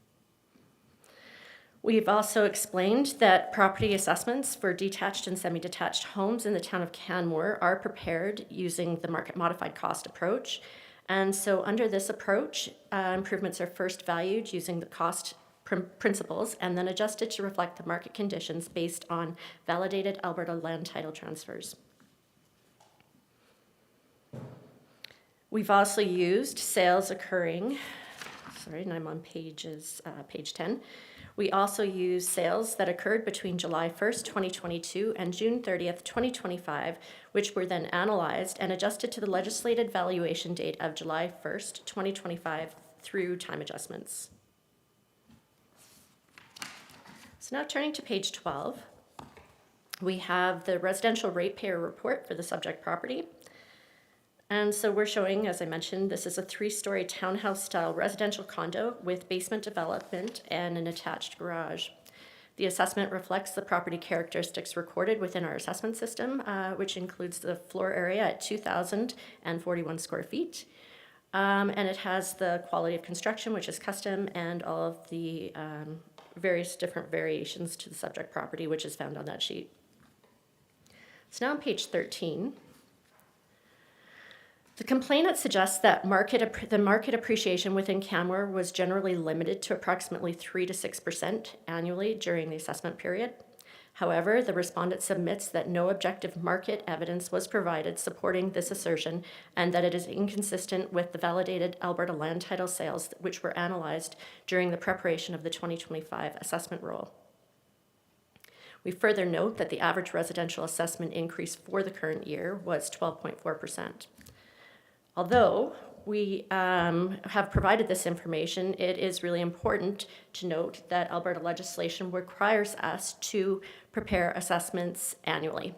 We've also explained that property assessments for detached and semi-detached homes in the town of Canmore are prepared using the market modified cost approach. And so under this approach, improvements are first valued using the cost principles and then adjusted to reflect the market conditions based on validated Alberta land title transfers. We've also used sales occurring, and I'm on page 10. We also use sales that occurred between July 1st, 2022 and June 30th, 2025, which were then analyzed and adjusted to the legislated valuation date of July 1st, 2025 through time adjustments. So now turning to page 12, we have the residential ratepayer report for the subject property. And so we're showing, as I mentioned, this is a 3-story townhouse-style residential condo with basement development and an attached garage. The assessment reflects the property characteristics recorded within our assessment system, which includes the floor area at 2,041 square feet. And it has the quality of construction, which is custom, and all of the various different variations to the subject property, which is found on that sheet. So now on page 13, the complainant suggests that the market appreciation within Canmore was generally limited to approximately 3 to 6% annually during the assessment period. However, the respondent submits that no objective market evidence was provided supporting this assertion and that it is inconsistent with the validated Alberta land title sales which were analyzed during the preparation of the 2025 assessment roll. We further note that the average residential assessment increase for the current year was 12.4%. Although we have provided this information, it is really important to note that Alberta legislation requires us to prepare assessments annually.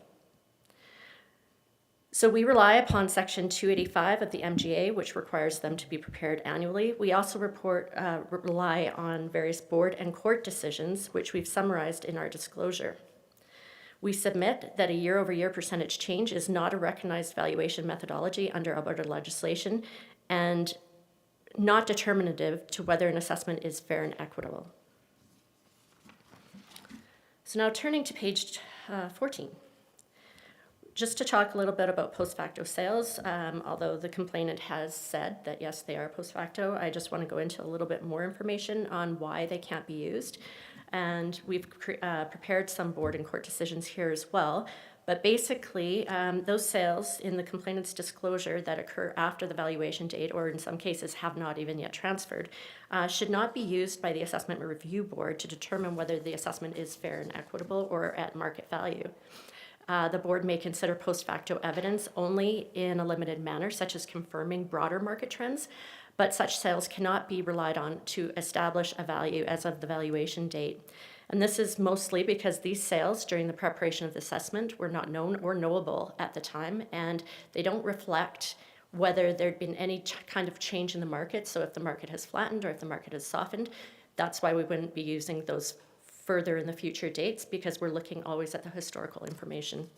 So we rely upon Section 285 of the MGA, which requires them to be prepared annually. We also rely on various board and court decisions, which we've summarized in our disclosure. We submit that a year-over-year percentage change is not a recognized valuation methodology under Alberta legislation and not determinative to whether an assessment is fair and equitable. So now turning to page 14. Just to talk a little bit about post facto sales, although the complainant has said that yes, they are post facto, I just want to go into a little bit more information on why they can't be used. And we've prepared some board and court decisions here as well. But basically, those sales in the complainant's disclosure that occur after the valuation date, or in some cases have not even yet transferred, should not be used by the Assessment Review Board to determine whether the assessment is fair and equitable or at market value. The board may consider post facto evidence only in a limited manner, such as confirming broader market trends, but such sales cannot be relied on to establish a value as of the valuation date. And this is mostly because these sales during the preparation of the assessment were not known or knowable at the time, and they don't reflect whether there'd been any kind of change in the market. So if the market has flattened or if the market has softened, that's why we wouldn't be using those further in the future dates, because we're looking always at the historical information.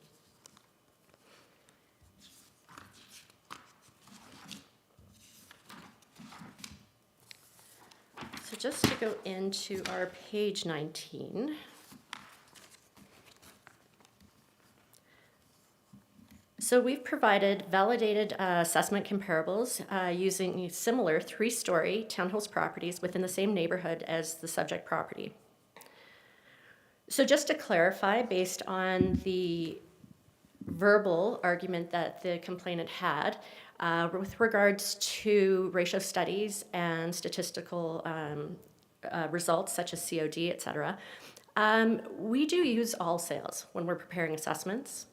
So just to go into our page 19. So we've provided validated assessment comparables using similar 3-story townhouse properties within the same neighborhood as the subject property. So just to clarify, based on the verbal argument that the complainant had with regards to ratio studies and statistical results such as COD, et cetera, we do use all sales when we're preparing assessments.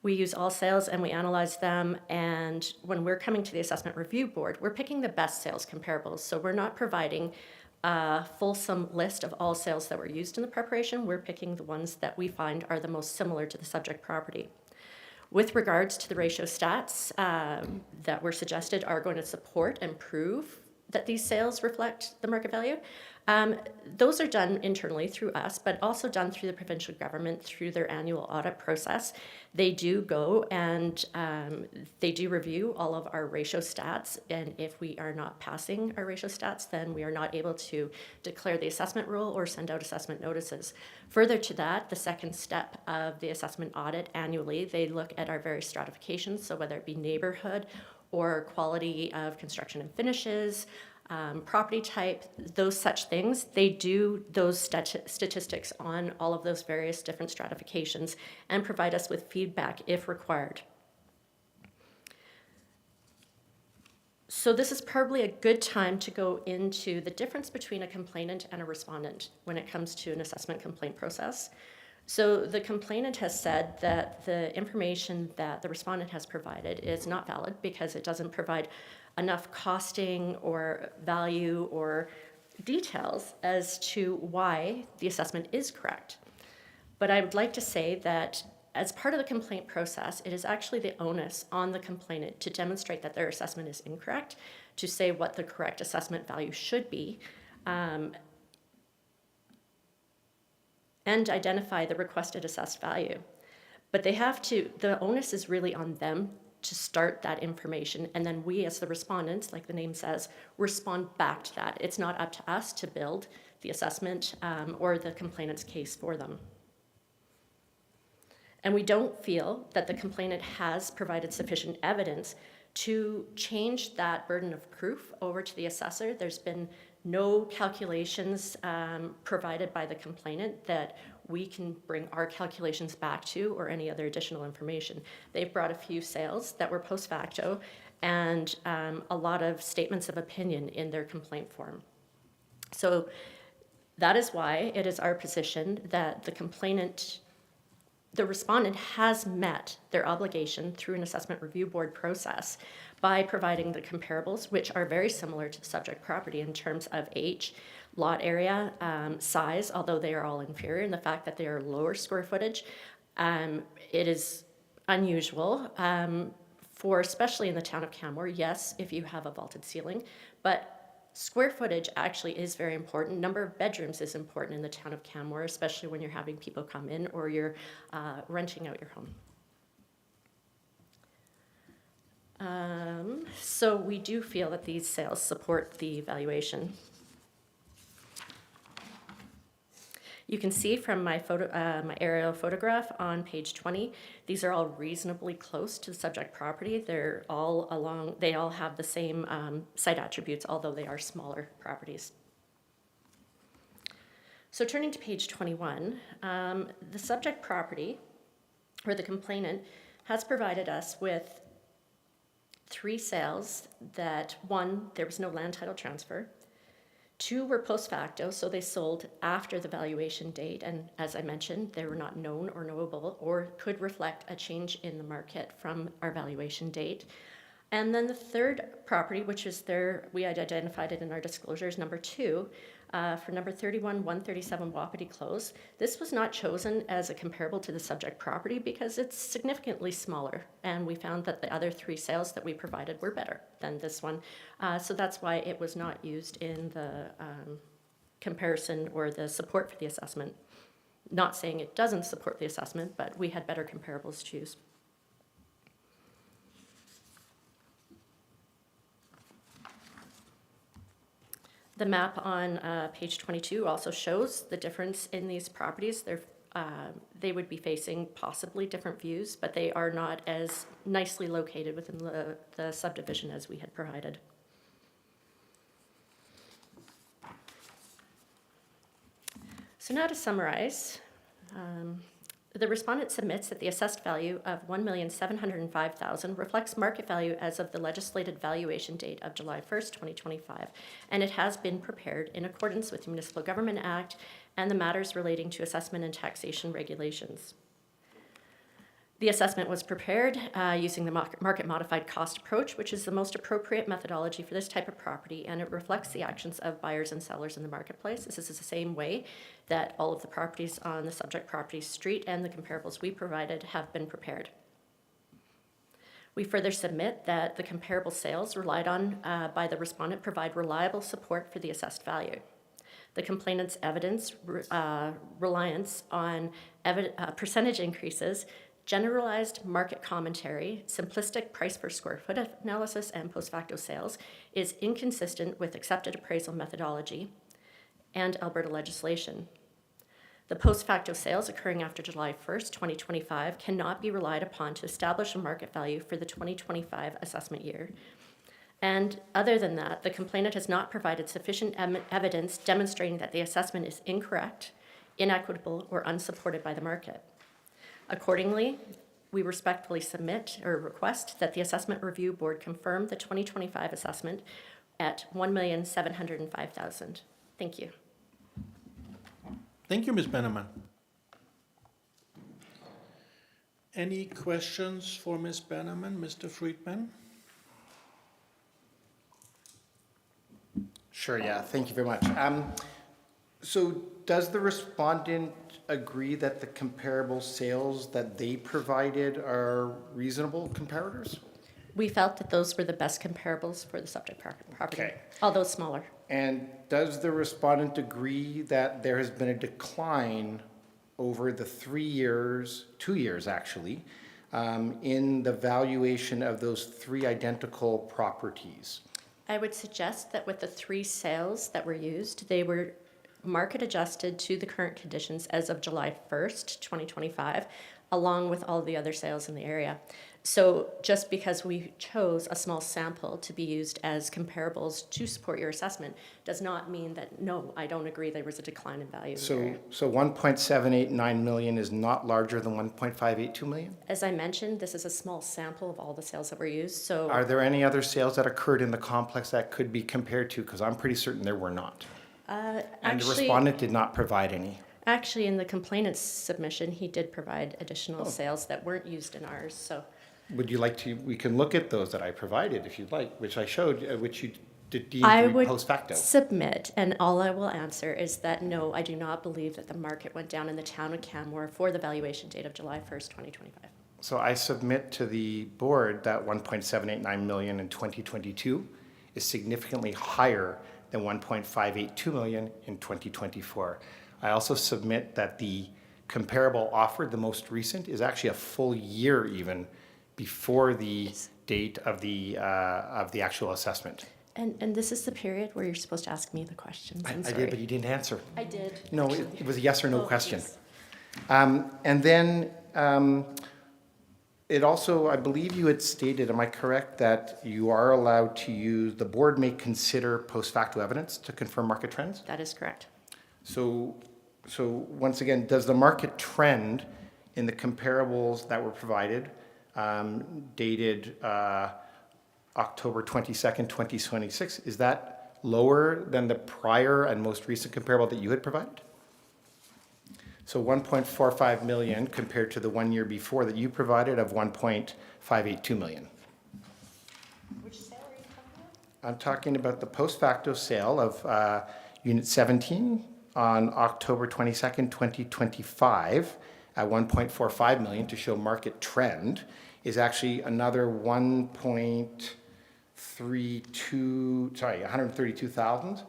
We use all sales and we analyze them, and when we're coming to the Assessment Review Board, we're picking the best sales comparables. So we're not providing a fulsome list of all sales that were used in the preparation. We're picking the ones that we find are the most similar to the subject property. With regards to the ratio stats that were suggested are going to support and prove that these sales reflect the market value, those are done internally through us, but also done through the provincial government through their annual audit process. They do go and they do review all of our ratio stats, and if we are not passing our ratio stats, then we are not able to declare the assessment rule or send out assessment notices. Further to that, the second step of the assessment audit annually, they look at our various stratifications, so whether it be neighborhood or quality of construction and finishes, property type, those such things. They do those statistics on all of those various different stratifications and provide us with feedback if required. So this is probably a good time to go into the difference between a complainant and a respondent when it comes to an assessment complaint process. So the complainant has said that the information that the respondent has provided is not valid because it doesn't provide enough costing or value or details as to why the assessment is correct. But I would like to say that as part of the complaint process, it is actually the onus on the complainant to demonstrate that their assessment is incorrect, to say what the correct assessment value should be, and identify the requested assessed value. But they have to, the onus is really on them to start that information, and then we as the respondents, like the name says, respond back to that. It's not up to us to build the assessment or the complainant's case for them. And we don't feel that the complainant has provided sufficient evidence to change that burden of proof over to the assessor. There's been no calculations provided by the complainant that we can bring our calculations back to or any other additional information. They've brought a few sales that were post facto and a lot of statements of opinion in their complaint form. So that is why it is our position that the respondent has met their obligation through an assessment review board process by providing the comparables, which are very similar to the subject property in terms of age, lot area, size, although they are all inferior, and the fact that they are lower square footage. It is unusual for, especially in the town of Canmore, yes, if you have a vaulted ceiling, but square footage actually is very important. Number of bedrooms is important in the town of Canmore, especially when you're having people come in or you're renting out your home. So we do feel that these sales support the valuation. You can see from my my aerial photograph on page 20, these are all reasonably close to the subject property. They're all along, they all have the same site attributes, although they are smaller properties. So turning to page 21, the subject property, or the complainant, has provided us with 3 sales that, 1, there was no land title transfer. 2 were post facto, so they sold after the valuation date, and as I mentioned, they were not known or knowable or could reflect a change in the market from our valuation date. And then the third property, which is there, we had identified it in our disclosures, number 2, for number 31, 137 Wapiti Close. This was not chosen as a comparable to the subject property because it's significantly smaller, and we found that the other 3 sales that we provided were better than this one. So that's why it was not used in the comparison or the support for the assessment. Not saying it doesn't support the assessment, but we had better comparables to use. The map on page 22 also shows the difference in these properties. They would be facing possibly different views, but they are not as nicely located within the subdivision as we had provided. So now to summarize, the respondent submits that the assessed value of $1,705,000 reflects market value as of the legislated valuation date of July 1st, 2025, and it has been prepared in accordance with the Municipal Government Act and the matters relating to assessment and taxation regulations. The assessment was prepared using the market modified cost approach, which is the most appropriate methodology for this type of property, and it reflects the actions of buyers and sellers in the marketplace. This is the same way that all of the properties on the subject property street and the comparables we provided have been prepared. We further submit that the comparable sales relied on by the respondent provide reliable support for the assessed value. The complainant's evidence reliance on percentage increases, generalized market commentary, simplistic price per square foot analysis, and post facto sales is inconsistent with accepted appraisal methodology and Alberta legislation. The post facto sales occurring after July 1st, 2025 cannot be relied upon to establish a market value for the 2025 assessment year. And other than that, the complainant has not provided sufficient evidence demonstrating that the assessment is incorrect, inequitable, or unsupported by the market. Accordingly, we respectfully submit or request that the Assessment Review Board confirm the 2025 assessment at $1,705,000. Thank you.
Thank you, Ms. Benneman. Any questions for Ms. Benneman, Mr. Friedman?
Sure, yeah, thank you very much. So does the respondent agree that the comparable sales that they provided are reasonable comparators?
We felt that those were the best comparables for the subject property,
Okay.
although smaller.
And does the respondent agree that there has been a decline over the 3 years, 2 years actually, in the valuation of those 3 identical properties?
I would suggest that with the 3 sales that were used, they were market adjusted to the current conditions as of July 1st, 2025, along with all the other sales in the area. So just because we chose a small sample to be used as comparables to support your assessment does not mean that, no, I don't agree there was a decline in value in the area.
So 1.789 million is not larger than 1.582 million?
As I mentioned, this is a small sample of all the sales that were used, so
Are there any other sales that occurred in the complex that could be compared to? Because I'm pretty certain there were not. And the respondent did not provide any.
actually, in the complainant's submission, he did provide additional sales that weren't used in ours, so.
Would you like to, we can look at those that I provided if you'd like, which I showed, which you did deem
I
to be
would
post facto.
submit, and all I will answer is that no, I do not believe that the market went down in the town of Canmore for the valuation date of July 1st, 2025.
So I submit to the board that 1.789 million in 2022 is significantly higher than 1.582 million in 2024. I also submit that the comparable offered, the most recent, is actually a full year even before the date of the actual assessment.
And this is the period where you're supposed to ask me the questions.
I
I'm sorry.
did, but you didn't answer.
I did.
No,
actually.
it was a yes or no
Oh,
question.
yes.
And then it also, I believe you had stated, am I correct, that you are allowed to use, the board may consider post facto evidence to confirm market trends?
That is correct.
So once again, does the market trend in the comparables that were provided, dated October 22nd, 2026, is that lower than the prior and most recent comparable that you had provided? So 1.45 million compared to the 1 year before that you provided of 1.582 million.
Which sale are you talking about?
I'm talking about the post facto sale of Unit 17 on October 22nd, 2025 at 1.45 million to show market trend is actually another 132,000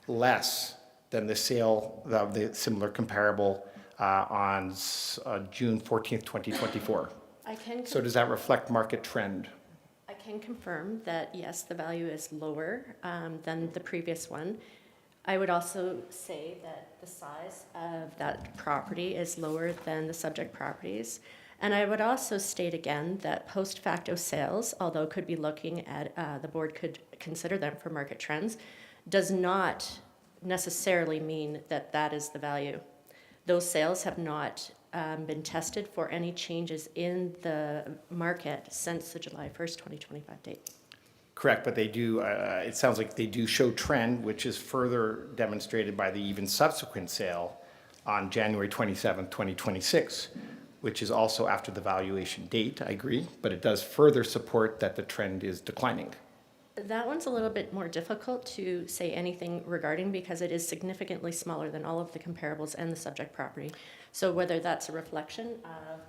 less than the sale of the similar comparable on June 14th, 2024. So does that reflect market trend?
I can confirm that, yes, the value is lower than the previous one. I would also say that the size of that property is lower than the subject properties. And I would also state again that post facto sales, although could be looking at, the board could consider them for market trends, does not necessarily mean that that is the value. Those sales have not been tested for any changes in the market since the July 1st, 2025 date.
Correct, but they do, it sounds like they do show trend, which is further demonstrated by the even subsequent sale on January 27th, 2026, which is also after the valuation date, I agree, but it does further support that the trend is declining.
That one's a little bit more difficult to say anything regarding because it is significantly smaller than all of the comparables and the subject property. So whether that's a reflection of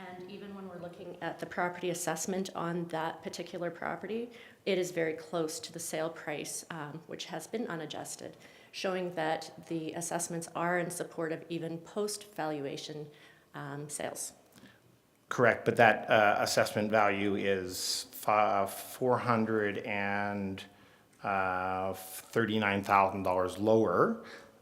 And even when we're looking at the property assessment on that particular property, it is very close to the sale price, which has been unadjusted, showing that the assessments are in support of even post-valuation sales.
Correct, but that assessment value is $439,000 lower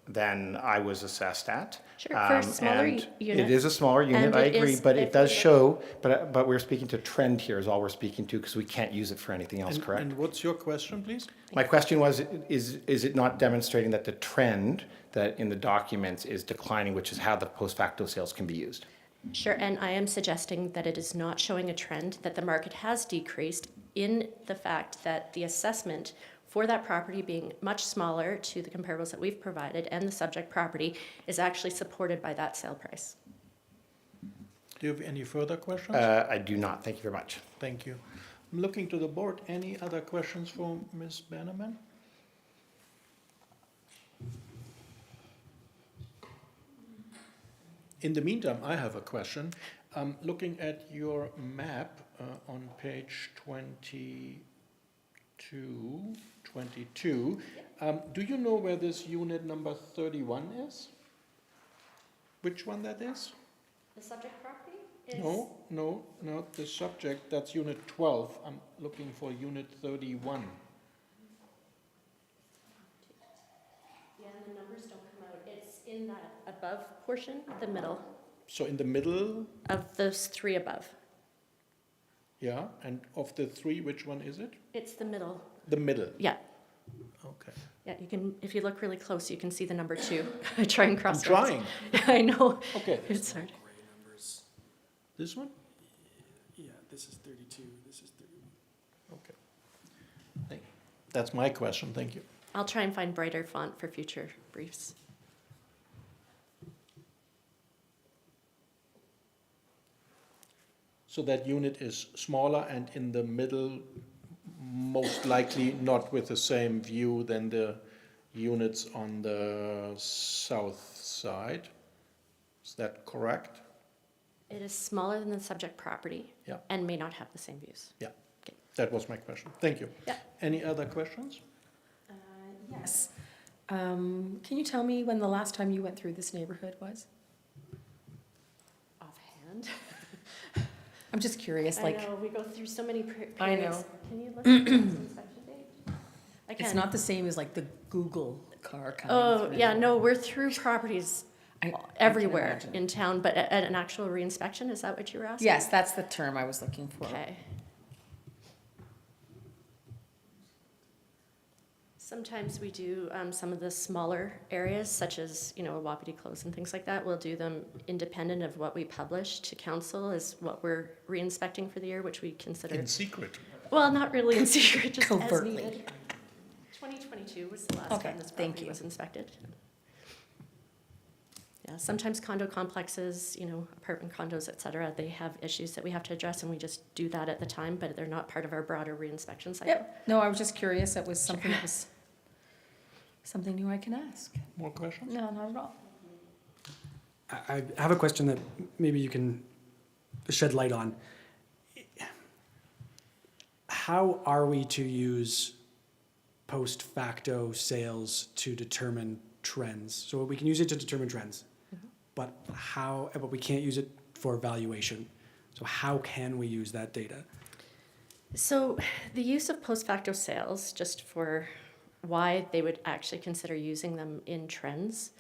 than I was assessed at.
Sure, for a smaller
and
unit.
It is a smaller unit,
And
I
it
agree,
is-
but
if
it does
we look-
show, but we're speaking to trend here is all we're speaking to, because we can't use it for anything else,
And-
correct?
And what's your question, please?
My question was, is it not demonstrating that the trend that in the documents is declining, which is how the post facto sales can be used?
Sure, and I am suggesting that it is not showing a trend, that the market has decreased in the fact that the assessment for that property being much smaller to the comparables that we've provided and the subject property is actually supported by that sale price.
Do you have any further questions?
I do not, thank you very much.
Thank you. I'm looking to the board. Any other questions for Ms. Bannerman? In the meantime, I have a question. Looking at your map on page 22, do you know where this unit number 31 is? Which one that is?
The subject property
No, not the subject, that's unit 12. I'm looking for unit 31.
Yeah, and the numbers don't come out. It's in that above portion, the middle
So in the middle,
of those three above.
yeah, and of the three, which one is it?
It's the middle.
The middle,
Yeah,
okay.
yeah. You can, if you look really close, you can see the number 2. I try and
I'm
cross.
trying.
I know.
Okay,
It's hard.
Gray numbers.
this one?
Yeah, this is 32, this is 31.
Okay. That's my question, thank you.
I'll try and find brighter font for future briefs.
So that unit is smaller and in the middle, most likely not with the same view than the units on the south side. Is that correct?
It is smaller than the subject property.
Yeah.
And may not have the same views.
Yeah,
Okay.
that was my question. Thank you.
Yeah.
Any other questions?
Yes. Can you tell me when the last time you went through this neighborhood was?
Offhand.
I'm just curious,
I
like,
know, we go through so many periods.
I know.
Can you look at the last inspection date? I
it's
can.
not the same as like the Google car coming
Oh,
through.
yeah, no, we're through properties
I can
everywhere
imagine.
in town, but at an actual reinspection, is that what you were asking?
Yes, that's the term I was looking for.
Okay. Sometimes we do some of the smaller areas, such as, Wapiti Close and things like that. We'll do them independent of what we publish to council as what we're re-inspecting for the year, which we consider,
In secret.
well, not really in secret, just as
Covertly.
needed. 2022 was the last
Okay,
time this
thank
property
you.
was inspected. Yeah, sometimes condo complexes, apartment condos, et cetera, they have issues that we have to address, and we just do that at the time, but they're not part of our broader re-inspection cycle.
Yep, no, I was just curious, it was something that was, something new I can ask.
More questions?
No, not at all.
I have a question that maybe you can shed light on. How are we to use post facto sales to determine trends? So we can use it to determine trends, but we can't use it for valuation. So how can we use that data?
So the use of post facto sales, just for why they would actually consider using them in trends,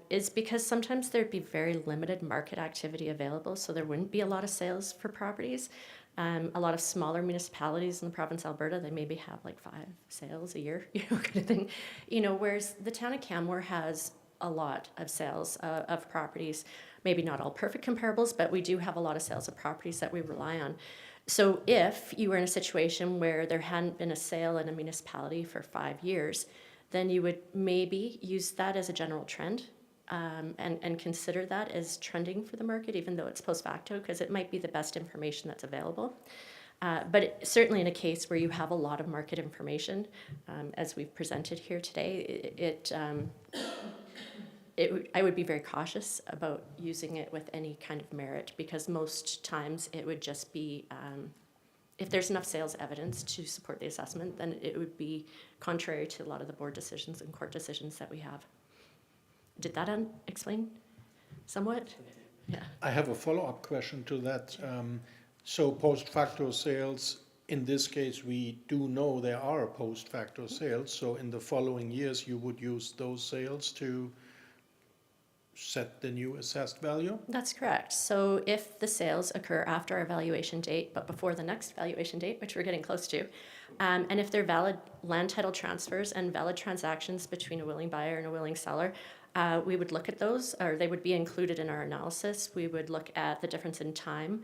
is because sometimes there'd be very limited market activity available, so there wouldn't be a lot of sales for properties. A lot of smaller municipalities in the province of Alberta, they maybe have like 5 sales a year, kind of thing. Whereas the town of Canmore has a lot of sales of properties, maybe not all perfect comparables, but we do have a lot of sales of properties that we rely on. So if you were in a situation where there hadn't been a sale in a municipality for 5 years, then you would maybe use that as a general trend, and consider that as trending for the market, even though it's post facto, because it might be the best information that's available. But certainly in a case where you have a lot of market information, as we've presented here today, I would be very cautious about using it with any kind of merit, because most times it would just be, if there's enough sales evidence to support the assessment, then it would be contrary to a lot of the board decisions and court decisions that we have. Did that explain somewhat? Yeah.
I have a follow-up question to that. So post facto sales, in this case, we do know there are post facto sales. So in the following years, you would use those sales to set the new assessed value?
That's correct. So if the sales occur after our valuation date, but before the next valuation date, which we're getting close to, and if they're valid land title transfers and valid transactions between a willing buyer and a willing seller, we would look at those, or they would be included in our analysis. We would look at the difference in time,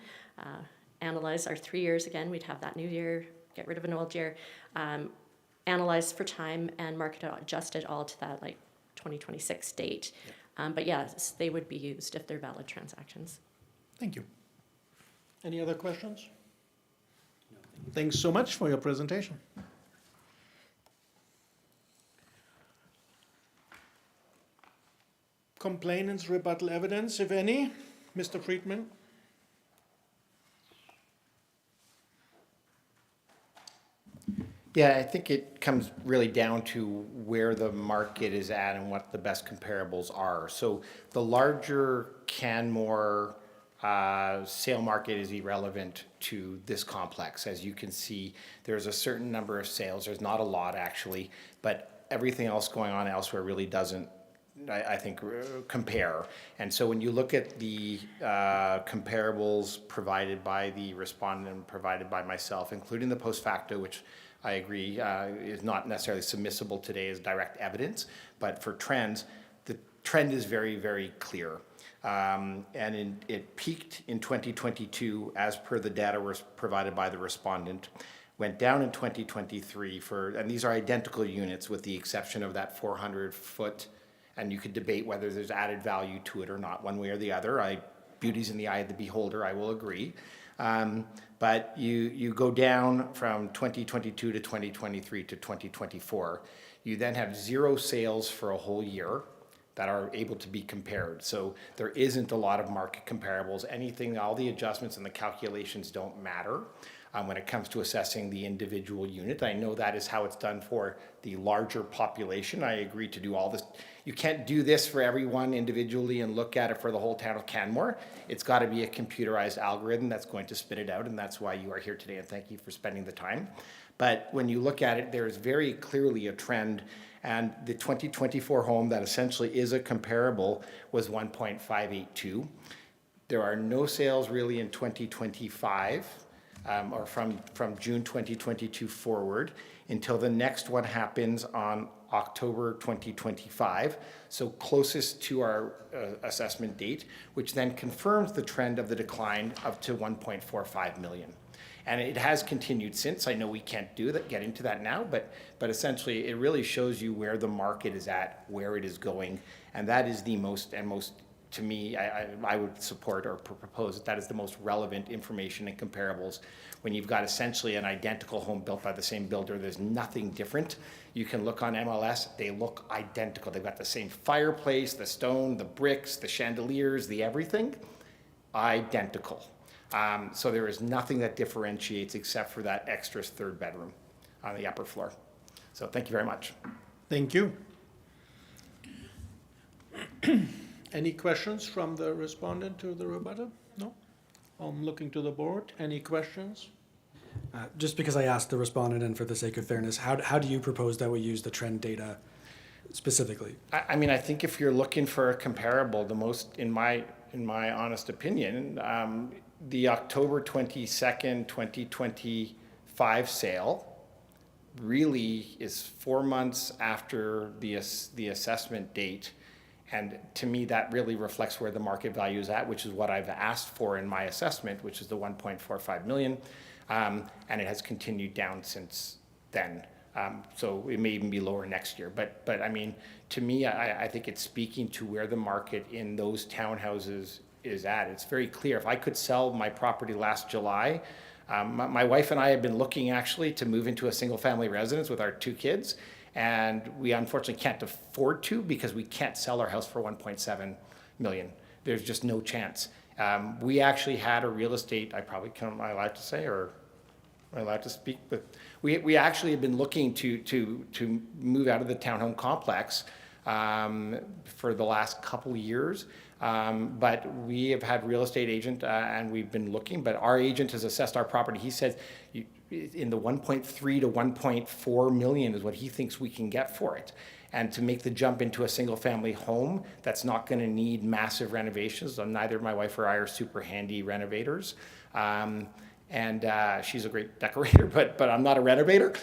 analyze our 3 years again. We'd have that new year, get rid of an old year, analyze for time and market adjust it all to that like 2026 date. But yes, they would be used if they're valid transactions.
Thank you. Any other questions? Thanks so much for your presentation. Complainants' rebuttal evidence, if any. Mr. Friedman?
Yeah, I think it comes really down to where the market is at and what the best comparables are. So the larger Canmore sale market is irrelevant to this complex. As you can see, there's a certain number of sales. There's not a lot actually, but everything else going on elsewhere really doesn't, I think, compare. And so when you look at the comparables provided by the respondent and provided by myself, including the post facto, which I agree is not necessarily submissible today as direct evidence, but for trends, the trend is very, very clear. It peaked in 2022 as per the data was provided by the respondent, went down in 2023 and these are identical units with the exception of that 400-foot, and you could debate whether there's added value to it or not, one way or the other. Beauty's in the eye of the beholder, I will agree. But you go down from 2022 to 2023 to 2024. You then have 0 sales for a whole year that are able to be compared. So there isn't a lot of market comparables. All the adjustments and the calculations don't matter when it comes to assessing the individual unit. I know that is how it's done for the larger population. I agree to do all this. You can't do this for everyone individually and look at it for the whole town of Canmore. It's got to be a computerized algorithm that's going to spit it out, and that's why you are here today, and thank you for spending the time. But when you look at it, there's very clearly a trend, and the 2024 home that essentially is a comparable was 1.582. There are no sales really in 2025. Or from June 2022 forward until the next one happens on October 2025, so closest to our assessment date, which then confirms the trend of the decline up to 1.45 million. And it has continued since. I know we can't get into that now, but essentially it really shows you where the market is at, where it is going, and that is the most, to me, I would support or propose that is the most relevant information and comparables. When you've got essentially an identical home built by the same builder, there's nothing different. You can look on MLS, they look identical. They've got the same fireplace, the stone, the bricks, the chandeliers, the everything, identical. So there is nothing that differentiates except for that extra 3rd bedroom on the upper floor. So thank you very much.
Thank you. Any questions from the respondent to the rebuttal? No? I'm looking to the board. Any questions?
Just because I asked the respondent, and for the sake of fairness, how do you propose that we use the trend data specifically?
I mean, I think if you're looking for a comparable, the most, in my honest opinion, the October 22nd, 2025 sale really is 4 months after the assessment date. And to me, that really reflects where the market value is at, which is what I've asked for in my assessment, which is the 1.45 million. And it has continued down since then. So it may even be lower next year. But I mean, to me, I think it's speaking to where the market in those townhouses is at. It's very clear. If I could sell my property last July, my wife and I have been looking actually to move into a single family residence with our 2 kids. And we unfortunately can't afford to because we can't sell our house for 1.7 million. There's just no chance. We actually had a real estate, am I allowed to say, or am I allowed to speak? But we actually have been looking to move out of the townhome complex for the last couple years. But we have had real estate agent and we've been looking, but our agent has assessed our property. He says in the 1.3 to 1.4 million is what he thinks we can get for it. And to make the jump into a single family home that's not going to need massive renovations. Neither my wife or I are super handy renovators. And she's a great decorator, but I'm not a renovator.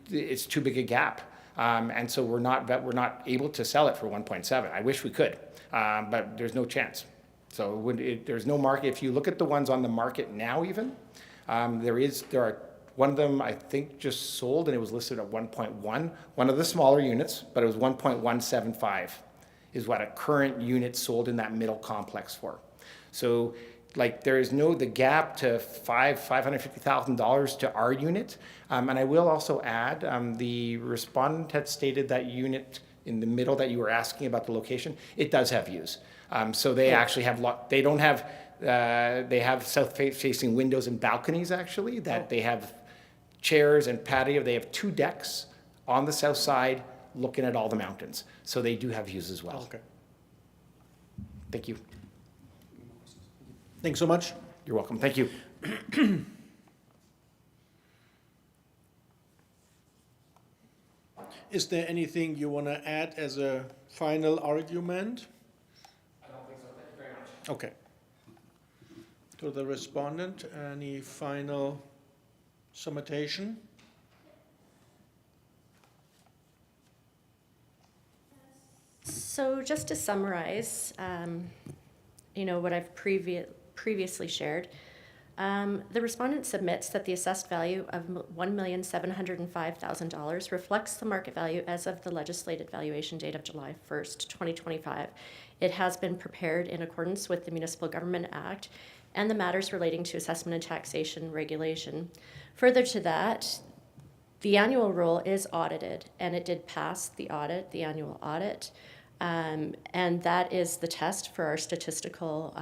It's too big a gap. And so we're not able to sell it for 1.7. I wish we could, but there's no chance. So there's no market. If you look at the ones on the market now, even there are one of them I think just sold and it was listed at 1.1. One of the smaller units, but it was 1.175 is what a current unit sold in that middle complex for. So like there is the gap to $550,000 to our unit. And I will also add, the respondent had stated that unit in the middle that you were asking about the location, it does have views. So they actually have, they have south-facing windows and balconies actually, that they have chairs and patio. They have 2 decks on the south side looking at all the mountains. So they do have views as well.
Okay.
Thank you.
Thanks so much.
You're welcome. Thank you.
Is there anything you want to add as a final argument?
I don't think so. Thank you very much.
Okay. To the respondent, any final summatation?
So just to summarize, what I've previously shared, the respondent submits that the assessed value of $1,705,000 reflects the market value as of the legislated valuation date of July 1st, 2025. It has been prepared in accordance with the Municipal Government Act and the matters relating to assessment and taxation regulation. Further to that, the annual roll is audited, and it did pass the annual audit. And that is the test for our statistical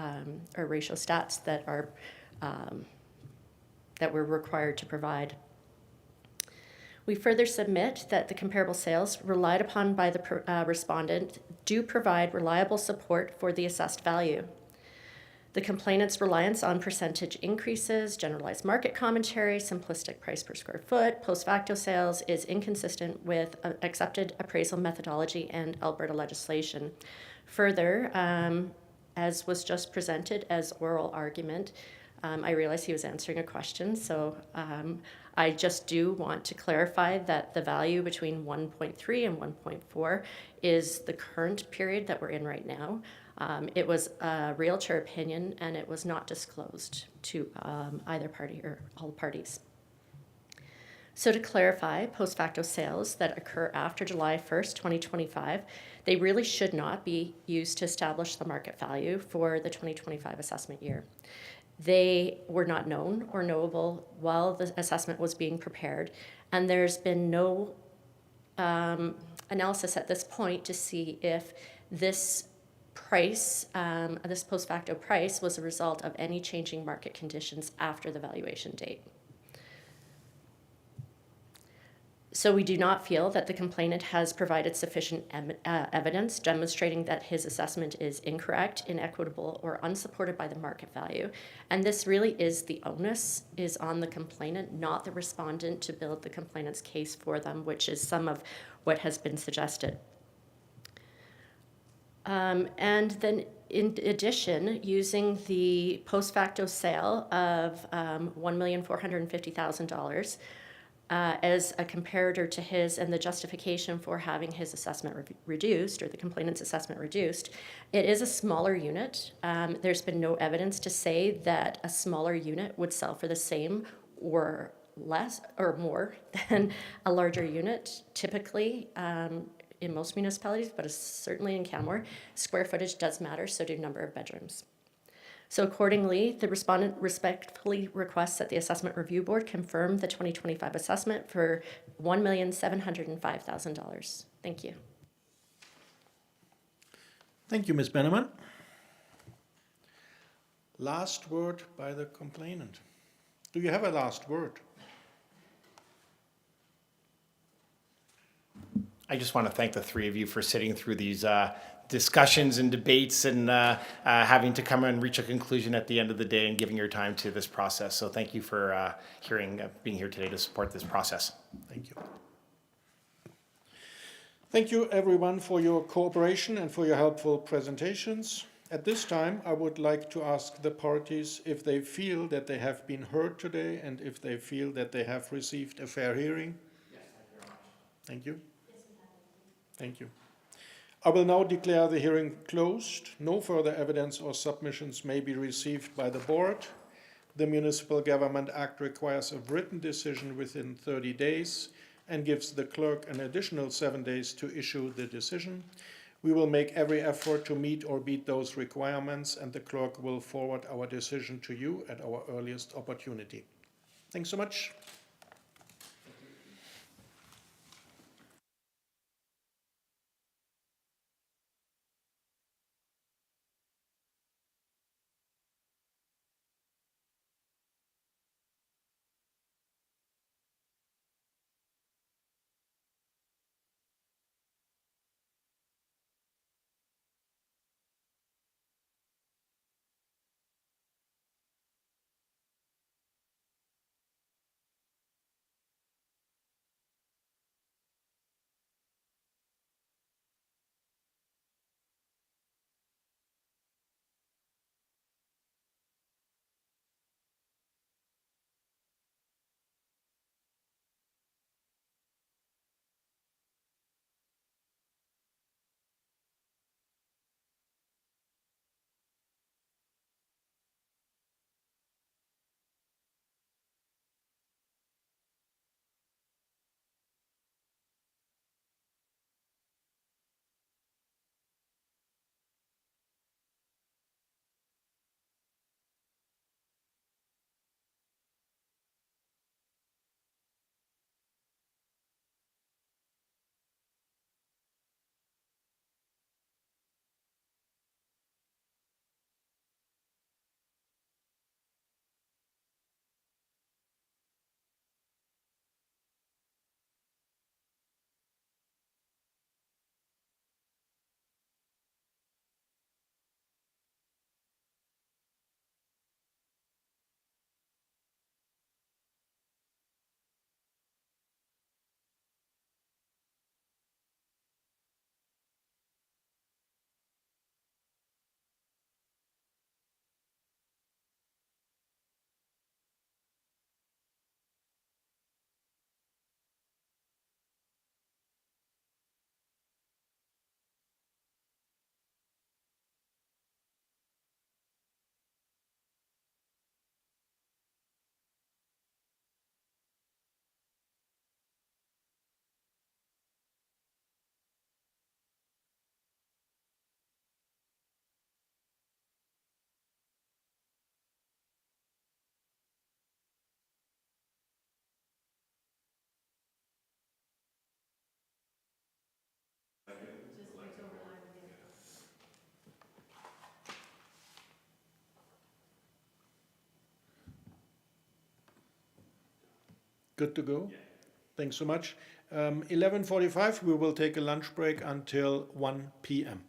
or ratio stats that we're required to provide. We further submit that the comparable sales relied upon by the respondent do provide reliable support for the assessed value. The complainant's reliance on percentage increases, generalized market commentary, simplistic price per square foot, post facto sales is inconsistent with accepted appraisal methodology and Alberta legislation. Further, as was just presented as oral argument, I realize he was answering a question, so I just do want to clarify that the value between 1.3 and 1.4 is the current period that we're in right now. It was a realtor opinion, and it was not disclosed to either party or all parties. So to clarify, post facto sales that occur after July 1st, 2025, they really should not be used to establish the market value for the 2025 assessment year. They were not known or knowable while the assessment was being prepared, and there's been no analysis at this point to see if this price, this post facto price, was a result of any changing market conditions after the valuation date. So we do not feel that the complainant has provided sufficient evidence demonstrating that his assessment is incorrect, inequitable, or unsupported by the market value. And this really is the onus is on the complainant, not the respondent, to build the complainant's case for them, which is some of what has been suggested. And then in addition, using the post facto sale of $1,450,000 as a comparator to his and the justification for having his assessment reduced, or the complainant's assessment reduced, it is a smaller unit. There's been no evidence to say that a smaller unit would sell for the same or less or more than a larger unit. Typically, in most municipalities, but certainly in Canmore, square footage does matter, so do number of bedrooms. So accordingly, the respondent respectfully requests that the Assessment Review Board confirm the 2025 assessment for $1,705,000. Thank you.
Thank you, Ms. Benneman. Last word by the complainant. Do you have a last word?
I just want to thank the three of you for sitting through these discussions and debates and having to come and reach a conclusion at the end of the day and giving your time to this process. So thank you for being here today to support this process.
Thank you. Thank you, everyone, for your cooperation and for your helpful presentations. At this time, I would like to ask the parties if they feel that they have been heard today and if they feel that they have received a fair hearing. Yes, thank you very much. Thank you. Yes, we have. Thank you. I will now declare the hearing closed. No further evidence or submissions may be received by the board. The Municipal Government Act requires a written decision within 30 days and gives the clerk an additional 7 days to issue the decision. We will make every effort to meet or beat those requirements, and the clerk will forward our decision to you at our earliest opportunity. Thanks so much. Good to go? Yeah. Thanks so much. 11:45, we will take a lunch break until 1 p.m.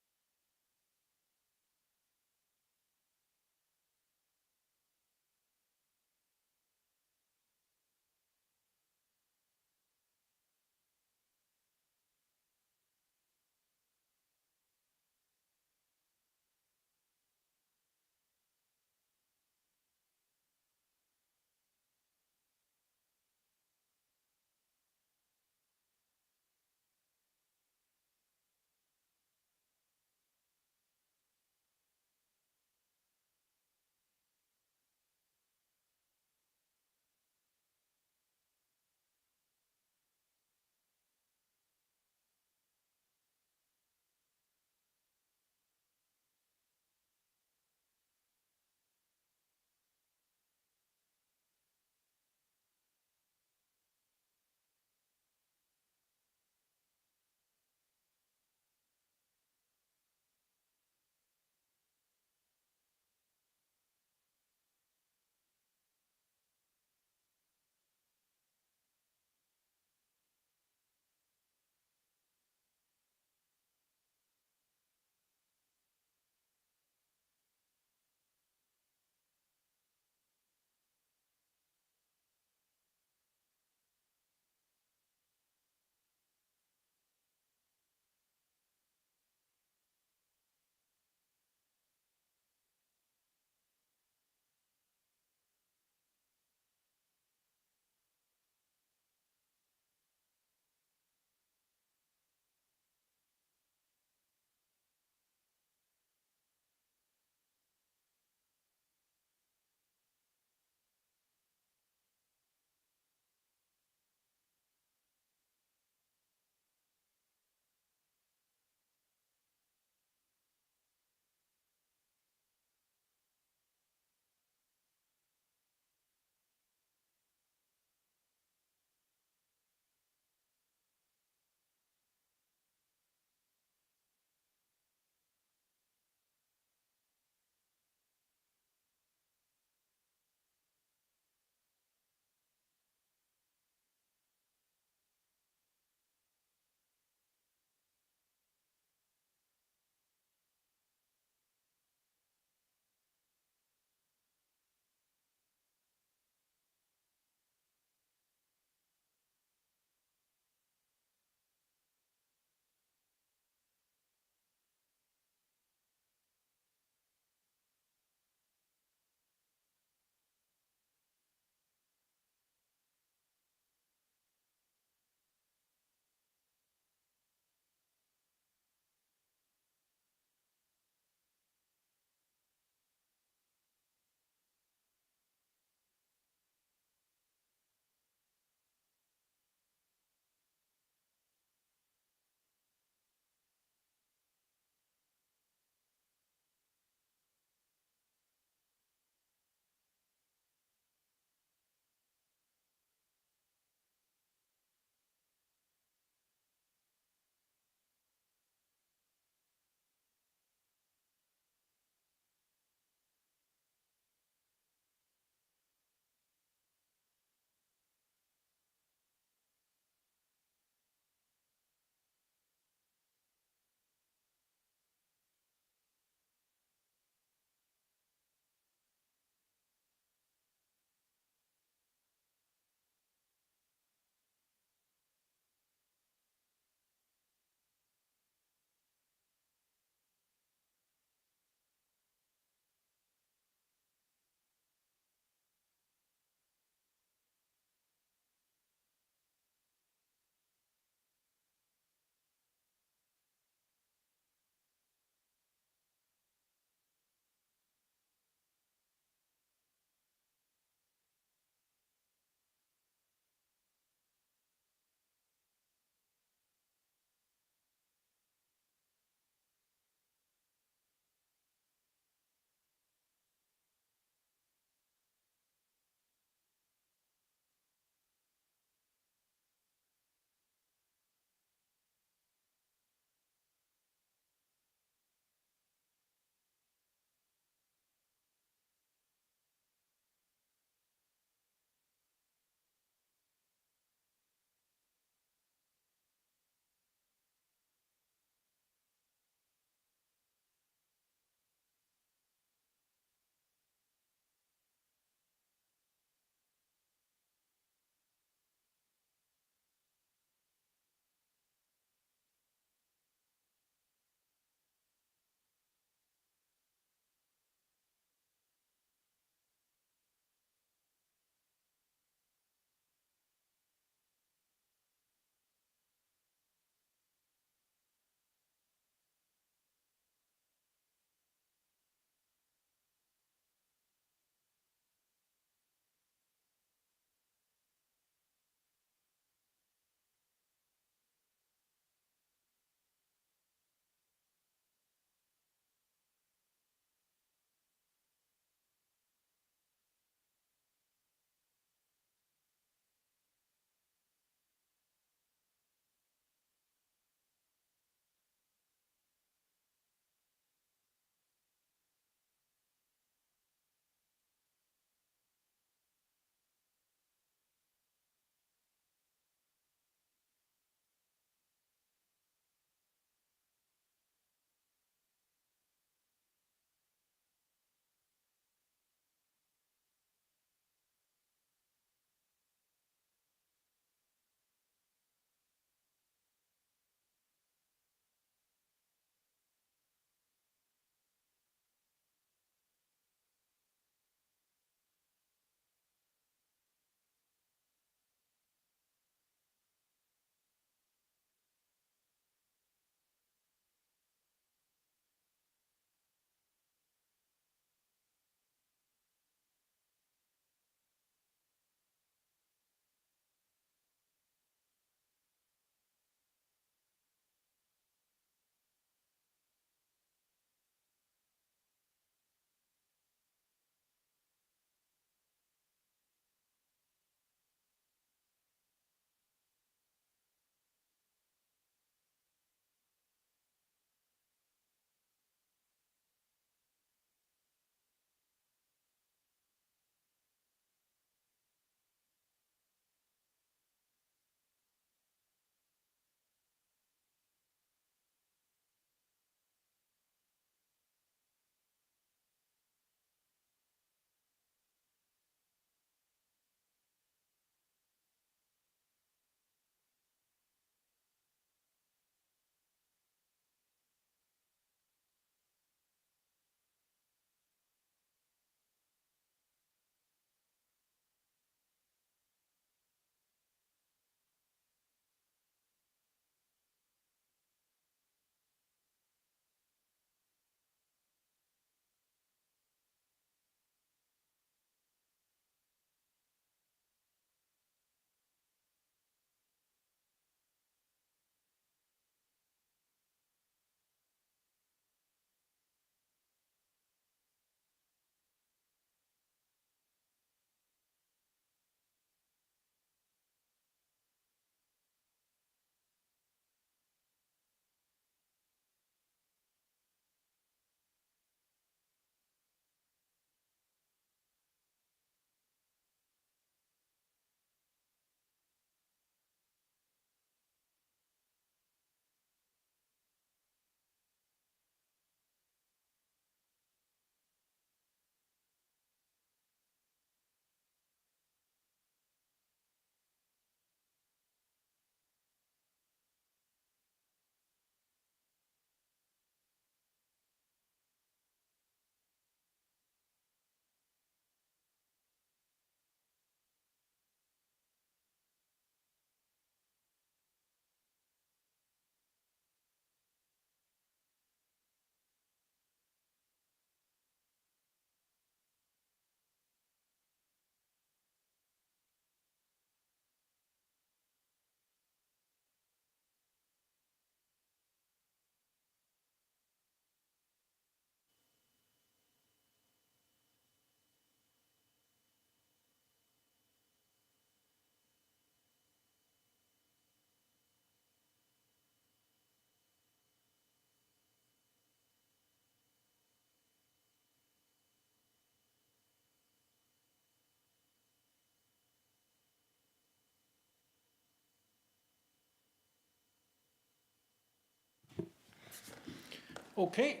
Okay.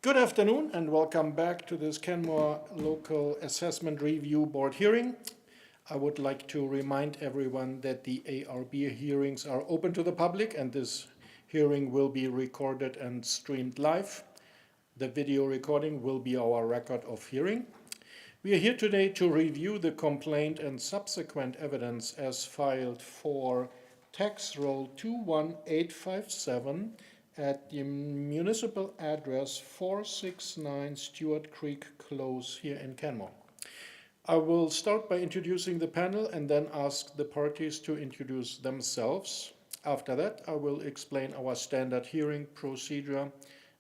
Good afternoon and welcome back to this Canmore Local Assessment Review Board hearing. I would like to remind everyone that the ARB hearings are open to the public and this hearing will be recorded and streamed live. The video recording will be our record of hearing. We are here today to review the complaint and subsequent evidence as filed for tax roll 21857 at the municipal address 469 Stewart Creek Close here in Canmore. I will start by introducing the panel and then ask the parties to introduce themselves. After that, I will explain our standard hearing procedure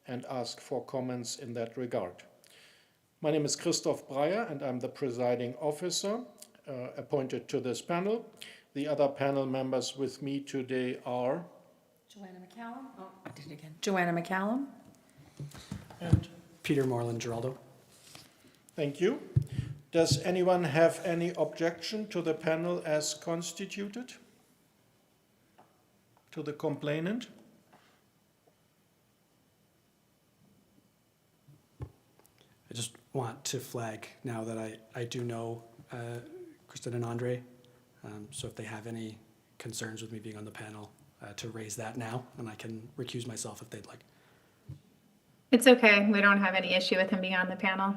and ask for comments in that regard. My name is Christoph Breyer and I'm the presiding officer appointed to this panel. The other panel members with me today are
Joanna McCallum. Oh, I did it again. Joanna McCallum.
and
Peter Moreland Geraldo.
thank you. Does anyone have any objection to the panel as constituted? To the complainant?
I just want to flag now that I do know Kristen and Andre, so if they have any concerns with me being on the panel, to raise that now, and I can recuse myself if they'd like.
It's okay. We don't have any issue with him being on the panel.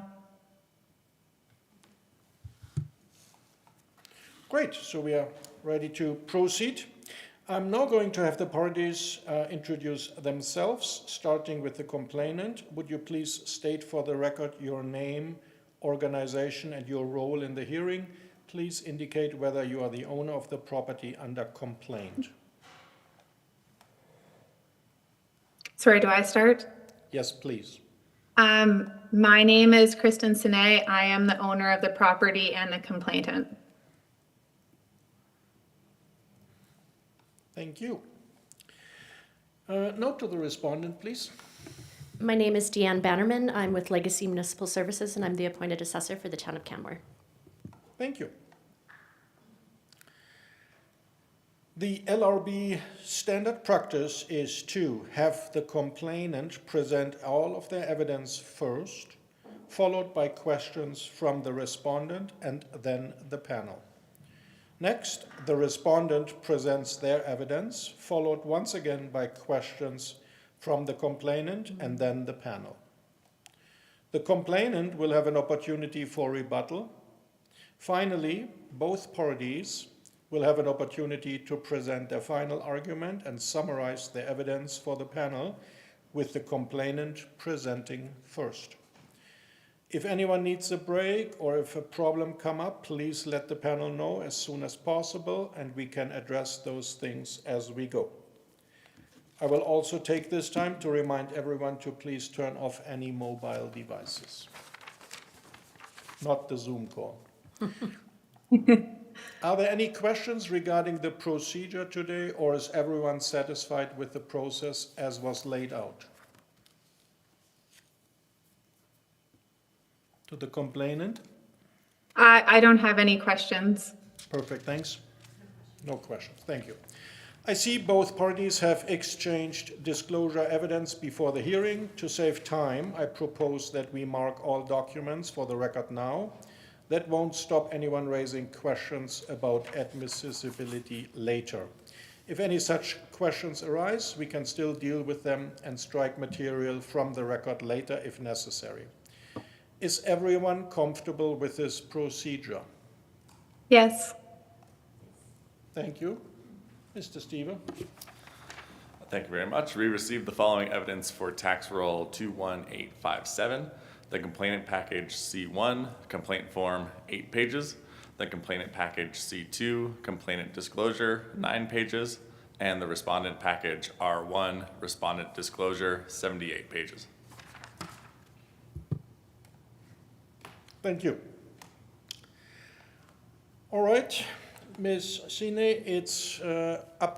Great, so we are ready to proceed. I'm now going to have the parties introduce themselves, starting with the complainant. Would you please state for the record your name, organization, and your role in the hearing? Please indicate whether you are the owner of the property under complaint.
Sorry, do I start?
Yes, please.
My name is Kristen Sine. I am the owner of the property and the complainant.
Thank you. Now to the respondent, please.
My name is Deanne Bannerman. I'm with Legacy Municipal Services, and I'm the appointed assessor for the town of Canmore.
Thank you. The LRB standard practice is to have the complainant present all of their evidence first, followed by questions from the respondent and then the panel. Next, the respondent presents their evidence, followed once again by questions from the complainant and then the panel. The complainant will have an opportunity for rebuttal. Finally, both parties will have an opportunity to present their final argument and summarize the evidence for the panel, with the complainant presenting first. If anyone needs a break or if a problem comes up, please let the panel know as soon as possible and we can address those things as we go. I will also take this time to remind everyone to please turn off any mobile devices. Not the Zoom call. Are there any questions regarding the procedure today, or is everyone satisfied with the process as was laid out? To the complainant?
I don't have any questions.
Perfect, thanks. No questions, thank you. I see both parties have exchanged disclosure evidence before the hearing. To save time, I propose that we mark all documents for the record now. That won't stop anyone raising questions about admissibility later. If any such questions arise, we can still deal with them and strike material from the record later if necessary. Is everyone comfortable with this procedure?
Yes.
Thank you. Mr. Stever?
Thank you very much. We received the following evidence for tax roll 21857. The complainant package C1, complaint form 8 pages. The complainant package C2, complainant disclosure 9 pages. And the respondent package R1, respondent disclosure 78 pages.
Thank you. All right, Ms. Sine, it's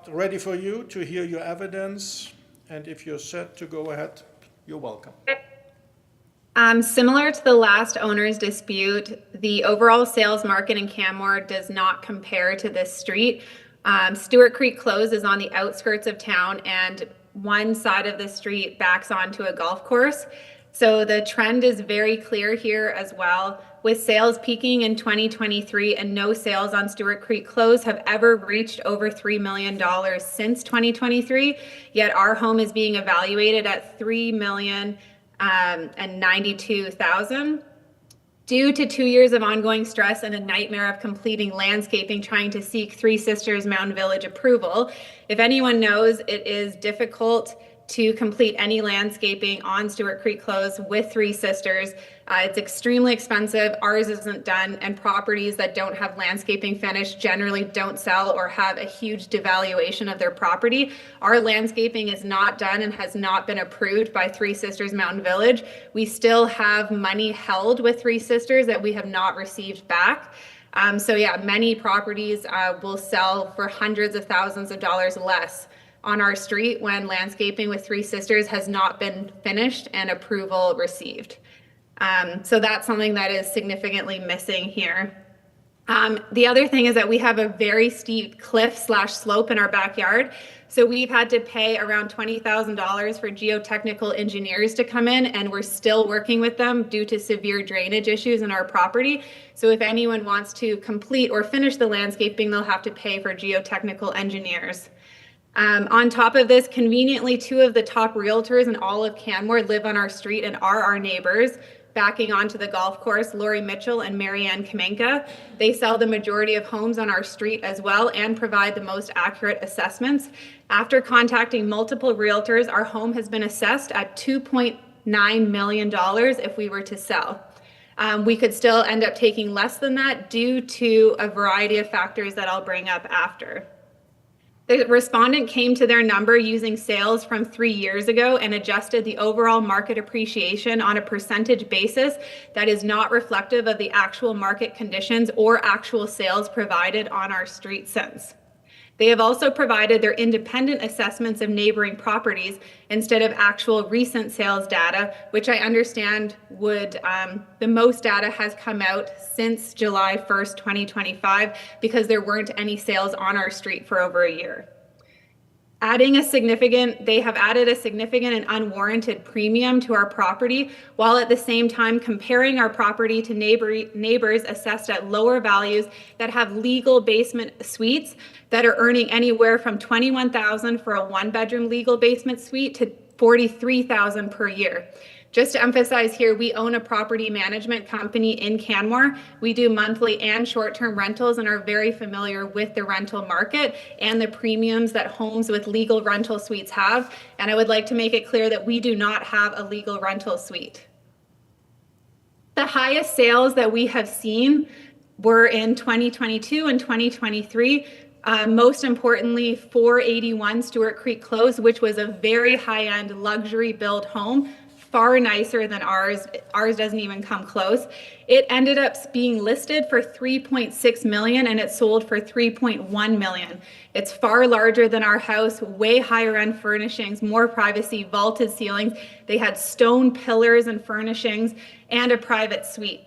ready for you to hear your evidence. And if you're set to go ahead, you're welcome.
Similar to the last owner's dispute, the overall sales market in Canmore does not compare to this street. Stewart Creek Close is on the outskirts of town, and one side of the street backs onto a golf course. So the trend is very clear here as well, with sales peaking in 2023 and no sales on Stewart Creek Close have ever reached over $3 million since 2023, yet our home is being evaluated at $3,092,000. Due to 2 years of ongoing stress and a nightmare of completing landscaping trying to seek Three Sisters Mountain Village approval, if anyone knows, it is difficult to complete any landscaping on Stewart Creek Close with Three Sisters. It's extremely expensive. Ours isn't done, and properties that don't have landscaping finished generally don't sell or have a huge devaluation of their property. Our landscaping is not done and has not been approved by Three Sisters Mountain Village. We still have money held with Three Sisters that we have not received back. So yeah, many properties will sell for hundreds of thousands of dollars less on our street when landscaping with Three Sisters has not been finished and approval received. So that's something that is significantly missing here. The other thing is that we have a very steep cliff/slope in our backyard. So we've had to pay around $20,000 for geotechnical engineers to come in, and we're still working with them due to severe drainage issues in our property. So if anyone wants to complete or finish the landscaping, they'll have to pay for geotechnical engineers. On top of this, conveniently, two of the top realtors in all of Canmore live on our street and are our neighbors. Backing onto the golf course, Lori Mitchell and Marianne Kamenka. They sell the majority of homes on our street as well and provide the most accurate assessments. After contacting multiple realtors, our home has been assessed at $2.9 million if we were to sell. We could still end up taking less than that due to a variety of factors that I'll bring up after. The respondent came to their number using sales from 3 years ago and adjusted the overall market appreciation on a percentage basis that is not reflective of the actual market conditions or actual sales provided on our street since. They have also provided their independent assessments of neighboring properties instead of actual recent sales data, which I understand would, the most data has come out since July 1st, 2025, because there weren't any sales on our street for over a year. They have added a significant and unwarranted premium to our property, while at the same time comparing our property to neighbors assessed at lower values that have legal basement suites that are earning anywhere from $21,000 for a one-bedroom legal basement suite to $43,000 per year. Just to emphasize here, we own a property management company in Canmore. We do monthly and short-term rentals and are very familiar with the rental market and the premiums that homes with legal rental suites have. And I would like to make it clear that we do not have a legal rental suite. The highest sales that we have seen were in 2022 and 2023. Most importantly, 481 Stewart Creek Close, which was a very high-end luxury build home, far nicer than ours. Ours doesn't even come close. It ended up being listed for $3.6 million and it sold for $3.1 million. It's far larger than our house, way higher end furnishings, more privacy, vaulted ceilings. They had stone pillars and furnishings and a private suite.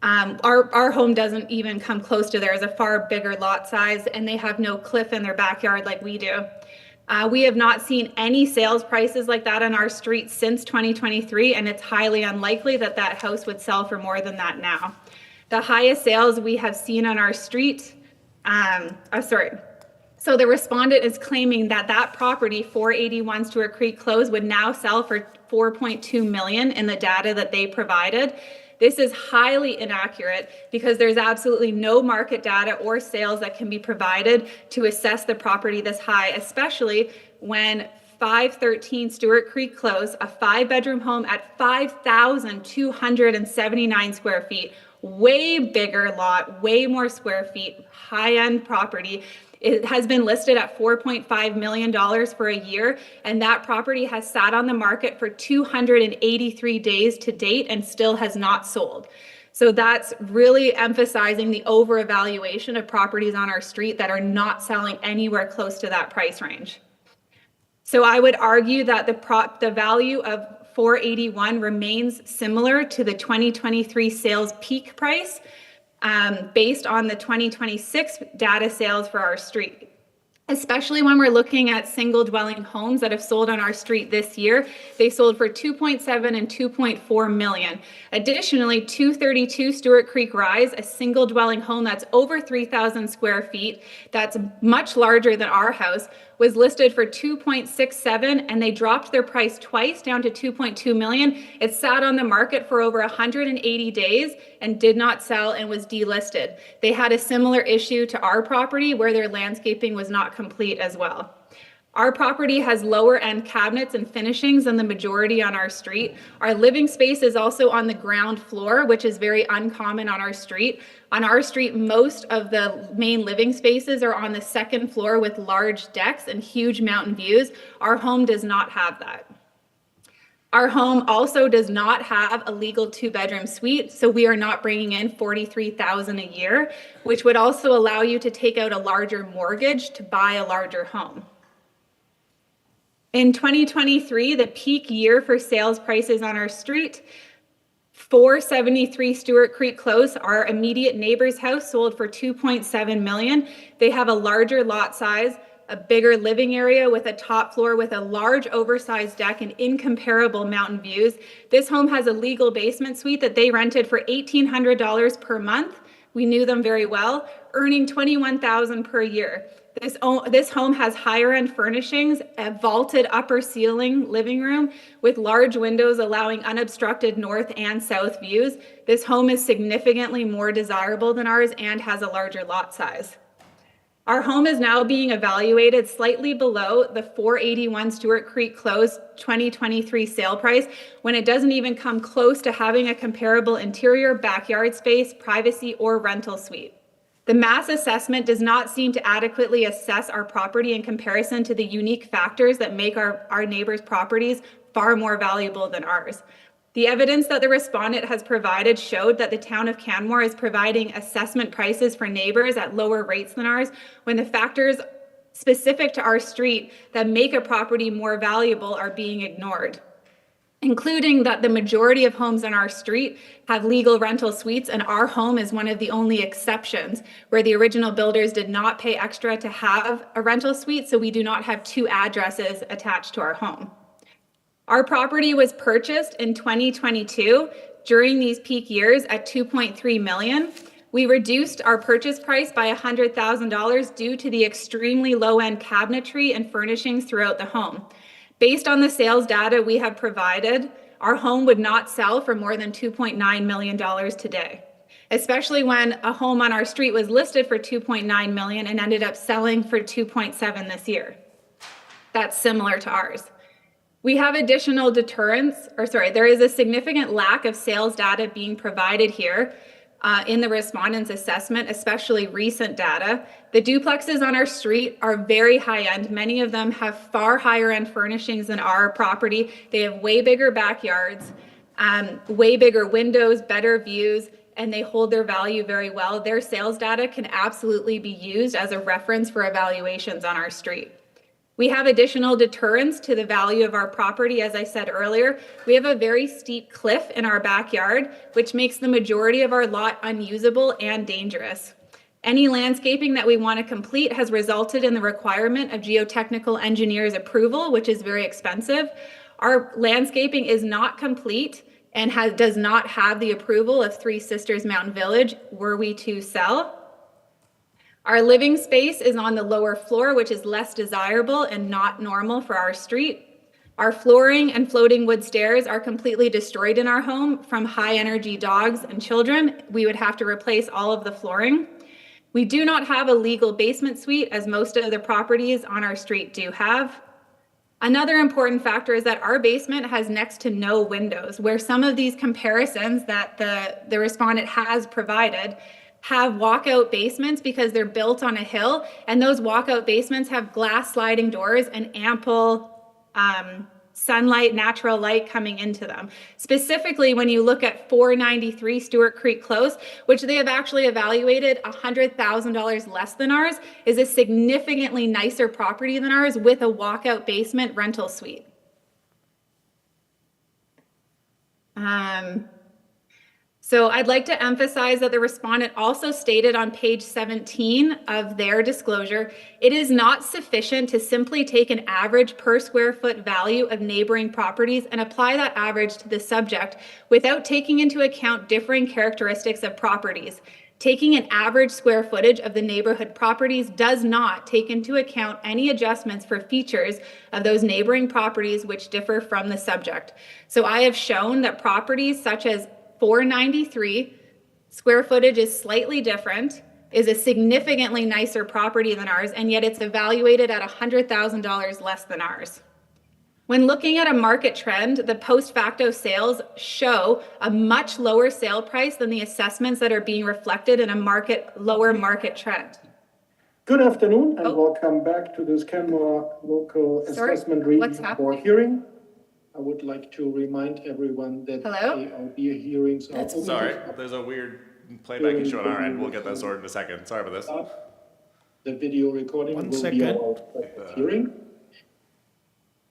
Our home doesn't even come close to theirs, a far bigger lot size, and they have no cliff in their backyard like we do. We have not seen any sales prices like that on our street since 2023, and it's highly unlikely that that house would sell for more than that now. The highest sales we have seen on our street, so the respondent is claiming that that property, 481 Stewart Creek Close, would now sell for $4.2 million in the data that they provided. This is highly inaccurate because there's absolutely no market data or sales that can be provided to assess the property this high, especially when 513 Stewart Creek Close, a 5-bedroom home at 5,279 square feet, way bigger lot, way more square feet, high-end property. It has been listed at $4.5 million for a year, and that property has sat on the market for 283 days to date and still has not sold. So that's really emphasizing the over-evaluation of properties on our street that are not selling anywhere close to that price range. So I would argue that the value of 481 remains similar to the 2023 sales peak price, based on the 2026 data sales for our street. especially when we're looking at single dwelling homes that have sold on our street this year. They sold for 2.7 and 2.4 million. Additionally, 232 Stewart Creek Rise, a single dwelling home that's over 3,000 square feet, that's much larger than our house, was listed for 2.67, and they dropped their price twice down to 2.2 million. It sat on the market for over 180 days and did not sell and was delisted. They had a similar issue to our property where their landscaping was not complete as well. Our property has lower end cabinets and finishings than the majority on our street. Our living space is also on the ground floor, which is very uncommon on our street. On our street, most of the main living spaces are on the second floor with large decks and huge mountain views. Our home does not have that. Our home also does not have a legal 2-bedroom suite, so we are not bringing in $43,000 a year, which would also allow you to take out a larger mortgage to buy a larger home. In 2023, the peak year for sales prices on our street, 473 Stewart Creek Close, our immediate neighbor's house, sold for 2.7 million. They have a larger lot size, a bigger living area with a top floor with a large oversized deck and incomparable mountain views. This home has a legal basement suite that they rented for $1,800 per month. We knew them very well, earning $21,000 per year. This home has higher end furnishings, a vaulted upper ceiling living room with large windows allowing unobstructed north and south views. This home is significantly more desirable than ours and has a larger lot size. Our home is now being evaluated slightly below the 481 Stewart Creek Close 2023 sale price, when it doesn't even come close to having a comparable interior, backyard space, privacy, or rental suite. The mass assessment does not seem to adequately assess our property in comparison to the unique factors that make our neighbors' properties far more valuable than ours. The evidence that the respondent has provided showed that the town of Canmore is providing assessment prices for neighbors at lower rates than ours, when the factors specific to our street that make a property more valuable are being ignored, including that the majority of homes on our street have legal rental suites, and our home is one of the only exceptions where the original builders did not pay extra to have a rental suite, so we do not have 2 addresses attached to our home. Our property was purchased in 2022 during these peak years at 2.3 million. We reduced our purchase price by $100,000 due to the extremely low-end cabinetry and furnishings throughout the home. Based on the sales data we have provided, our home would not sell for more than $2.9 million today, especially when a home on our street was listed for $2.9 million and ended up selling for $2.7 this year. That's similar to ours. We have additional there is a significant lack of sales data being provided here in the respondent's assessment, especially recent data. The duplexes on our street are very high end. Many of them have far higher end furnishings than our property. They have way bigger backyards, way bigger windows, better views, and they hold their value very well. Their sales data can absolutely be used as a reference for evaluations on our street. We have additional deterrence to the value of our property. As I said earlier, we have a very steep cliff in our backyard, which makes the majority of our lot unusable and dangerous. Any landscaping that we want to complete has resulted in the requirement of geotechnical engineer's approval, which is very expensive. Our landscaping is not complete and does not have the approval of Three Sisters Mountain Village were we to sell. Our living space is on the lower floor, which is less desirable and not normal for our street. Our flooring and floating wood stairs are completely destroyed in our home from high energy dogs and children. We would have to replace all of the flooring. We do not have a legal basement suite, as most of the properties on our street do have. Another important factor is that our basement has next to no windows, where some of these comparisons that the respondent has provided have walkout basements because they're built on a hill, and those walkout basements have glass sliding doors and ample sunlight, natural light coming into them. Specifically, when you look at 493 Stewart Creek Close, which they have actually evaluated $100,000 less than ours, is a significantly nicer property than ours with a walkout basement rental suite. So I'd like to emphasize that the respondent also stated on page 17 of their disclosure, it is not sufficient to simply take an average per square foot value of neighboring properties and apply that average to the subject without taking into account differing characteristics of properties. Taking an average square footage of the neighborhood properties does not take into account any adjustments for features of those neighboring properties which differ from the subject. So I have shown that properties such as 493, square footage is slightly different, is a significantly nicer property than ours, and yet it's evaluated at $100,000 less than ours. When looking at a market trend, the post facto sales show a much lower sale price than the assessments that are being reflected in a lower market trend.
Good afternoon and
Oh.
welcome back to this Canmore Local
Sorry,
Assessment
what's
Review
happening?
Board hearing. I would like to remind everyone that
Hello?
ARB hearings are only
Sorry, there's a weird playback issue on our end. We'll get that sorted in a second. Sorry about this.
the video recording
One
will be
second.
allowed for the hearing.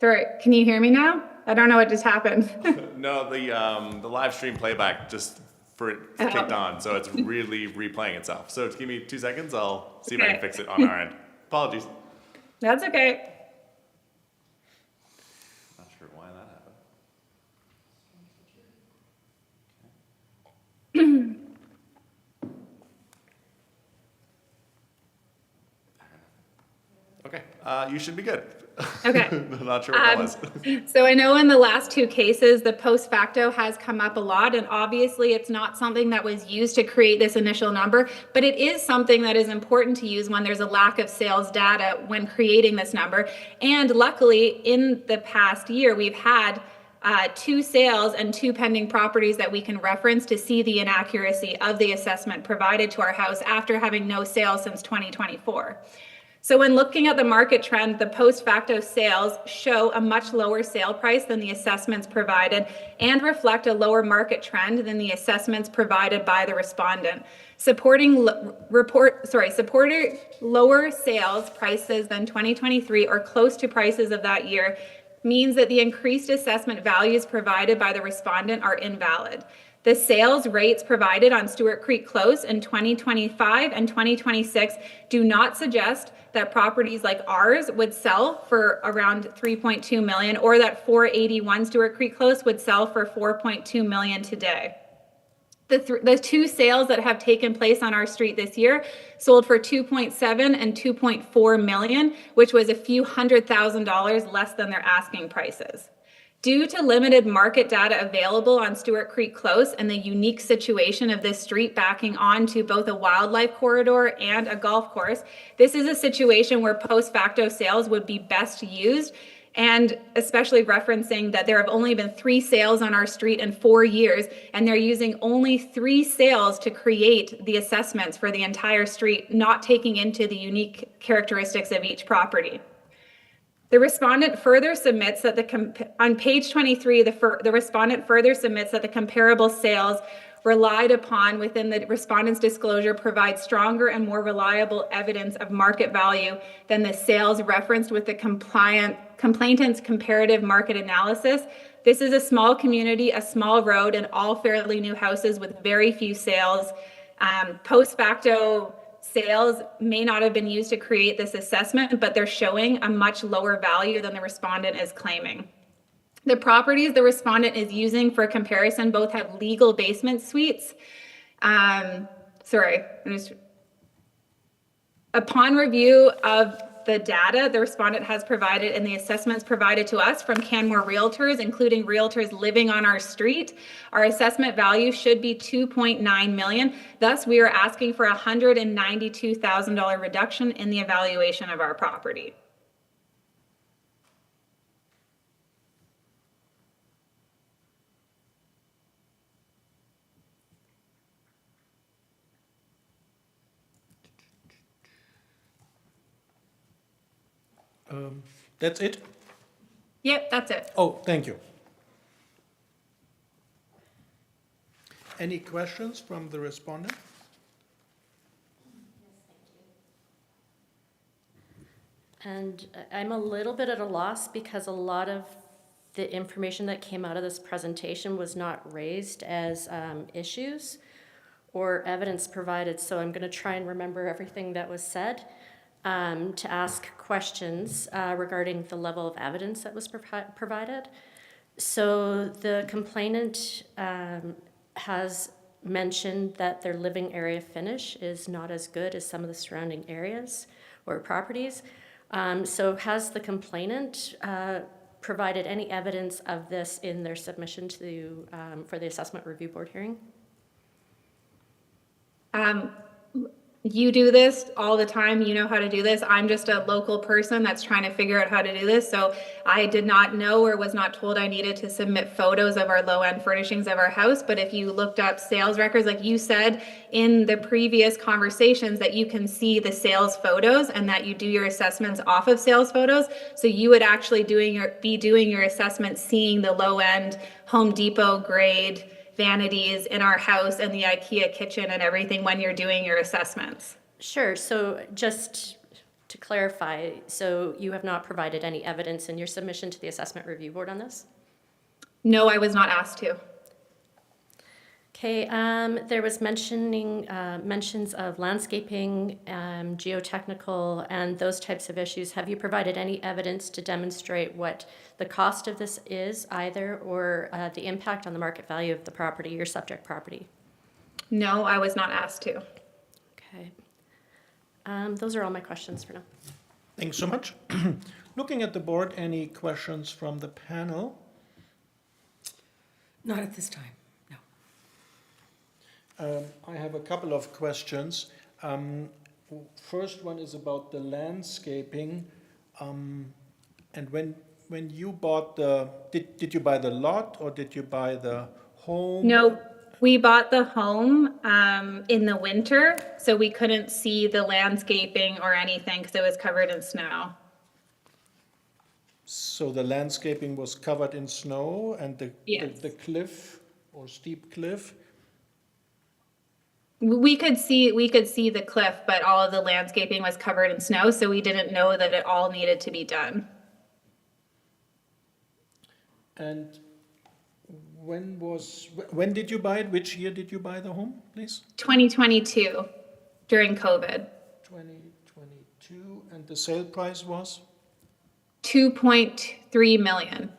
Sorry, can you hear me now? I don't know what just happened.
No, the live stream playback just kicked on, so it's really replaying itself. So just give me 2 seconds. I'll see if I can
Okay.
fix it on our end. Apologies.
That's okay.
Not sure why that happened. Okay, you should be good.
Okay.
Not sure what that was.
So I know in the last two cases, the post facto has come up a lot, and obviously it's not something that was used to create this initial number, but it is something that is important to use when there's a lack of sales data when creating this number. And luckily, in the past year, we've had 2 sales and 2 pending properties that we can reference to see the inaccuracy of the assessment provided to our house after having no sales since 2024. So when looking at the market trend, the post facto sales show a much lower sale price than the assessments provided and reflect a lower market trend than the assessments provided by the respondent. Supporting lower sales prices than 2023 or close to prices of that year means that the increased assessment values provided by the respondent are invalid. The sales rates provided on Stewart Creek Close in 2025 and 2026 do not suggest that properties like ours would sell for around 3.2 million or that 481 Stewart Creek Close would sell for 4.2 million today. The 2 sales that have taken place on our street this year sold for 2.7 and 2.4 million, which was a few $100,000 less than their asking prices. Due to limited market data available on Stewart Creek Close and the unique situation of this street backing onto both a wildlife corridor and a golf course, this is a situation where post facto sales would be best used, and especially referencing that there have only been 3 sales on our street in 4 years, and they're using only 3 sales to create the assessments for the entire street, not taking into the unique characteristics of each property. The respondent further submits that on page 23, the respondent further submits that the comparable sales relied upon within the respondent's disclosure provide stronger and more reliable evidence of market value than the sales referenced with the complainant's comparative market analysis. This is a small community, a small road, and all fairly new houses with very few sales. Post facto sales may not have been used to create this assessment, but they're showing a much lower value than the respondent is claiming. The properties the respondent is using for comparison both have legal basement suites. Upon review of the data the respondent has provided and the assessments provided to us from Canmore Realtors, including realtors living on our street, our assessment value should be $2.9 million. Thus, we are asking for a $192,000 reduction in the evaluation of our property.
That's it?
Yep, that's it.
Oh, thank you. Any questions from the respondent?
And I'm a little bit at a loss because a lot of the information that came out of this presentation was not raised as issues or evidence provided. So I'm going to try and remember everything that was said to ask questions regarding the level of evidence that was provided. So the complainant has mentioned that their living area finish is not as good as some of the surrounding areas or properties. So has the complainant provided any evidence of this in their submission to for the Assessment Review Board hearing?
You do this all the time. You know how to do this. I'm just a local person that's trying to figure out how to do this. So I did not know or was not told I needed to submit photos of our low-end furnishings of our house. But if you looked up sales records, like you said in the previous conversations, that you can see the sales photos and that you do your assessments off of sales photos. So you would actually be doing your assessment, seeing the low-end Home Depot grade vanities in our house and the IKEA kitchen and everything when you're doing your assessments.
Sure. So just to clarify, so you have not provided any evidence in your submission to the Assessment Review Board on this?
No, I was not asked to.
Okay, there was mentions of landscaping, geotechnical, and those types of issues. Have you provided any evidence to demonstrate what the cost of this is either, or the impact on the market value of the property, your subject property?
No, I was not asked to.
Okay. Those are all my questions for now.
Thanks so much. Looking at the board, any questions from the panel?
Not at this time, no.
I have a couple of questions. First one is about the landscaping. And when you bought did you buy the lot or did you buy the home?
No, we bought the home in the winter, so we couldn't see the landscaping or anything because it was covered in snow.
So the landscaping was covered in snow and
Yes.
the cliff or steep cliff?
We could see the cliff, but all of the landscaping was covered in snow, so we didn't know that it all needed to be done.
And when did you buy it? Which year did you buy the home, please?
2022, during COVID.
2022, and the sale price was?
2.3 million.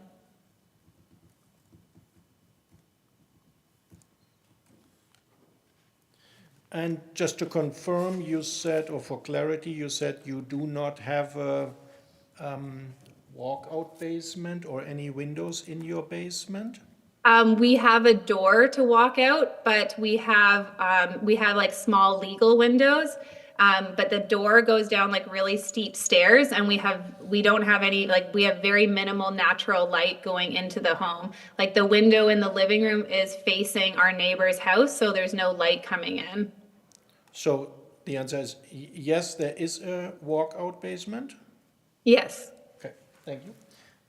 And just to confirm, you said, or for clarity, you said you do not have a walkout basement or any windows in your basement?
We have a door to walk out, but we have like small legal windows. But the door goes down like really steep stairs, and we have very minimal natural light going into the home. Like the window in the living room is facing our neighbor's house, so there's no light coming in.
So the answer is yes, there is a walkout basement?
Yes.
Okay, thank you.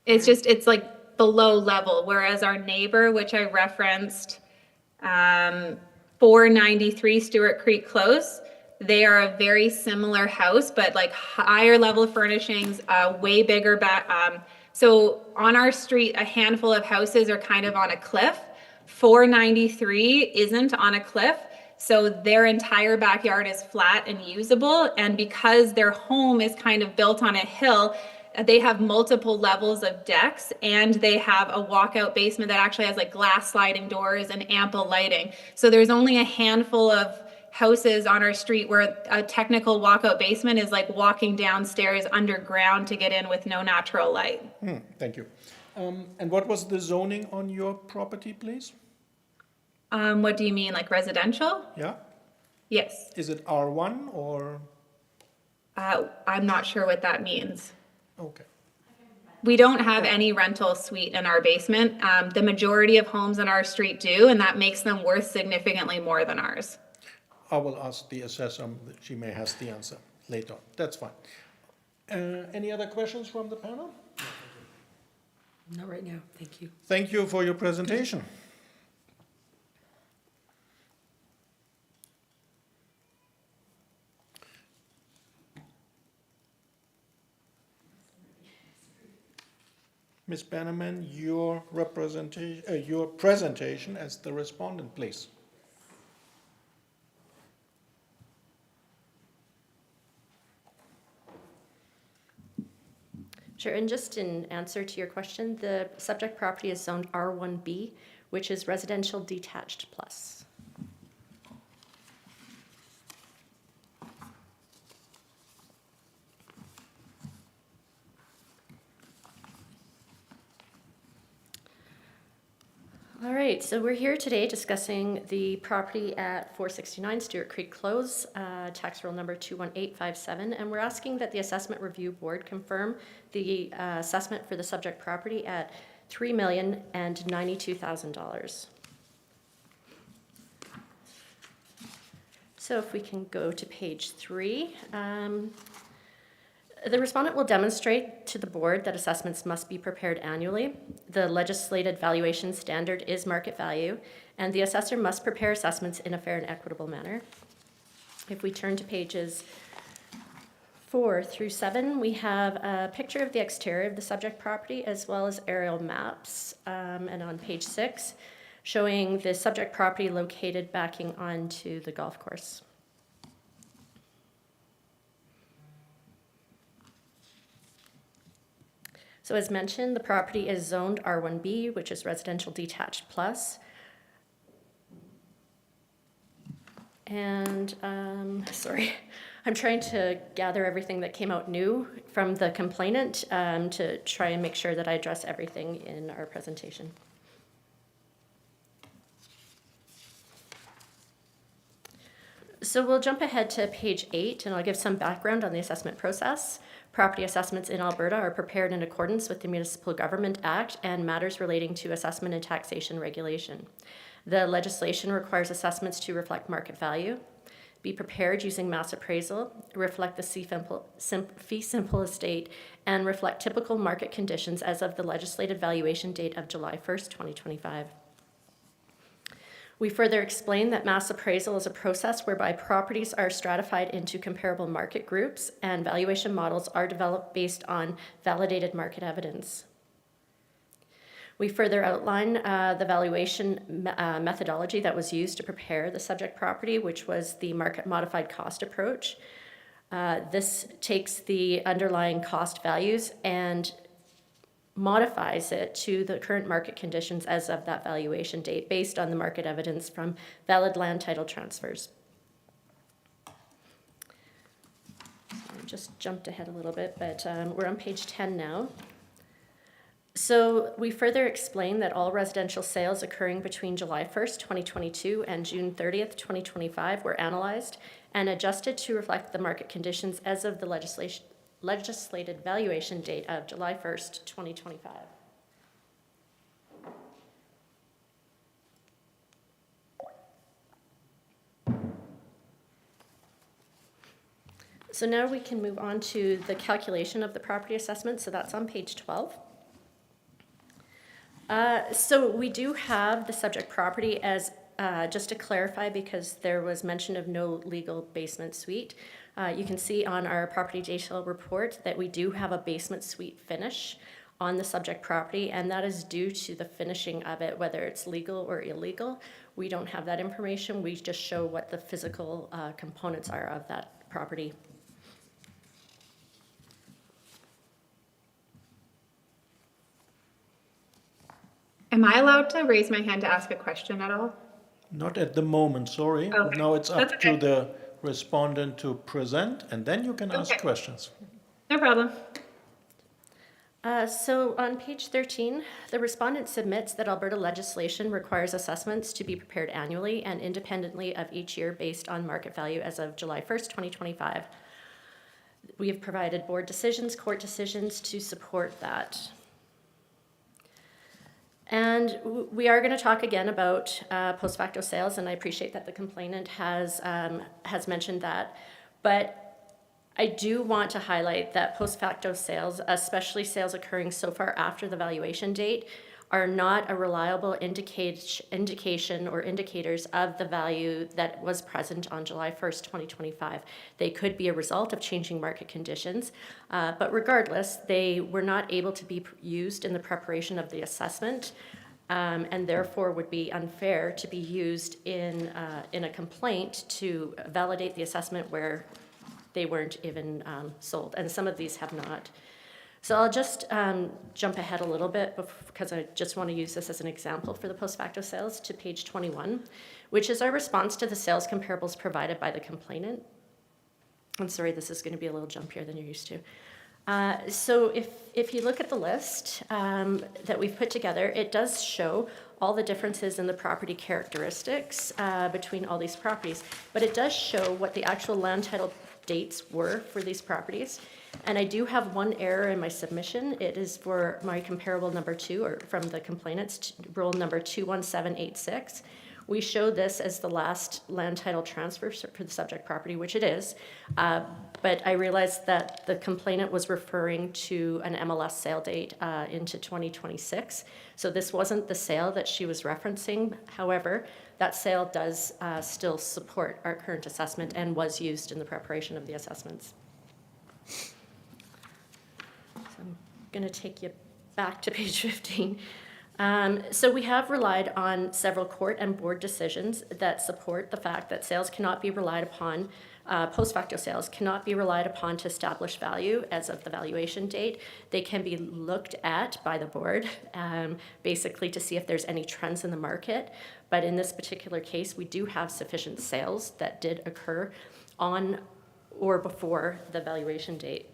It's like below level, whereas our neighbor, which I referenced, 493 Stewart Creek Close, they are a very similar house, but like higher level furnishings, way bigger back. So on our street, a handful of houses are kind of on a cliff. 493 isn't on a cliff. So their entire backyard is flat and usable. And because their home is kind of built on a hill, they have multiple levels of decks, and they have a walkout basement that actually has like glass sliding doors and ample lighting. So there's only a handful of houses on our street where a technical walkout basement is like walking downstairs underground to get in with no natural light.
Thank you. And what was the zoning on your property, please?
What do you mean, like residential?
Yeah?
Yes.
Is it R1 or?
I'm not sure what that means.
Okay.
We don't have any rental suite in our basement. The majority of homes on our street do, and that makes them worth significantly more than ours.
I will ask the assessor. She may have the answer later. That's fine. Any other questions from the panel?
Not right now, thank you.
Thank you for your presentation. Ms. Bannerman, your presentation as the respondent, please.
Sure, and just in answer to your question, the subject property is zoned R1B, which is residential detached plus. All right, so we're here today discussing the property at 469 Stewart Creek Close, tax roll number 21857, and we're asking that the Assessment Review Board confirm the assessment for the subject property at $3,092,000. So if we can go to page 3. The respondent will demonstrate to the board that assessments must be prepared annually. The legislated valuation standard is market value, and the assessor must prepare assessments in a fair and equitable manner. If we turn to pages 4 through 7, we have a picture of the exterior of the subject property as well as aerial maps. And on page 6, showing the subject property located backing onto the golf course. So as mentioned, the property is zoned R1B, which is residential detached plus. And, sorry, I'm trying to gather everything that came out new from the complainant to try and make sure that I address everything in our presentation. So we'll jump ahead to page 8, and I'll give some background on the assessment process. Property assessments in Alberta are prepared in accordance with the Municipal Government Act and matters relating to assessment and taxation regulation. The legislation requires assessments to reflect market value, be prepared using mass appraisal, reflect the fee simple estate, and reflect typical market conditions as of the legislated valuation date of July 1st, 2025. We further explain that mass appraisal is a process whereby properties are stratified into comparable market groups and valuation models are developed based on validated market evidence. We further outline the valuation methodology that was used to prepare the subject property, which was the market modified cost approach. This takes the underlying cost values and modifies it to the current market conditions as of that valuation date based on the market evidence from valid land title transfers. So I just jumped ahead a little bit, but we're on page 10 now. So we further explain that all residential sales occurring between July 1st, 2022 and June 30th, 2025 were analyzed and adjusted to reflect the market conditions as of the legislated valuation date of July 1st, 2025. So now we can move on to the calculation of the property assessment. So that's on page 12. So we do have the subject property as, just to clarify, because there was mention of no legal basement suite. You can see on our property detail report that we do have a basement suite finish on the subject property, and that is due to the finishing of it, whether it's legal or illegal. We don't have that information. We just show what the physical components are of that property.
Am I allowed to raise my hand to ask a question at all?
Not at the moment, sorry.
Okay,
Now it's up
that's okay.
to the respondent to present, and then you can ask
Okay.
questions.
No problem.
So on page 13, the respondent submits that Alberta legislation requires assessments to be prepared annually and independently of each year based on market value as of July 1st, 2025. We have provided board decisions, court decisions to support that. And we are going to talk again about post facto sales, and I appreciate that the complainant has mentioned that. But I do want to highlight that post facto sales, especially sales occurring so far after the valuation date, are not a reliable indication or indicators of the value that was present on July 1st, 2025. They could be a result of changing market conditions, but regardless, they were not able to be used in the preparation of the assessment, and therefore would be unfair to be used in a complaint to validate the assessment where they weren't even sold, and some of these have not. So I'll just jump ahead a little bit because I just want to use this as an example for the post facto sales to page 21, which is our response to the sales comparables provided by the complainant. I'm sorry, this is going to be a little jumpier than you're used to. So if you look at the list that we've put together, it does show all the differences in the property characteristics between all these properties, but it does show what the actual land title dates were for these properties. And I do have one error in my submission. It is for my comparable number 2, or from the complainant's rule number 21786. We show this as the last land title transfer for the subject property, which it is, but I realized that the complainant was referring to an MLS sale date into 2026. So this wasn't the sale that she was referencing. However, that sale does still support our current assessment and was used in the preparation of the assessments. So I'm going to take you back to page 15. So we have relied on several court and board decisions that support the fact that sales cannot be relied upon, post facto sales cannot be relied upon to establish value as of the valuation date. They can be looked at by the board, basically to see if there's any trends in the market. But in this particular case, we do have sufficient sales that did occur on or before the valuation date.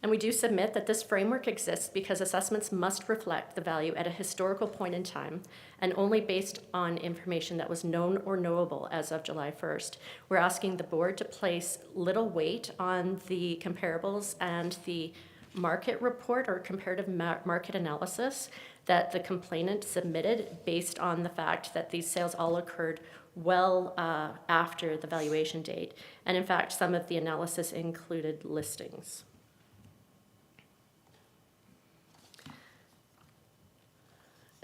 And we do submit that this framework exists because assessments must reflect the value at a historical point in time and only based on information that was known or knowable as of July 1st. We're asking the board to place little weight on the comparables and the market report or comparative market analysis that the complainant submitted based on the fact that these sales all occurred well after the valuation date. And in fact, some of the analysis included listings.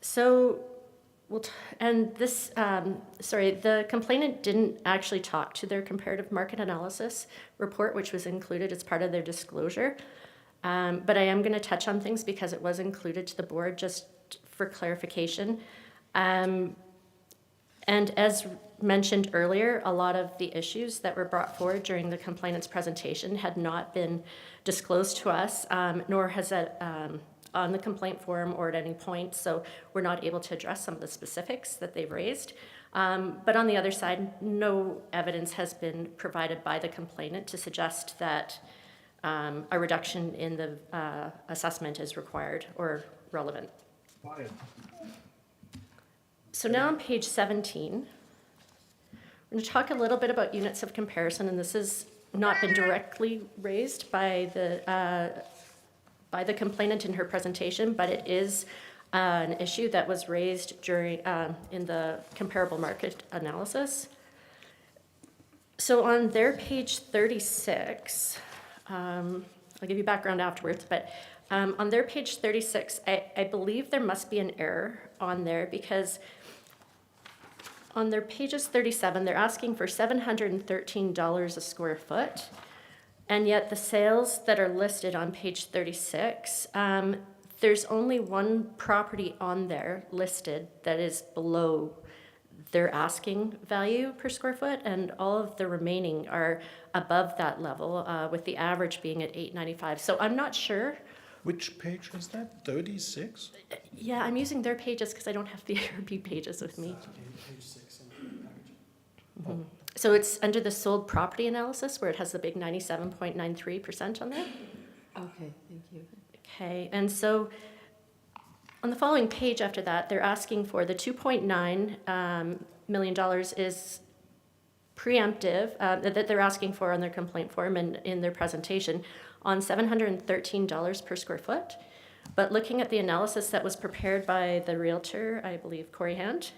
So, the complainant didn't actually talk to their comparative market analysis report, which was included as part of their disclosure. But I am going to touch on things because it was included to the board just for clarification. And as mentioned earlier, a lot of the issues that were brought forward during the complainant's presentation had not been disclosed to us, nor has it on the complaint form or at any point, so we're not able to address some of the specifics that they've raised. But on the other side, no evidence has been provided by the complainant to suggest that a reduction in the assessment is required or relevant. So now on page 17, we're going to talk a little bit about units of comparison, and this has not been directly raised by the complainant in her presentation, but it is an issue that was raised during in the comparable market analysis. So on their page 36, I'll give you background afterwards, but on their page 36, I believe there must be an error on there because on their pages 37, they're asking for $713 a square foot. And yet the sales that are listed on page 36, there's only one property on there listed that is below their asking value per square foot, and all of the remaining are above that level, with the average being at $895. So I'm not sure.
Which page is that? 36?
Yeah, I'm using their pages because I don't have the ARB pages with me.
Page 6 in the package.
Mm-hmm. So it's under the sold property analysis where it has the big 97.93% on there.
Okay, thank you.
Okay, and so on the following page after that, they're asking for the $2.9 million is preemptive, that they're asking for on their complaint form and in their presentation on $713 per square foot. But looking at the analysis that was prepared by the realtor, I believe Corey Hand,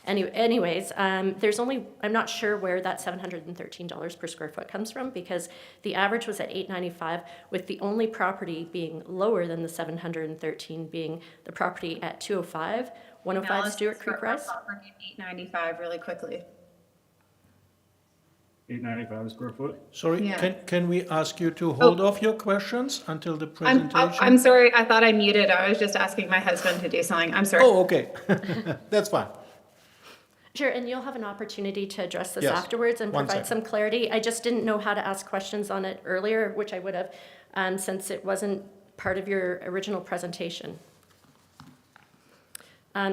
Anyways, there's only, I'm not sure where that $713 per square foot comes from, because the average was at $895, with the only property being lower than the 713 being the property at 105
Analysis
Stewart
for
Creek Rise.
property 895 really quickly.
895 a square foot?
Sorry,
Yeah.
can we ask you to hold off your questions until the presentation?
I'm sorry, I thought I muted. I was just asking my husband to do something. I'm sorry.
Oh, okay. That's fine.
Sure, and you'll have an opportunity to address this
Yes.
afterwards and
One
provide some clarity. I just didn't know how to ask questions on it earlier, which I would have, since it wasn't part of your original presentation.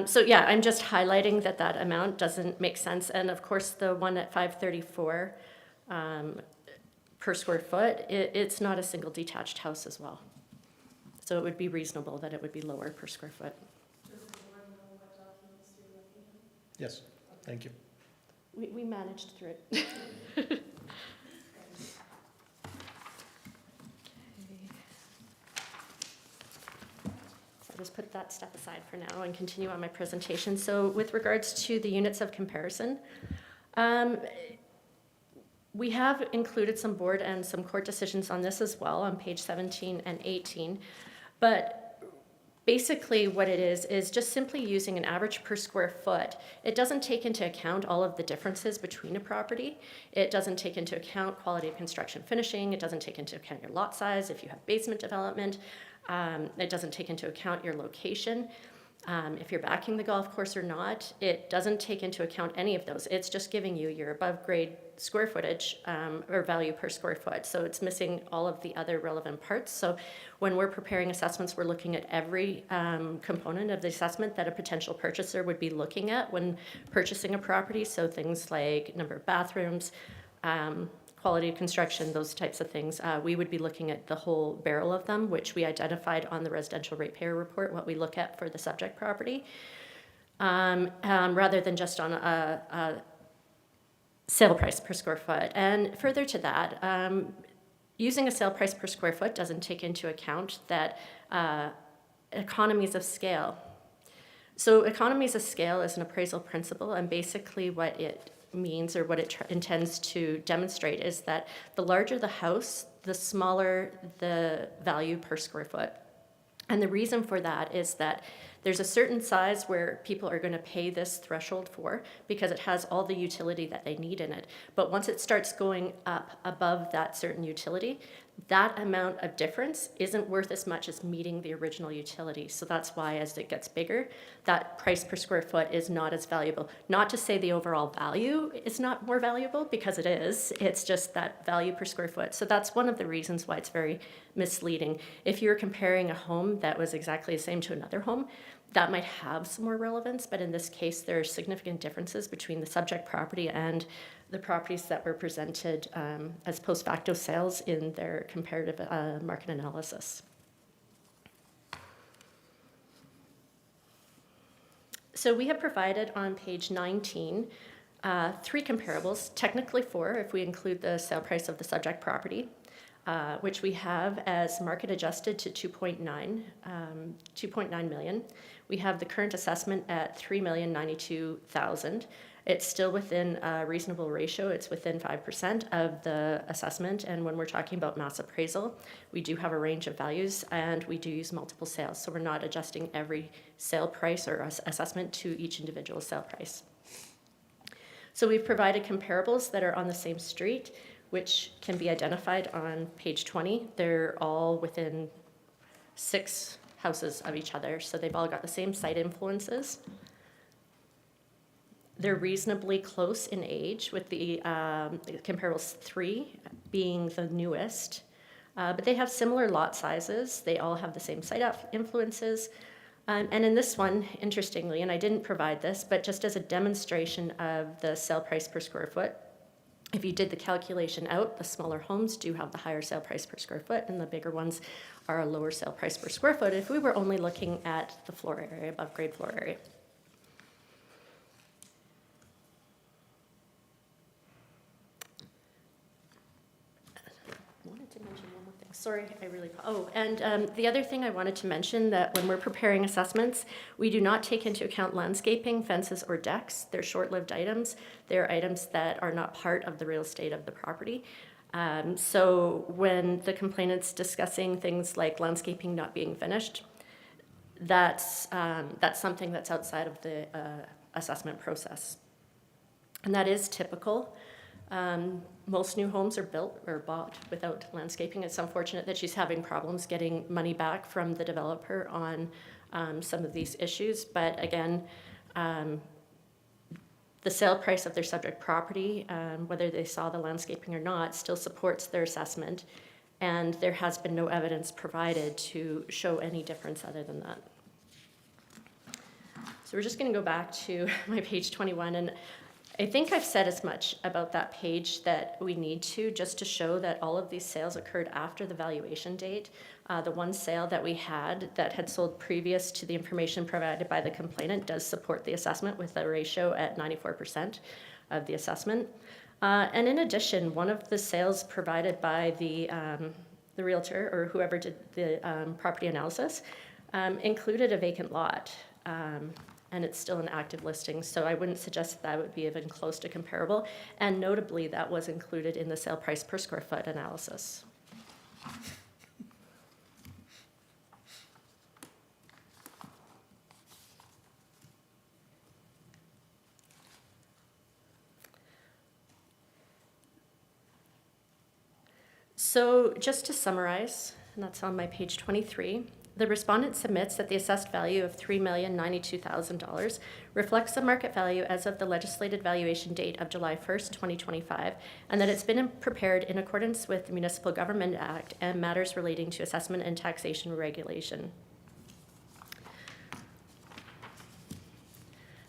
So yeah, I'm just highlighting that that amount doesn't make sense. And of course, the one at 534 per square foot, it's not a single detached house as well. So it would be reasonable that it would be lower per square foot.
Yes, thank you.
We managed through it. I'll just put that step aside for now and continue on my presentation. So with regards to the units of comparison, we have included some board and some court decisions on this as well on page 17 and 18. But basically what it is just simply using an average per square foot. It doesn't take into account all of the differences between a property. It doesn't take into account quality of construction finishing. It doesn't take into account your lot size if you have basement development. It doesn't take into account your location. If you're backing the golf course or not, it doesn't take into account any of those. It's just giving you your above grade square footage or value per square foot. So it's missing all of the other relevant parts. So when we're preparing assessments, we're looking at every component of the assessment that a potential purchaser would be looking at when purchasing a property. So things like number of bathrooms, quality of construction, those types of things. We would be looking at the whole barrel of them, which we identified on the residential ratepayer report, what we look at for the subject property, rather than just on a sale price per square foot. And further to that, using a sale price per square foot doesn't take into account that economies of scale. So economies of scale is an appraisal principle, and basically what it means, or what it intends to demonstrate, is that the larger the house, the smaller the value per square foot. And the reason for that is that there's a certain size where people are going to pay this threshold for, because it has all the utility that they need in it. But once it starts going up above that certain utility, that amount of difference isn't worth as much as meeting the original utility. So that's why as it gets bigger, that price per square foot is not as valuable. Not to say the overall value is not more valuable, because it is. It's just that value per square foot. So that's one of the reasons why it's very misleading. If you're comparing a home that was exactly the same to another home, that might have some more relevance, but in this case, there are significant differences between the subject property and the properties that were presented as post facto sales in their comparative market analysis. So we have provided on page 19 3 comparables, technically 4 if we include the sale price of the subject property, which we have as market adjusted to 2.9 million. We have the current assessment at $3,092,000. It's still within a reasonable ratio. It's within 5% of the assessment. And when we're talking about mass appraisal, we do have a range of values, and we do use multiple sales. So we're not adjusting every sale price or assessment to each individual sale price. So we've provided comparables that are on the same street, which can be identified on page 20. They're all within 6 houses of each other, so they've all got the same site influences. They're reasonably close in age, with the comparables 3 being the newest, but they have similar lot sizes. They all have the same site influences. And in this one, interestingly, and I didn't provide this, but just as a demonstration of the sale price per square foot, if you did the calculation out, the smaller homes do have the higher sale price per square foot, and the bigger ones are a lower sale price per square foot if we were only looking at the floor area, above grade floor area. I wanted to mention one more thing. Sorry, and the other thing I wanted to mention, that when we're preparing assessments, we do not take into account landscaping, fences, or decks. They're short-lived items. They're items that are not part of the real estate of the property. So when the complainant's discussing things like landscaping not being finished, that's something that's outside of the assessment process. And that is typical. Most new homes are built or bought without landscaping. It's unfortunate that she's having problems getting money back from the developer on some of these issues. But again, the sale price of their subject property, whether they saw the landscaping or not, still supports their assessment. And there has been no evidence provided to show any difference other than that. So we're just going to go back to my page 21, and I think I've said as much about that page that we need to, just to show that all of these sales occurred after the valuation date. The one sale that we had that had sold previous to the information provided by the complainant does support the assessment with a ratio at 94% of the assessment. And in addition, one of the sales provided by the realtor or whoever did the property analysis included a vacant lot. And it's still an active listing, so I wouldn't suggest that would be even close to comparable. And notably, that was included in the sale price per square foot analysis. So just to summarize, and that's on my page 23, the respondent submits that the assessed value of $3,092,000 reflects the market value as of the legislated valuation date of July 1st, 2025, and that it's been prepared in accordance with the Municipal Government Act and matters relating to assessment and taxation regulation.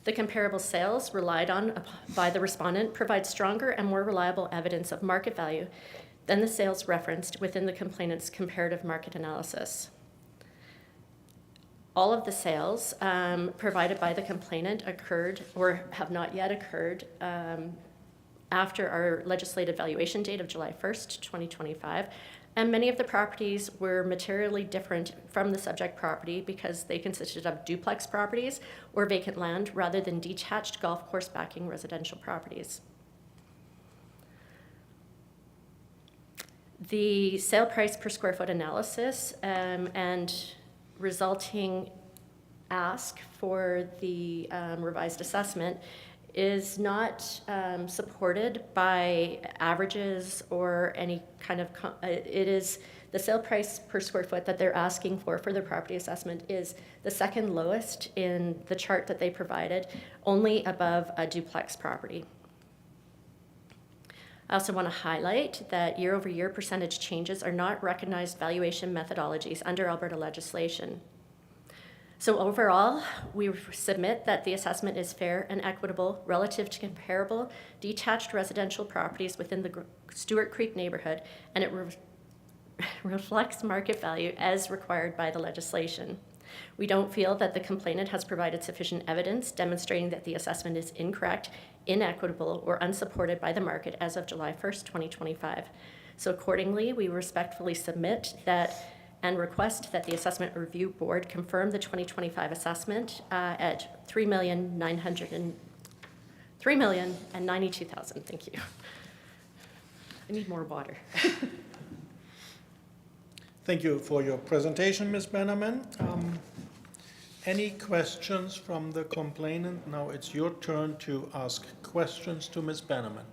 The comparable sales relied on by the respondent provide stronger and more reliable evidence of market value than the sales referenced within the complainant's comparative market analysis. All of the sales provided by the complainant occurred or have not yet occurred after our legislative valuation date of July 1st, 2025. And many of the properties were materially different from the subject property because they consisted of duplex properties or vacant land rather than detached golf course backing residential properties. The sale price per square foot analysis and resulting ask for the revised assessment is not supported by averages or any kind of, it is the sale price per square foot that they're asking for their property assessment is the second lowest in the chart that they provided, only above a duplex property. I also want to highlight that year-over-year percentage changes are not recognized valuation methodologies under Alberta legislation. So overall, we submit that the assessment is fair and equitable relative to comparable detached residential properties within the Stewart Creek neighborhood, and it reflects market value as required by the legislation. We don't feel that the complainant has provided sufficient evidence demonstrating that the assessment is incorrect, inequitable, or unsupported by the market as of July 1st, 2025. So accordingly, we respectfully submit that and request that the Assessment Review Board confirm the 2025 assessment at $3,092,000. Thank you. I need more water.
Thank you for your presentation, Ms. Bannerman. Any questions from the complainant? Now it's your turn to ask questions to Ms. Bannerman.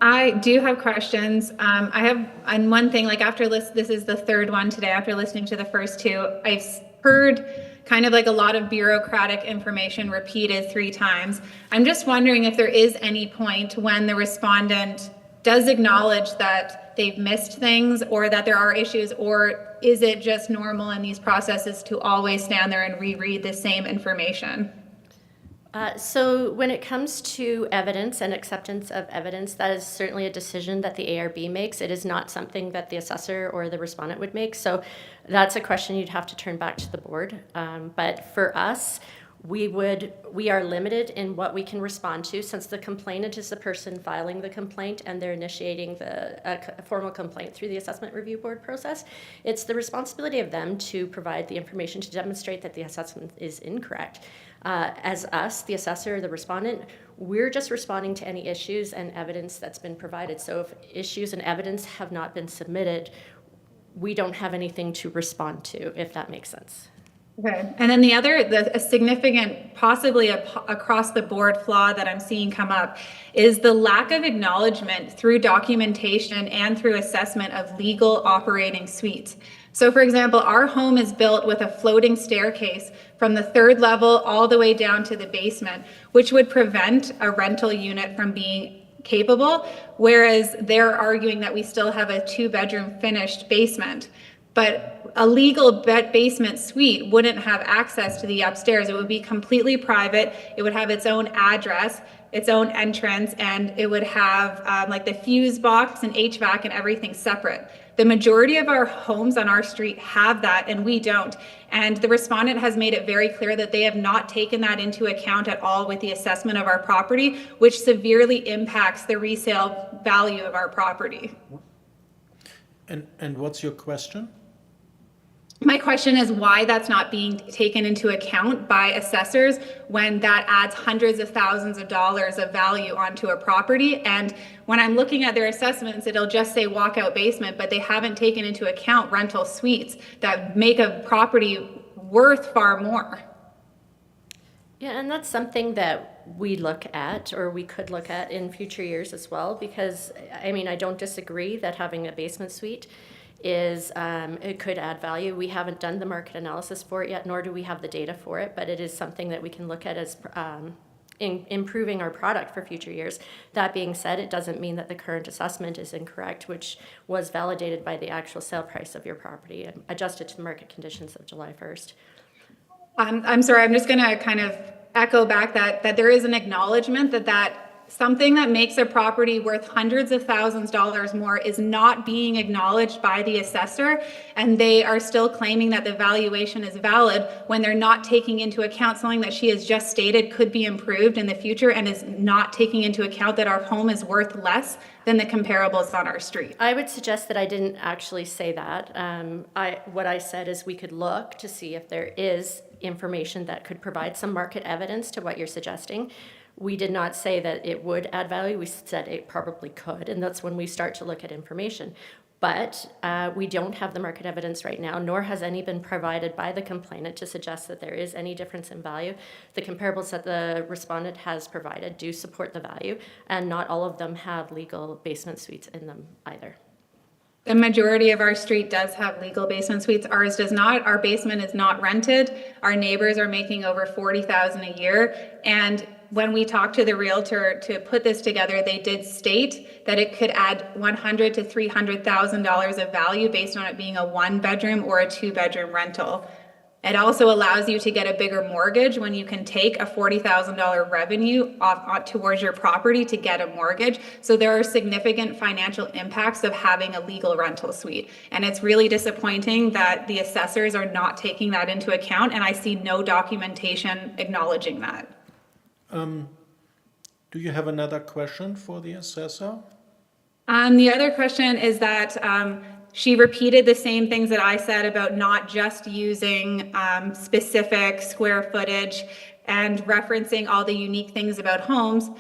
I do have questions. I have, and one thing, like after this is the third one today, after listening to the first two, I've heard kind of like a lot of bureaucratic information repeated 3 times. I'm just wondering if there is any point when the respondent does acknowledge that they've missed things or that there are issues, or is it just normal in these processes to always stand there and reread the same information?
So when it comes to evidence and acceptance of evidence, that is certainly a decision that the ARB makes. It is not something that the assessor or the respondent would make. So that's a question you'd have to turn back to the board. But for us, We are limited in what we can respond to, since the complainant is the person filing the complaint and they're initiating a formal complaint through the assessment review board process. It's the responsibility of them to provide the information to demonstrate that the assessment is incorrect. As us, the assessor, the respondent, we're just responding to any issues and evidence that's been provided. So if issues and evidence have not been submitted, we don't have anything to respond to, if that makes sense.
Okay, and then a significant, possibly across the board flaw that I'm seeing come up is the lack of acknowledgement through documentation and through assessment of legal operating suites. So for example, our home is built with a floating staircase from the 3rd level all the way down to the basement, which would prevent a rental unit from being capable, whereas they're arguing that we still have a 2-bedroom finished basement. But a legal basement suite wouldn't have access to the upstairs. It would be completely private. It would have its own address, its own entrance, and it would have like the fuse box and HVAC and everything separate. The majority of our homes on our street have that, and we don't. And the respondent has made it very clear that they have not taken that into account at all with the assessment of our property, which severely impacts the resale value of our property.
And what's your question?
My question is why that's not being taken into account by assessors when that adds hundreds of thousands of dollars of value onto a property. And when I'm looking at their assessments, it'll just say walkout basement, but they haven't taken into account rental suites that make a property worth far more.
Yeah, and that's something that we look at, or we could look at in future years as well, because, I mean, I don't disagree that having a basement suite it could add value. We haven't done the market analysis for it yet, nor do we have the data for it, but it is something that we can look at as improving our product for future years. That being said, it doesn't mean that the current assessment is incorrect, which was validated by the actual sale price of your property and adjusted to the market conditions of July 1st.
I'm sorry, I'm just going to kind of echo back that there is an acknowledgement that something that makes a property worth hundreds of thousands of dollars more is not being acknowledged by the assessor, and they are still claiming that the valuation is valid when they're not taking into account something that she has just stated could be improved in the future, and is not taking into account that our home is worth less than the comparables on our street.
I would suggest that I didn't actually say that. What I said is we could look to see if there is information that could provide some market evidence to what you're suggesting. We did not say that it would add value. We said it probably could, and that's when we start to look at information. But we don't have the market evidence right now, nor has any been provided by the complainant to suggest that there is any difference in value. The comparables that the respondent has provided do support the value, and not all of them have legal basement suites in them either.
The majority of our street does have legal basement suites. Ours does not. Our basement is not rented. Our neighbors are making over $40,000 a year, and when we talked to the realtor to put this together, they did state that it could add $100,000 to $300,000 of value based on it being a 1-bedroom or a 2-bedroom rental. It also allows you to get a bigger mortgage when you can take a $40,000 revenue off towards your property to get a mortgage. So there are significant financial impacts of having a legal rental suite. And it's really disappointing that the assessors are not taking that into account, and I see no documentation acknowledging that.
Do you have another question for the assessor?
The other question is that she repeated the same things that I said about not just using specific square footage and referencing all the unique things about homes.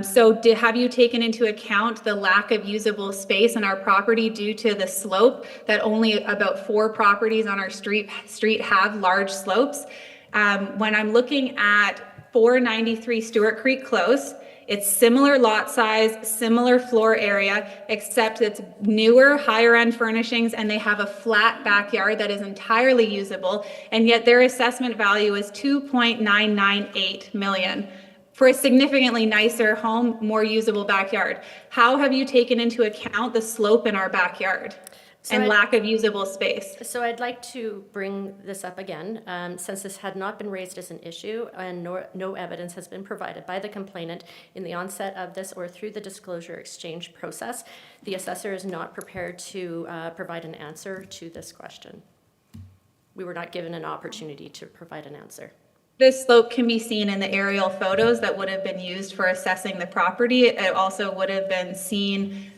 So have you taken into account the lack of usable space in our property due to the slope, that only about 4 properties on our street have large slopes? When I'm looking at 493 Stewart Creek Close, it's similar lot size, similar floor area, except it's newer, higher end furnishings, and they have a flat backyard that is entirely usable, and yet their assessment value is $2.998 million for a significantly nicer home, more usable backyard. How have you taken into account the slope in our backyard and lack of usable space?
So I'd like to bring this up again, since this had not been raised as an issue and no evidence has been provided by the complainant in the onset of this or through the disclosure exchange process. The assessor is not prepared to provide an answer to this question. We were not given an opportunity to provide an answer.
This slope can be seen in the aerial photos that would have been used for assessing the property. It also would have been seen,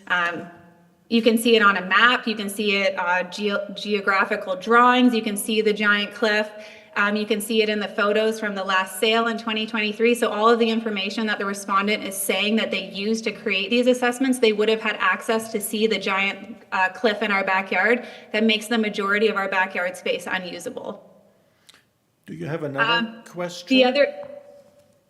you can see it on a map, you can see it geographical drawings, you can see the giant cliff, you can see it in the photos from the last sale in 2023. So all of the information that the respondent is saying that they used to create these assessments, they would have had access to see the giant cliff in our backyard that makes the majority of our backyard space unusable.
Do you have another question?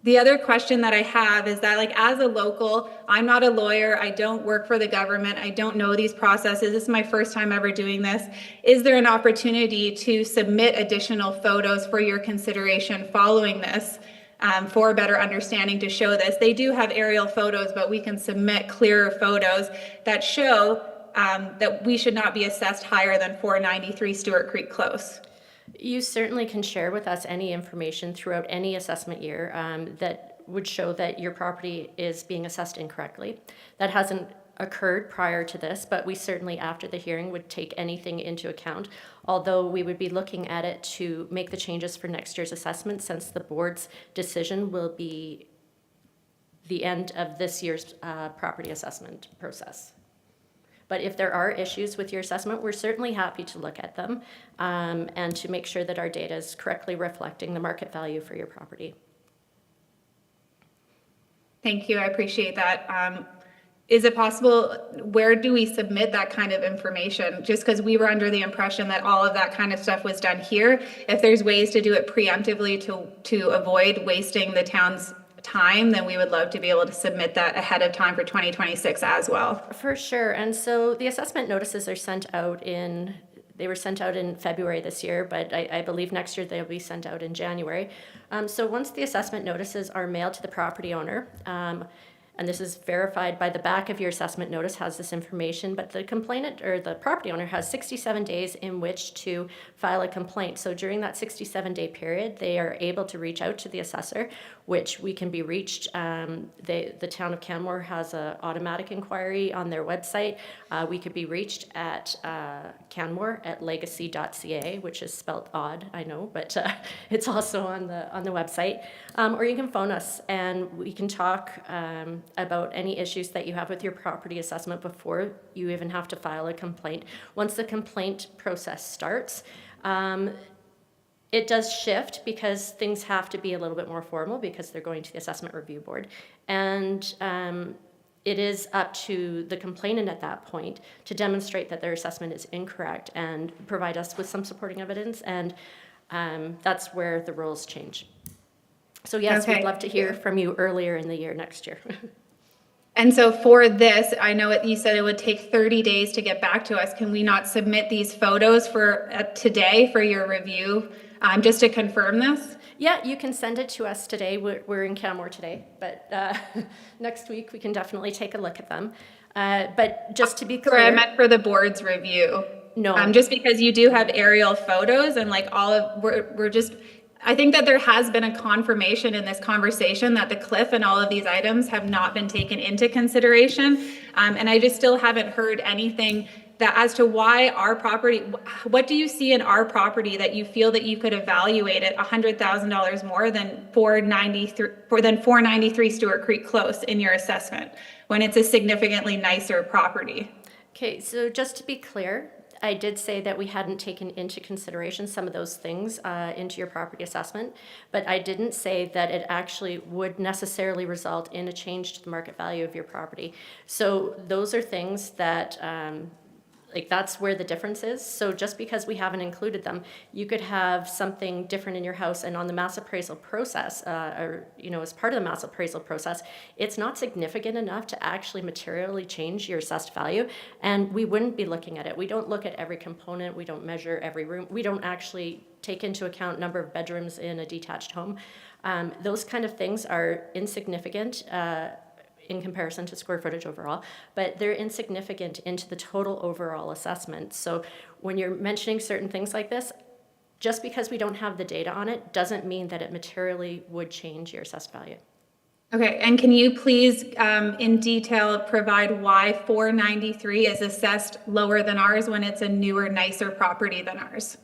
The other question that I have is that, like, as a local, I'm not a lawyer, I don't work for the government, I don't know these processes, this is my first time ever doing this. Is there an opportunity to submit additional photos for your consideration following this, for a better understanding to show this? They do have aerial photos, but we can submit clearer photos that show that we should not be assessed higher than 493 Stewart Creek Close.
You certainly can share with us any information throughout any assessment year that would show that your property is being assessed incorrectly. That hasn't occurred prior to this, but we certainly, after the hearing, would take anything into account, although we would be looking at it to make the changes for next year's assessment, since the board's decision will be the end of this year's property assessment process. But if there are issues with your assessment, we're certainly happy to look at them and to make sure that our data is correctly reflecting the market value for your property.
Thank you, I appreciate that. Is it possible, where do we submit that kind of information? Just because we were under the impression that all of that kind of stuff was done here. If there's ways to do it preemptively to avoid wasting the town's time, then we would love to be able to submit that ahead of time for 2026 as well.
For sure. And so the assessment notices are sent out they were sent out in February this year, but I believe next year they'll be sent out in January. So once the assessment notices are mailed to the property owner, and this is verified by the back of your assessment notice has this information, but the complainant or the property owner has 67 days in which to file a complaint. So during that 67-day period, they are able to reach out to the assessor, which we can be reached. The town of Canmore has an automatic inquiry on their website. We could be reached at canmore@legacy.ca, which is spelt odd, I know, but it's also on the website. Or you can phone us and we can talk about any issues that you have with your property assessment before you even have to file a complaint. Once the complaint process starts, it does shift because things have to be a little bit more formal because they're going to the assessment review board. And it is up to the complainant at that point to demonstrate that their assessment is incorrect and provide us with some supporting evidence. And that's where the rules change. So yes,
Okay.
we'd love to hear from you earlier in the year next year.
And so for this, I know you said it would take 30 days to get back to us. Can we not submit these photos for today for your review, just to confirm this?
Yeah, you can send it to us today. We're in Canmore today, but next week we can definitely take a look at them. But just to be clear,
Sorry, I meant for the board's review.
No.
Just because you do have aerial photos and like I think that there has been a confirmation in this conversation that the cliff and all of these items have not been taken into consideration. And I just still haven't heard anything that as to why our property, what do you see in our property that you feel that you could evaluate it $100,000 more than 493 Stewart Creek Close in your assessment when it's a significantly nicer property?
Okay, so just to be clear, I did say that we hadn't taken into consideration some of those things into your property assessment, but I didn't say that it actually would necessarily result in a change to the market value of your property. So those are things that, that's where the difference is. So just because we haven't included them, you could have something different in your house, and on the mass appraisal process, as part of the mass appraisal process, it's not significant enough to actually materially change your assessed value, and we wouldn't be looking at it. We don't look at every component, we don't measure every room, we don't actually take into account number of bedrooms in a detached home. Those kind of things are insignificant in comparison to square footage overall, but they're insignificant into the total overall assessment. So when you're mentioning certain things like this, just because we don't have the data on it doesn't mean that it materially would change your assessed value.
Okay, and can you please in detail provide why 493 is assessed lower than ours when it's a newer, nicer property than ours?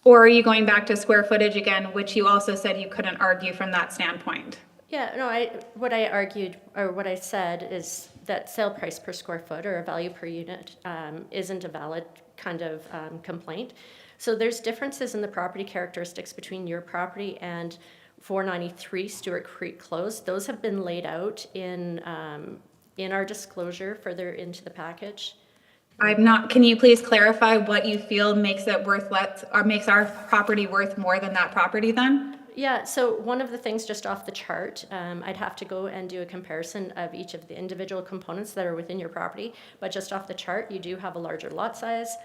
Or are you going back to square footage again, which you also said you couldn't argue from that standpoint?
Yeah, no, what I argued, or what I said is that sale price per square foot or a value per unit isn't a valid kind of complaint. So there's differences in the property characteristics between your property and 493 Stewart Creek Close. Those have been laid out in our disclosure further into the package.
Can you please clarify what you feel makes it worth less, or makes our property worth more than that property then?
Yeah, so one of the things just off the chart, I'd have to go and do a comparison of each of the individual components that are within your property, but just off the chart, you do have a larger lot size.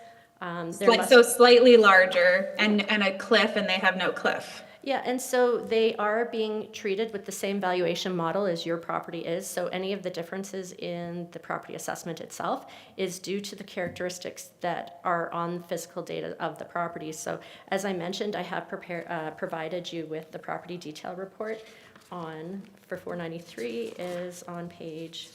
So slightly larger and a cliff, and they have no cliff.
Yeah, and so they are being treated with the same valuation model as your property is. So any of the differences in the property assessment itself is due to the characteristics that are on the physical data of the property. So as I mentioned, I have provided you with the property detail report for 493 is on page.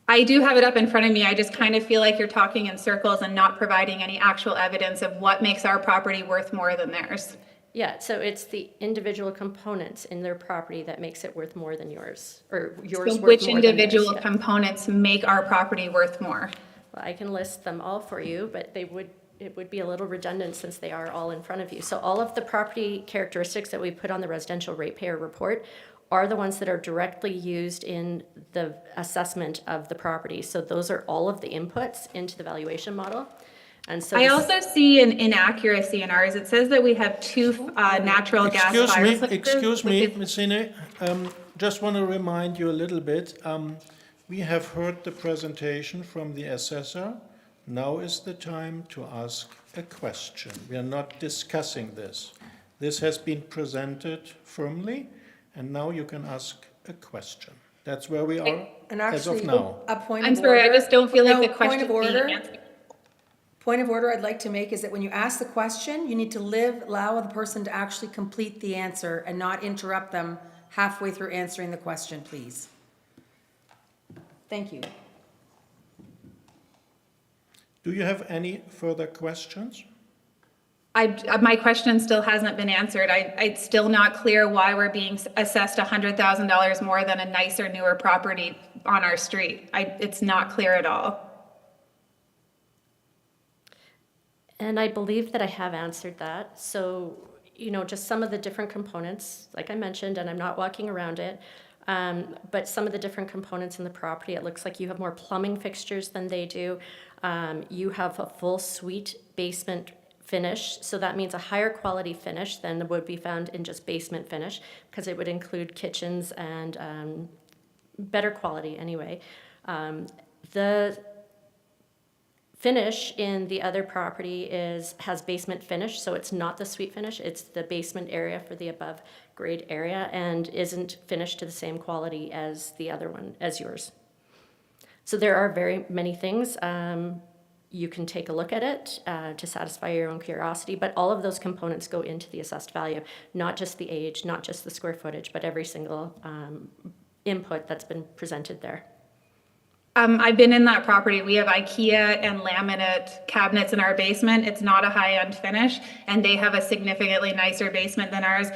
I do have it up in front of me. I just kind of feel like you're talking in circles and not providing any actual evidence of what makes our property worth more than theirs.
Yeah, so it's the individual components in their property that makes it worth more than yours, or yours
So
worth
which
more than theirs,
individual
yeah.
components make our property worth more?
Well, I can list them all for you, but it would be a little redundant since they are all in front of you. So all of the property characteristics that we put on the residential ratepayer report are the ones that are directly used in the assessment of the property. So those are all of the inputs into the valuation model. And so
I also see an inaccuracy in ours. It says that we have two natural gas fire extinguishers.
Excuse me, Ms. Sine, just want to remind you a little bit. We have heard the presentation from the assessor. Now is the time to ask a question. We are not discussing this. This has been presented firmly, and now you can ask a question. That's where we are
And
as of
actually,
now.
a point
I'm
of order.
sorry, I just don't feel like
No,
the question
point of
is being
order.
answered.
Point of order I'd like to make is that when you ask the question, you need to allow the person to actually complete the answer and not interrupt them halfway through answering the question, please. Thank you.
Do you have any further questions?
My question still hasn't been answered. It's still not clear why we're being assessed $100,000 more than a nicer, newer property on our street. It's not clear at all.
And I believe that I have answered that. So, just some of the different components, like I mentioned, and I'm not walking around it, but some of the different components in the property, it looks like you have more plumbing fixtures than they do. You have a full suite basement finish, so that means a higher quality finish than would be found in just basement finish, because it would include kitchens and better quality anyway. The finish in the other property has basement finish, so it's not the suite finish, it's the basement area for the above grade area, and isn't finished to the same quality as the other one, as yours. So there are very many things. You can take a look at it to satisfy your own curiosity, but all of those components go into the assessed value, not just the age, not just the square footage, but every single input that's been presented there.
I've been in that property. We have IKEA and laminate cabinets in our basement. It's not a high-end finish, and they have a significantly nicer basement than ours.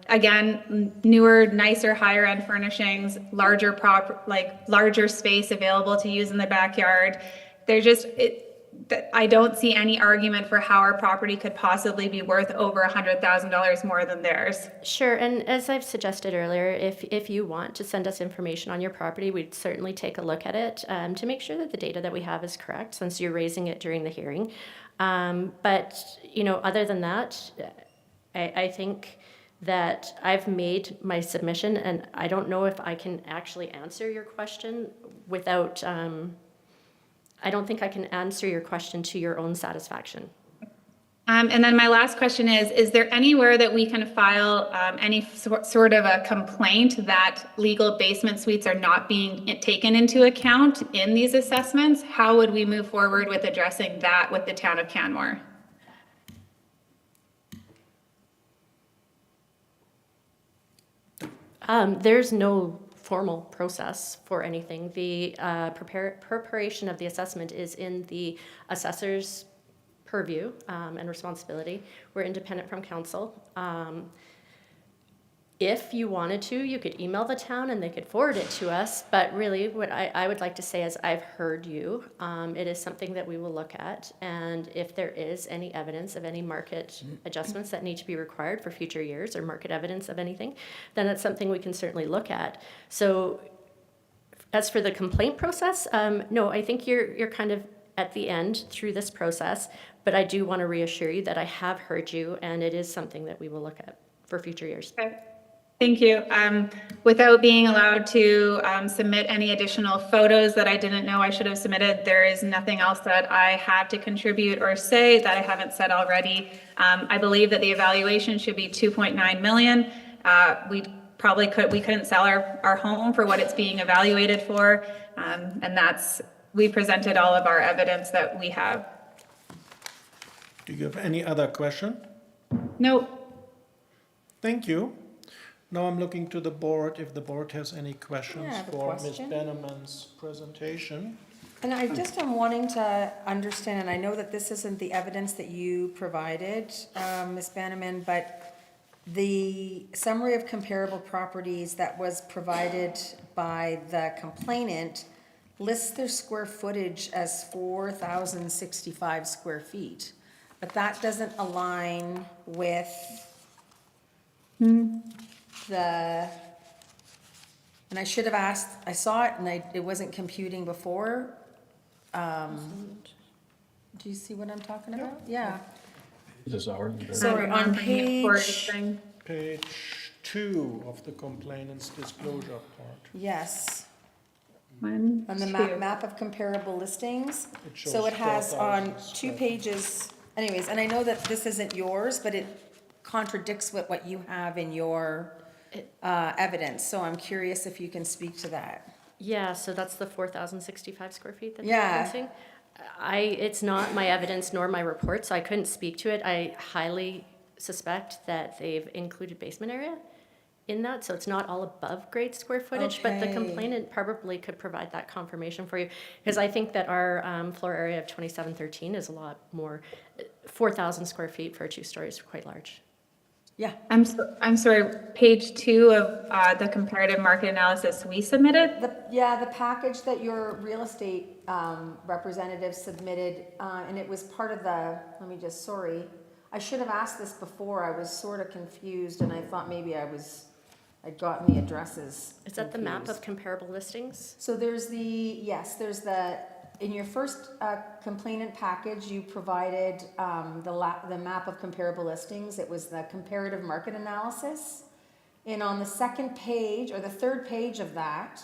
Again, newer, nicer, higher-end furnishings, larger space available to use in the backyard. I don't see any argument for how our property could possibly be worth over $100,000 more than theirs.
Sure, and as I've suggested earlier, if you want to send us information on your property, we'd certainly take a look at it to make sure that the data that we have is correct, since you're raising it during the hearing. But, other than that, I think that I've made my submission, and I don't know if I can actually answer your question without... I don't think I can answer your question to your own satisfaction.
And then my last question is there anywhere that we can file any sort of a complaint that legal basement suites are not being taken into account in these assessments? How would we move forward with addressing that with the town of Canmore?
There's no formal process for anything. The preparation of the assessment is in the assessor's purview and responsibility. We're independent from council. If you wanted to, you could email the town and they could forward it to us. But really, what I would like to say is I've heard you. It is something that we will look at. And if there is any evidence of any market adjustments that need to be required for future years or market evidence of anything, then it's something we can certainly look at. So as for the complaint process, no, I think you're kind of at the end through this process. But I do want to reassure you that I have heard you and it is something that we will look at for future years.
Okay. Thank you. Without being allowed to submit any additional photos that I didn't know I should have submitted, there is nothing else that I have to contribute or say that I haven't said already. I believe that the evaluation should be 2.9 million. We couldn't sell our home for what it's being evaluated for. And we presented all of our evidence that we have.
Do you have any other question?
No.
Thank you. Now I'm looking to the board, if the board has any
Yeah, I
questions
have a
for Ms.
question.
Benneman's presentation.
And I just am wanting to understand, and I know that this isn't the evidence that you provided, Ms. Bannerman, but the summary of comparable properties that was provided by the complainant lists their square footage as 4,065 square feet. But that doesn't align with and I should have asked, I saw it and it wasn't computing before. Do you see what I'm talking about? Yeah. Sorry, on page,
Page 2 of the complainant's disclosure part.
yes,
One,
on the map of comparable listings.
It shows
So it has on
4,000
2
square.
pages, anyways, and I know that this isn't yours, but it contradicts with what you have in your evidence. So I'm curious if you can speak to that.
Yeah, so that's the 4,065 square feet that
Yeah.
you're referencing? It's not my evidence nor my report, so I couldn't speak to it. I highly suspect that they've included basement area in that, so it's not all above grade square footage, but the
Okay.
complainant probably could provide that confirmation for you. Because I think that our floor area of 2713 is a lot more, 4,000 square feet for a two-story is quite large.
Yeah.
I'm sorry, page 2 of the comparative market analysis we submitted?
The package that your real estate representative submitted, and it was part of the, sorry, I should have asked this before, I was sort of confused, and I thought maybe I'd gotten the addresses
Is that the map
confused.
of comparable listings?
So there's in your first complainant package, you provided the map of comparable listings. It was the comparative market analysis. And on the second page, or the third page of that,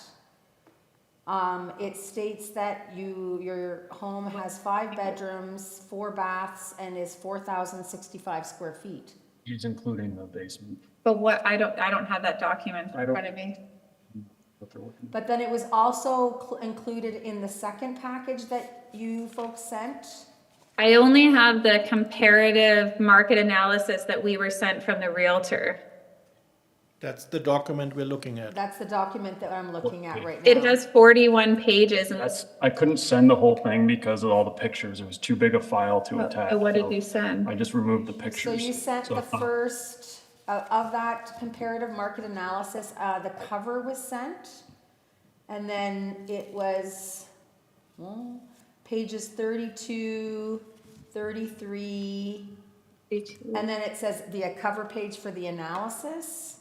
it states that your home has 5 bedrooms, 4 baths, and is 4,065 square feet.
He's including the basement.
But I don't have that document in front of me.
But then it was also included in the second package that you folks sent?
I only have the comparative market analysis that we were sent from the Realtor.
That's the document we're looking at.
That's the document that I'm looking at right now.
It has 41 pages and
I couldn't send the whole thing because of all the pictures. It was too big a file to attach.
what did
so
you send?
I just removed the
So
pictures.
you sent
So
the
it's not-
first, of that comparative market analysis, the cover was sent. And then it was, pages 32, 33, and then it says the cover page for the analysis.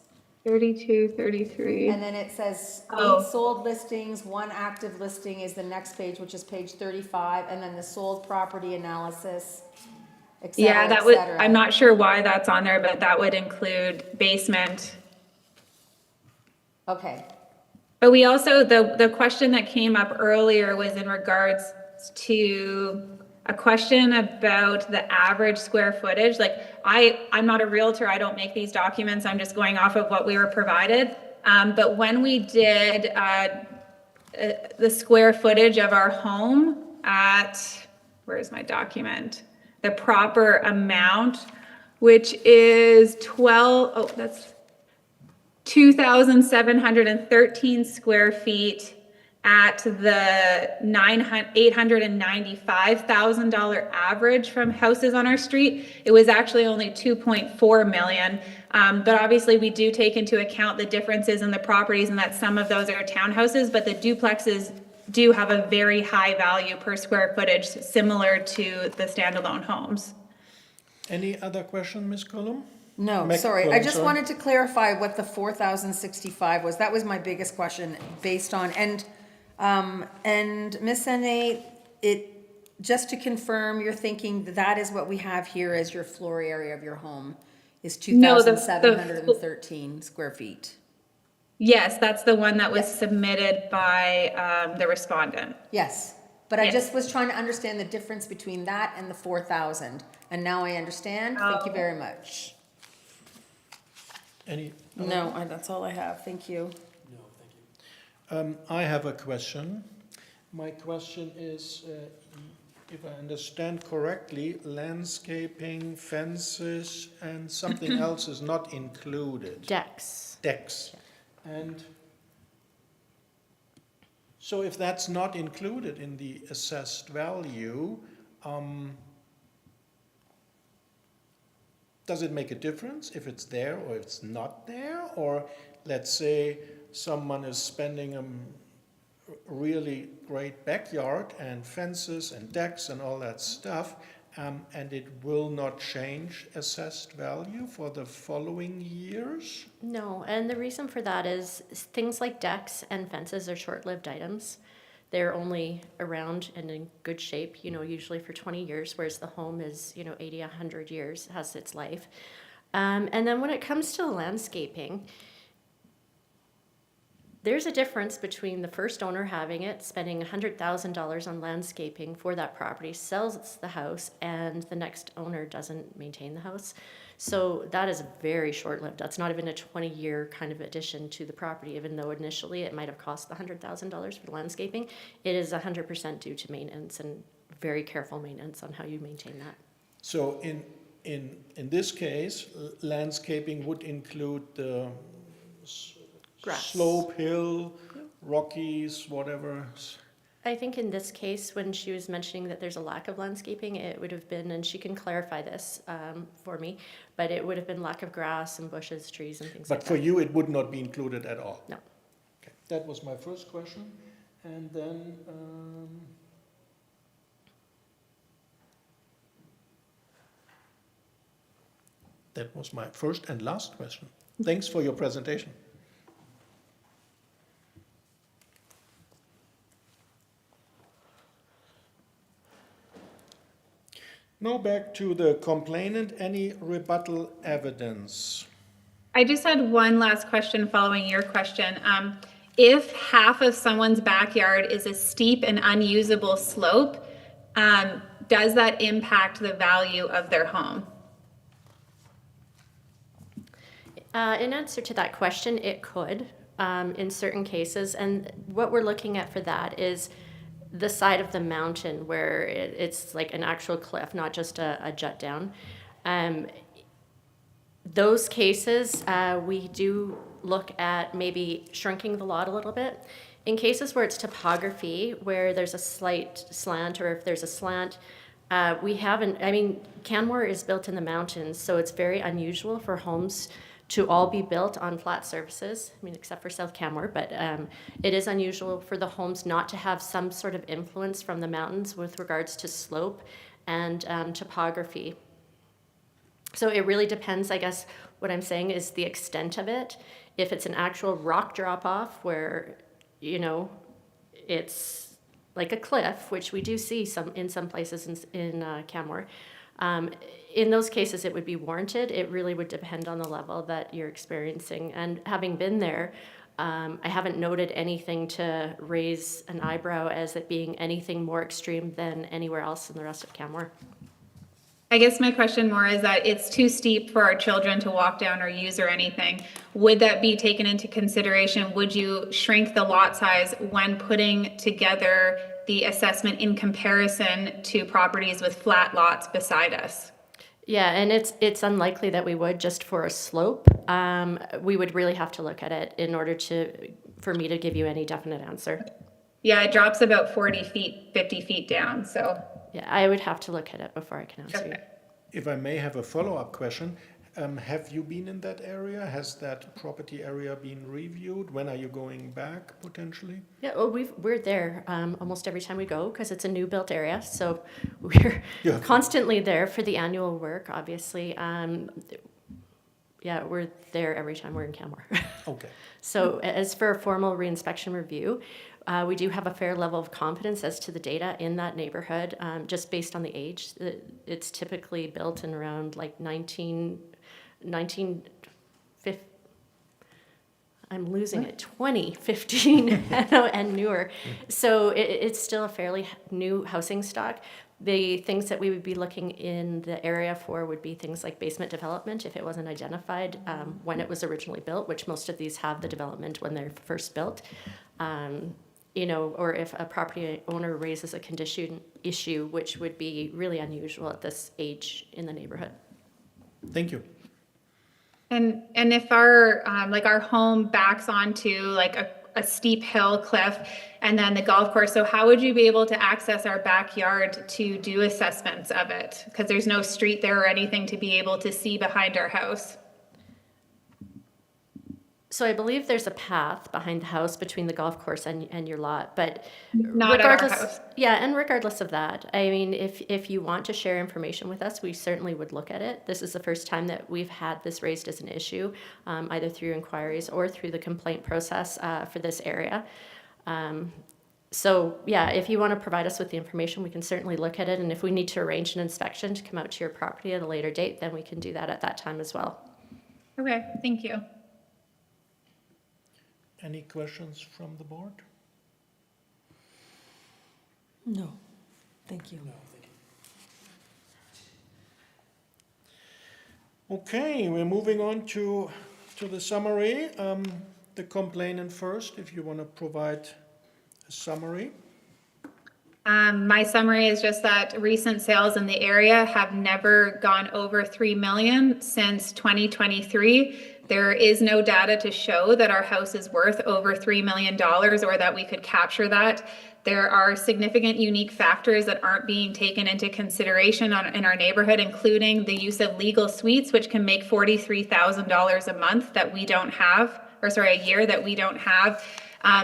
32, 33.
And then it says 8
Oh.
sold listings, 1 active listing is the next page, which is page 35, and then the sold property analysis, et cetera,
Yeah,
et cetera.
I'm not sure why that's on there, but that would include basement.
Okay,
But we also, the question that came up earlier was in regards to a question about the average square footage. Like, I'm not a Realtor, I don't make these documents, I'm just going off of what we were provided. But when we did the square footage of our home at, where's my document? The proper amount, which is 2,713 square feet. at the $895,000 average from houses on our street, it was actually only 2.4 million. But obviously we do take into account the differences in the properties and that some of those are townhouses, but the duplexes do have a very high value per square footage, similar to the standalone homes.
Any other question, Ms. Cullum?
No,
Meg
sorry, I
Cullum,
just
sorry.
wanted to clarify what the 4,065 was. That was my biggest question based on, and Ms. Sene, just to confirm, you're thinking that is what we have here as your floor area of your home, is
No, the-
2,713 square feet.
Yes, that's the one that was submitted by the respondent.
Yes, but I
Yes.
just was trying to understand the difference between that and the 4,000, and now I understand. Thank you very much.
Any?
No, that's all I have. Thank you.
I have a question. My question is, if I understand correctly, landscaping, fences, and something else is not included.
Decks.
Decks. And so if that's not included in the assessed value, does it make a difference if it's there or if it's not there? Or let's say someone is spending a really great backyard and fences and decks and all that stuff, and it will not change assessed value for the following years?
No, and the reason for that is things like decks and fences are short-lived items. They're only around and in good shape, usually for 20 years, whereas the home is, 80, 100 years, has its life. And then when it comes to landscaping, there's a difference between the first owner having it, spending $100,000 on landscaping for that property, sells the house, and the next owner doesn't maintain the house. So that is very short-lived. That's not even a 20-year kind of addition to the property, even though initially it might have cost the $100,000 for the landscaping. It is 100% due to maintenance and very careful maintenance on how you maintain that.
So in this case, landscaping would include the
Grass.
slope, hill, rockies, whatever.
I think in this case, when she was mentioning that there's a lack of landscaping, it would have been, and she can clarify this for me, but it would have been lack of grass and bushes, trees and things like
But
that.
for you, it would not be included at all?
No.
Okay, that was my first question. And then, that was my first and last question. Thanks for your presentation. Now back to the complainant. Any rebuttal evidence?
I just had one last question following your question. If half of someone's backyard is a steep and unusable slope, does that impact the value of their home?
In answer to that question, it could in certain cases. And what we're looking at for that is the side of the mountain where it's like an actual cliff, not just a jut down. Those cases, we do look at maybe shrinking the lot a little bit. In cases where it's topography, where there's a slight slant, or if there's a slant, Canmore is built in the mountains, so it's very unusual for homes to all be built on flat surfaces, except for South Canmore, but it is unusual for the homes not to have some sort of influence from the mountains with regards to slope and topography. So it really depends, I guess. What I'm saying is the extent of it. If it's an actual rock drop-off where, it's like a cliff, which we do see in some places in Canmore, in those cases it would be warranted. It really would depend on the level that you're experiencing. And having been there, I haven't noted anything to raise an eyebrow as it being anything more extreme than anywhere else in the rest of Canmore.
I guess my question more is that it's too steep for our children to walk down or use or anything. Would that be taken into consideration? Would you shrink the lot size when putting together the assessment in comparison to properties with flat lots beside us?
Yeah, and it's unlikely that we would, just for a slope. We would really have to look at it in order for me to give you any definite answer.
Yeah, it drops about 40 feet, 50 feet down, so.
Yeah, I would have to look at it before I can answer you.
Okay.
If I may have a follow-up question, have you been in that area? Has that property area been reviewed? When are you going back potentially?
Yeah, well, we're there almost every time we go because it's a new built area. So we're
Yeah.
constantly there for the annual work, obviously. Yeah, we're there every time we're in Canmore.
Okay.
So as for a formal reinspection review, we do have a fair level of confidence as to the data in that neighborhood, just based on the age. It's typically built in around like 1950. I'm losing it, 2015 and newer. So it's still a fairly new housing stock. The things that we would be looking in the area for would be things like basement development if it wasn't identified when it was originally built, which most of these have the development when they're first built. You know, or if a property owner raises a condition issue, which would be really unusual at this age in the neighborhood.
Thank you.
And if our, like our home backs onto like a steep hill cliff and then the golf course, so how would you be able to access our backyard to do assessments of it? Because there's no street there or anything to be able to see behind our house.
So I believe there's a path behind the house between the golf course and your lot, but
Not at our
regardless,
house.
yeah, and regardless of that, I mean, if you want to share information with us, we certainly would look at it. This is the first time that we've had this raised as an issue, either through inquiries or through the complaint process for this area. So yeah, if you want to provide us with the information, we can certainly look at it, and if we need to arrange an inspection to come out to your property at a later date, then we can do that at that time as well.
Okay, thank you.
Any questions from the board?
No, thank you.
Okay, we're moving on to the summary. The complainant first, if you want to provide a summary.
My summary is just that recent sales in the area have never gone over 3 million since 2023. There is no data to show that our house is worth over $3 million or that we could capture that. There are significant unique factors that aren't being taken into consideration in our neighborhood, including the use of legal suites, which can make $43,000 a month that we don't have, or sorry, a year that we don't have.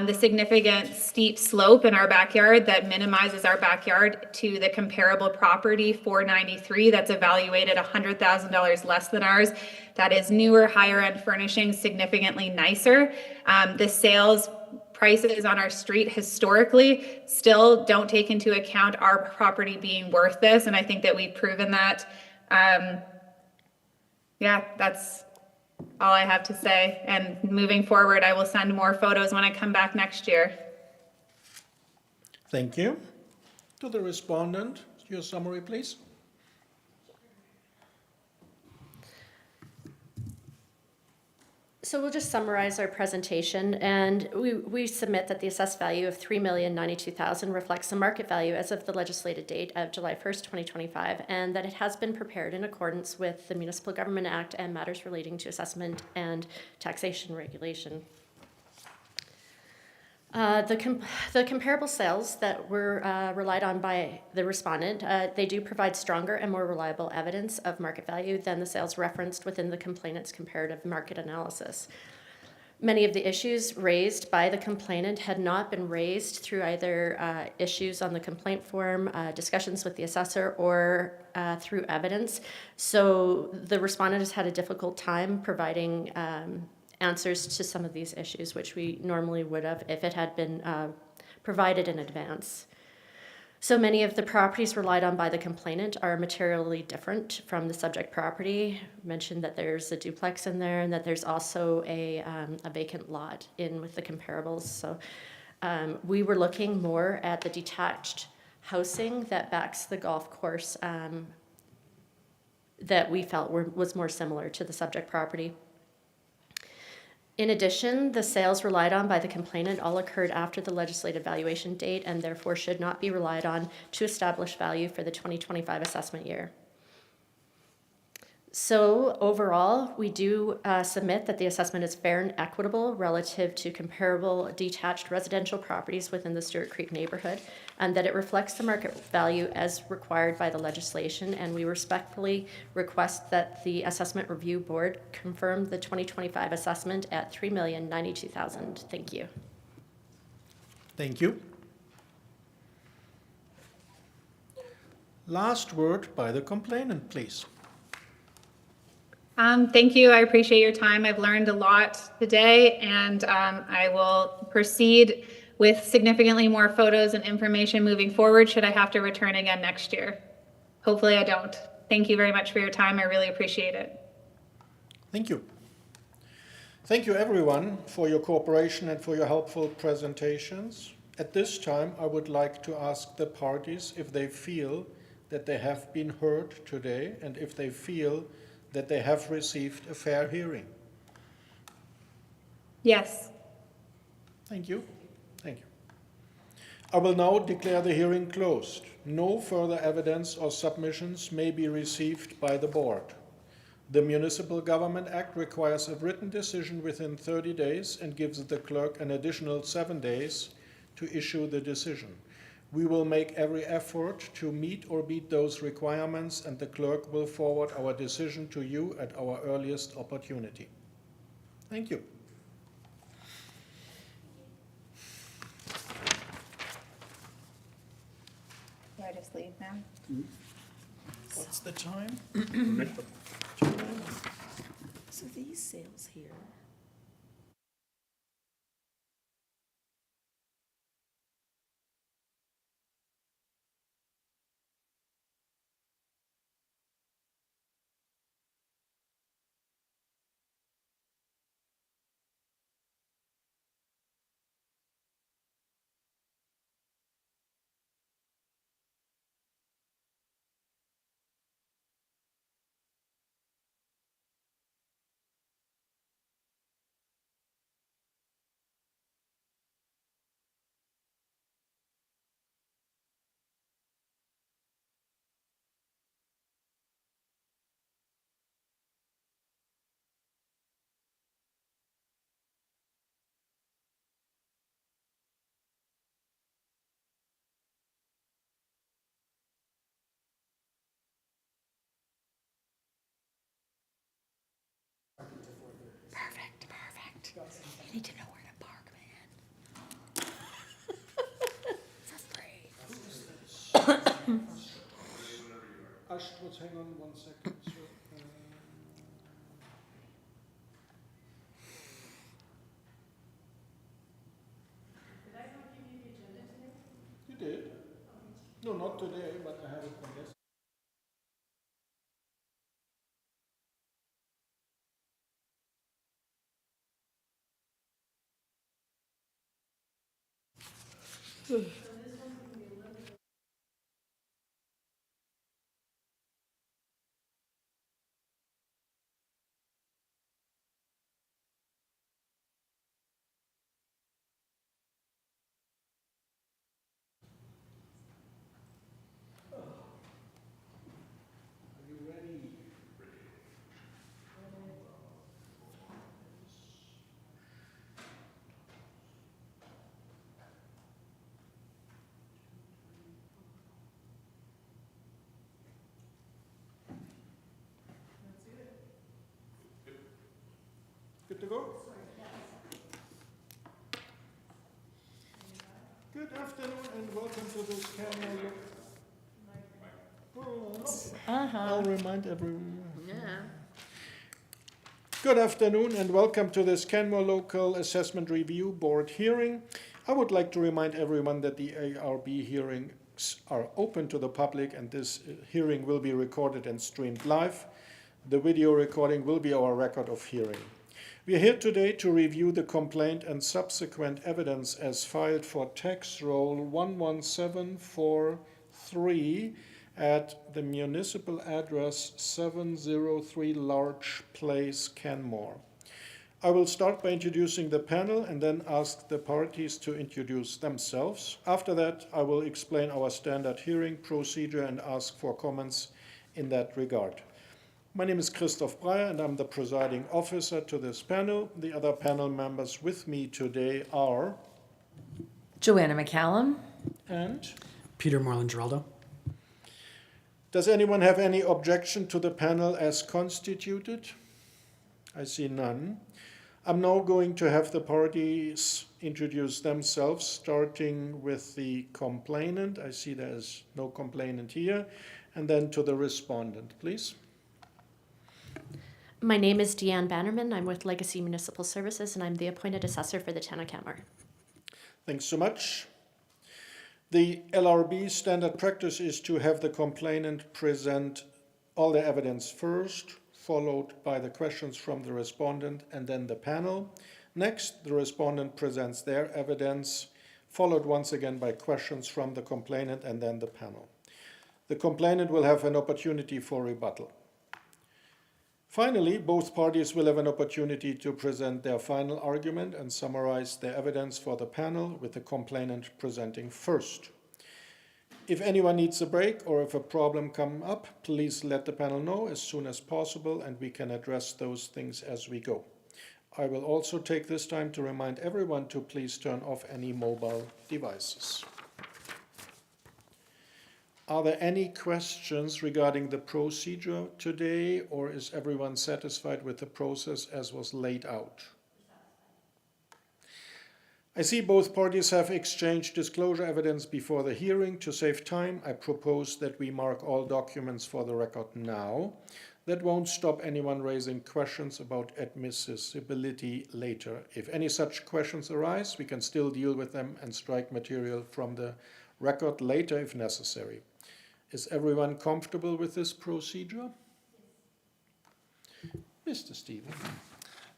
The significant steep slope in our backyard that minimizes our backyard to the comparable property 493 that's evaluated $100,000 less than ours. That is newer, higher end furnishings, significantly nicer. The sales prices on our street historically still don't take into account our property being worth this, and I think that we've proven that. Yeah, that's all I have to say. And moving forward, I will send more photos when I come back next year.
Thank you. To the respondent, your summary, please.
So we'll just summarize our presentation, and we submit that the assessed value of $3,092,000 reflects the market value as of the legislated date of July 1st, 2025, and that it has been prepared in accordance with the Municipal Government Act and matters relating to assessment and taxation regulation. The comparable sales that were relied on by the respondent, they do provide stronger and more reliable evidence of market value than the sales referenced within the complainant's comparative market analysis. Many of the issues raised by the complainant had not been raised through either issues on the complaint form, discussions with the assessor, or through evidence. So the respondent has had a difficult time providing answers to some of these issues, which we normally would have if it had been provided in advance. So many of the properties relied on by the complainant are materially different from the subject property. I mentioned that there's a duplex in there and that there's also a vacant lot in with the comparables. So we were looking more at the detached housing that backs the golf course that we felt was more similar to the subject property. In addition, the sales relied on by the complainant all occurred after the legislative valuation date and therefore should not be relied on to establish value for the 2025 assessment year. So overall, we do submit that the assessment is fair and equitable relative to comparable detached residential properties within the Stewart Creek neighborhood, and that it reflects the market value as required by the legislation. And we respectfully request that the Assessment Review Board confirm the 2025 assessment at $3,092,000. Thank you.
Thank you. Last word by the complainant, please.
Thank you. I appreciate your time. I've learned a lot today, and I will proceed with significantly more photos and information moving forward should I have to return again next year. Hopefully I don't. Thank you very much for your time. I really appreciate it.
Thank you. Thank you, everyone, for your cooperation and for your helpful presentations. At this time, I would like to ask the parties if they feel that they have been heard today and if they feel that they have received a fair hearing.
Yes.
Thank you. Thank you. I will now declare the hearing closed. No further evidence or submissions may be received by the board. The Municipal Government Act requires a written decision within 30 days and gives the clerk an additional 7 days to issue the decision. We will make every effort to meet or beat those requirements, and the clerk will forward our decision to you at our earliest opportunity. Thank you.
Do I just leave now?
What's the time?
So these sales here. Perfect. You need to know where to park, man. For free.
Ashworth, hang on 1 second, sir. Did I not give you the agenda today? You did. No, not today, but I have it from yesterday. Good to go? Good afternoon and welcome to this camera. I'll remind everyone.
Yeah.
Good afternoon and welcome to this Canmore Local Assessment Review Board hearing. I would like to remind everyone that the ARB hearings are open to the public and this hearing will be recorded and streamed live. The video recording will be our record of hearing. We are here today to review the complaint and subsequent evidence as filed for tax roll 11743 at the municipal address 703 Larch Place, Canmore. I will start by introducing the panel and then ask the parties to introduce themselves. After that, I will explain our standard hearing procedure and ask for comments in that regard. My name is Christoph Breyer, and I'm the presiding officer to this panel. The other panel members with me today are,
Joanna McCallum.
and
Peter Marlin Geraldo.
does anyone have any objection to the panel as constituted? I see none. I'm now going to have the parties introduce themselves, starting with the complainant. I see there is no complainant here. And then to the respondent, please.
My name is Deanne Bannerman. I'm with Legacy Municipal Services, and I'm the appointed assessor for the town of Kenmare.
Thanks so much. The LRB standard practice is to have the complainant present all the evidence first, followed by the questions from the respondent and then the panel. Next, the respondent presents their evidence, followed once again by questions from the complainant and then the panel. The complainant will have an opportunity for rebuttal. Finally, both parties will have an opportunity to present their final argument and summarize their evidence for the panel, with the complainant presenting first. If anyone needs a break or if a problem comes up, please let the panel know as soon as possible, and we can address those things as we go. I will also take this time to remind everyone to please turn off any mobile devices. Are there any questions regarding the procedure today, or is everyone satisfied with the process as was laid out? I see both parties have exchanged disclosure evidence before the hearing. To save time, I propose that we mark all documents for the record now. That won't stop anyone raising questions about admissibility later. If any such questions arise, we can still deal with them and strike material from the record later if necessary. Is everyone comfortable with this procedure? Mr. Stevens.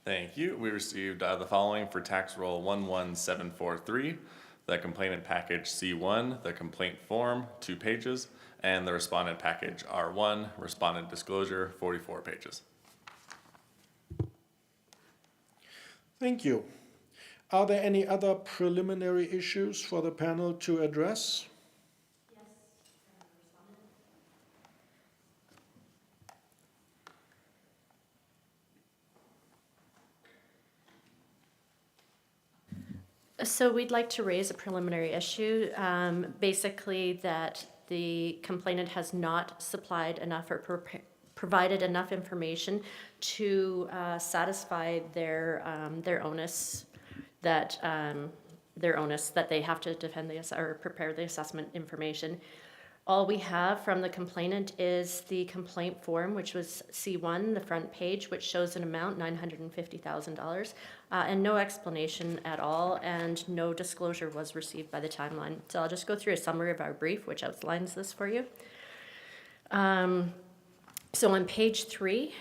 Thank you. We received the following for tax roll 11743, the complainant package C1, the complaint form, 2 pages, and the respondent package R1, respondent disclosure, 44 pages.
Thank you. Are there any other preliminary issues for the panel to address?
So we'd like to raise a preliminary issue, basically that the complainant has not supplied enough or provided enough information to satisfy their onus that they have to defend or prepare the assessment information. All we have from the complainant is the complaint form, which was C1, the front page, which shows an amount, $950,000, and no explanation at all, and no disclosure was received by the timeline. So I'll just go through a summary of our brief, which outlines this for you. So on page 3,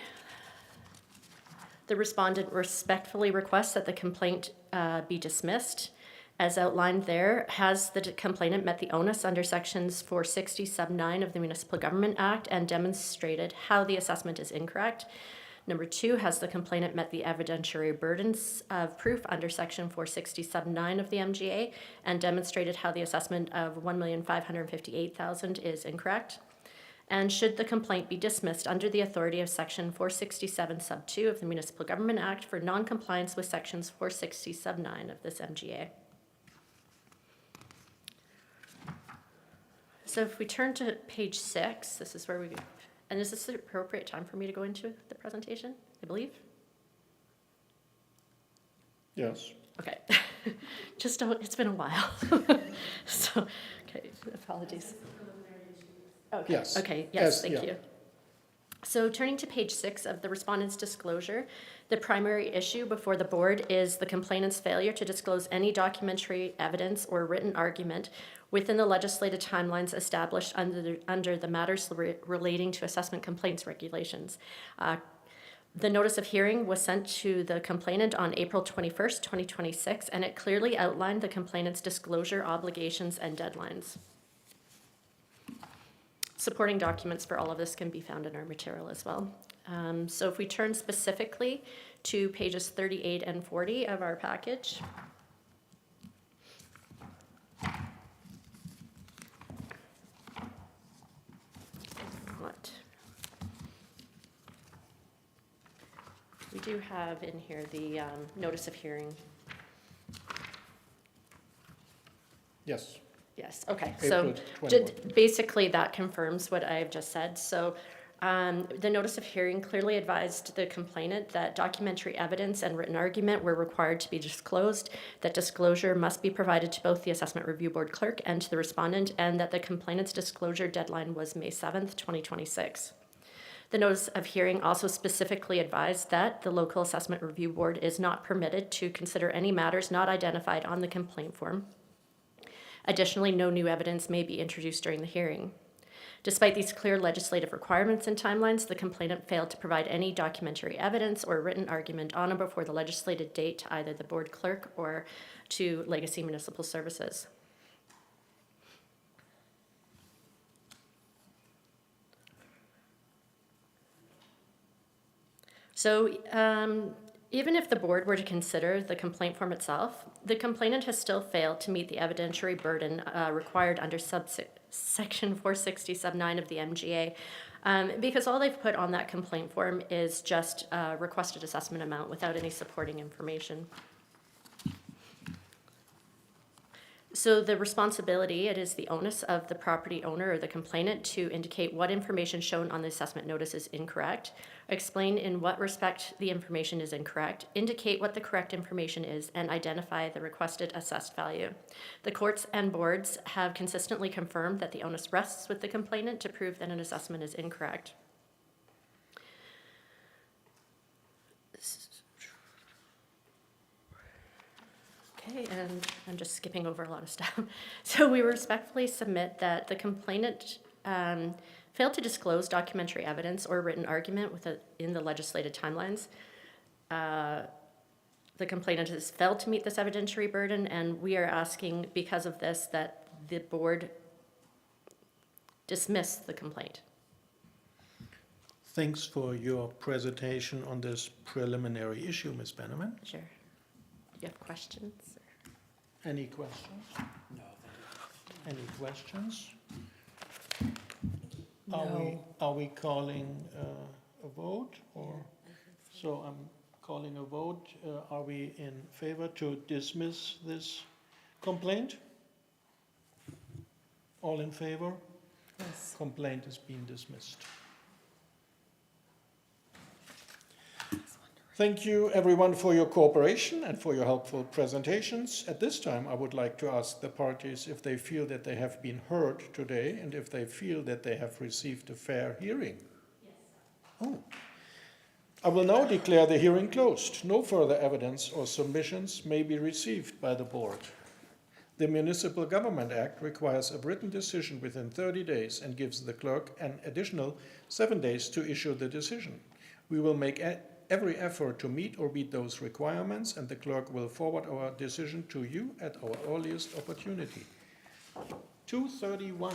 the respondent respectfully requests that the complaint be dismissed. As outlined there, has the complainant met the onus under sections 460, sub 9 of the Municipal Government Act and demonstrated how the assessment is incorrect? Number 2, has the complainant met the evidentiary burdens of proof under section 460, sub 9 of the MGA and demonstrated how the assessment of $1,558,000 is incorrect? And should the complaint be dismissed under the authority of section 467, sub 2 of the Municipal Government Act for non-compliance with sections 460, sub 9 of this MGA? So if we turn to page 6, this is where and is this the appropriate time for me to go into the presentation, I believe?
Yes.
Okay. Just don't, it's been a while. So, okay, apologies. Okay.
Yes.
Okay, yes, thank
yeah.
you. So turning to page 6 of the respondent's disclosure, the primary issue before the board is the complainant's failure to disclose any documentary evidence or written argument within the legislative timelines established under the matters relating to assessment complaints regulations. The notice of hearing was sent to the complainant on April 21st, 2026, and it clearly outlined the complainant's disclosure obligations and deadlines. Supporting documents for all of this can be found in our material as well. So if we turn specifically to pages 38 and 40 of our package. We do have in here the notice of hearing.
Yes.
Yes, okay.
April
So
21.
basically, that confirms what I've just said. So the notice of hearing clearly advised the complainant that documentary evidence and written argument were required to be disclosed, that disclosure must be provided to both the Assessment Review Board clerk and to the respondent, and that the complainant's disclosure deadline was May 7th, 2026. The notice of hearing also specifically advised that the local Assessment Review Board is not permitted to consider any matters not identified on the complaint form. Additionally, no new evidence may be introduced during the hearing. Despite these clear legislative requirements and timelines, the complainant failed to provide any documentary evidence or written argument on or before the legislated date to either the board clerk or to Legacy Municipal Services. So even if the board were to consider the complaint form itself, the complainant has still failed to meet the evidentiary burden required under Section 460 sub 9 of the MGA, because all they've put on that complaint form is just a requested assessment amount without any supporting information. So the responsibility, it is the onus of the property owner or the complainant to indicate what information shown on the assessment notice is incorrect, explain in what respect the information is incorrect, indicate what the correct information is, and identify the requested assessed value. The courts and boards have consistently confirmed that the onus rests with the complainant to prove that an assessment is incorrect. Okay, and I'm just skipping over a lot of stuff. So we respectfully submit that the complainant failed to disclose documentary evidence or written argument in the legislated timelines. The complainant has failed to meet this evidentiary burden, and we are asking, because of this, that the board dismiss the complaint.
Thanks for your presentation on this preliminary issue, Ms. Benjamin.
Sure. Do you have questions?
Any questions?
No, thank you.
Any questions?
No.
Are we calling a vote, or? So I'm calling a vote. Are we in favor to dismiss this complaint? All in favor?
Yes.
Complaint is being dismissed. Thank you, everyone, for your cooperation and for your helpful presentations. At this time, I would like to ask the parties if they feel that they have been heard today and if they feel that they have received a fair hearing. Yes. Oh. I will now declare the hearing closed. No further evidence or submissions may be received by the board. The Municipal Government Act requires a written decision within 30 days and gives the clerk an additional 7 days to issue the decision. We will make every effort to meet or beat those requirements, and the clerk will forward our decision to you at our earliest opportunity. 2:31.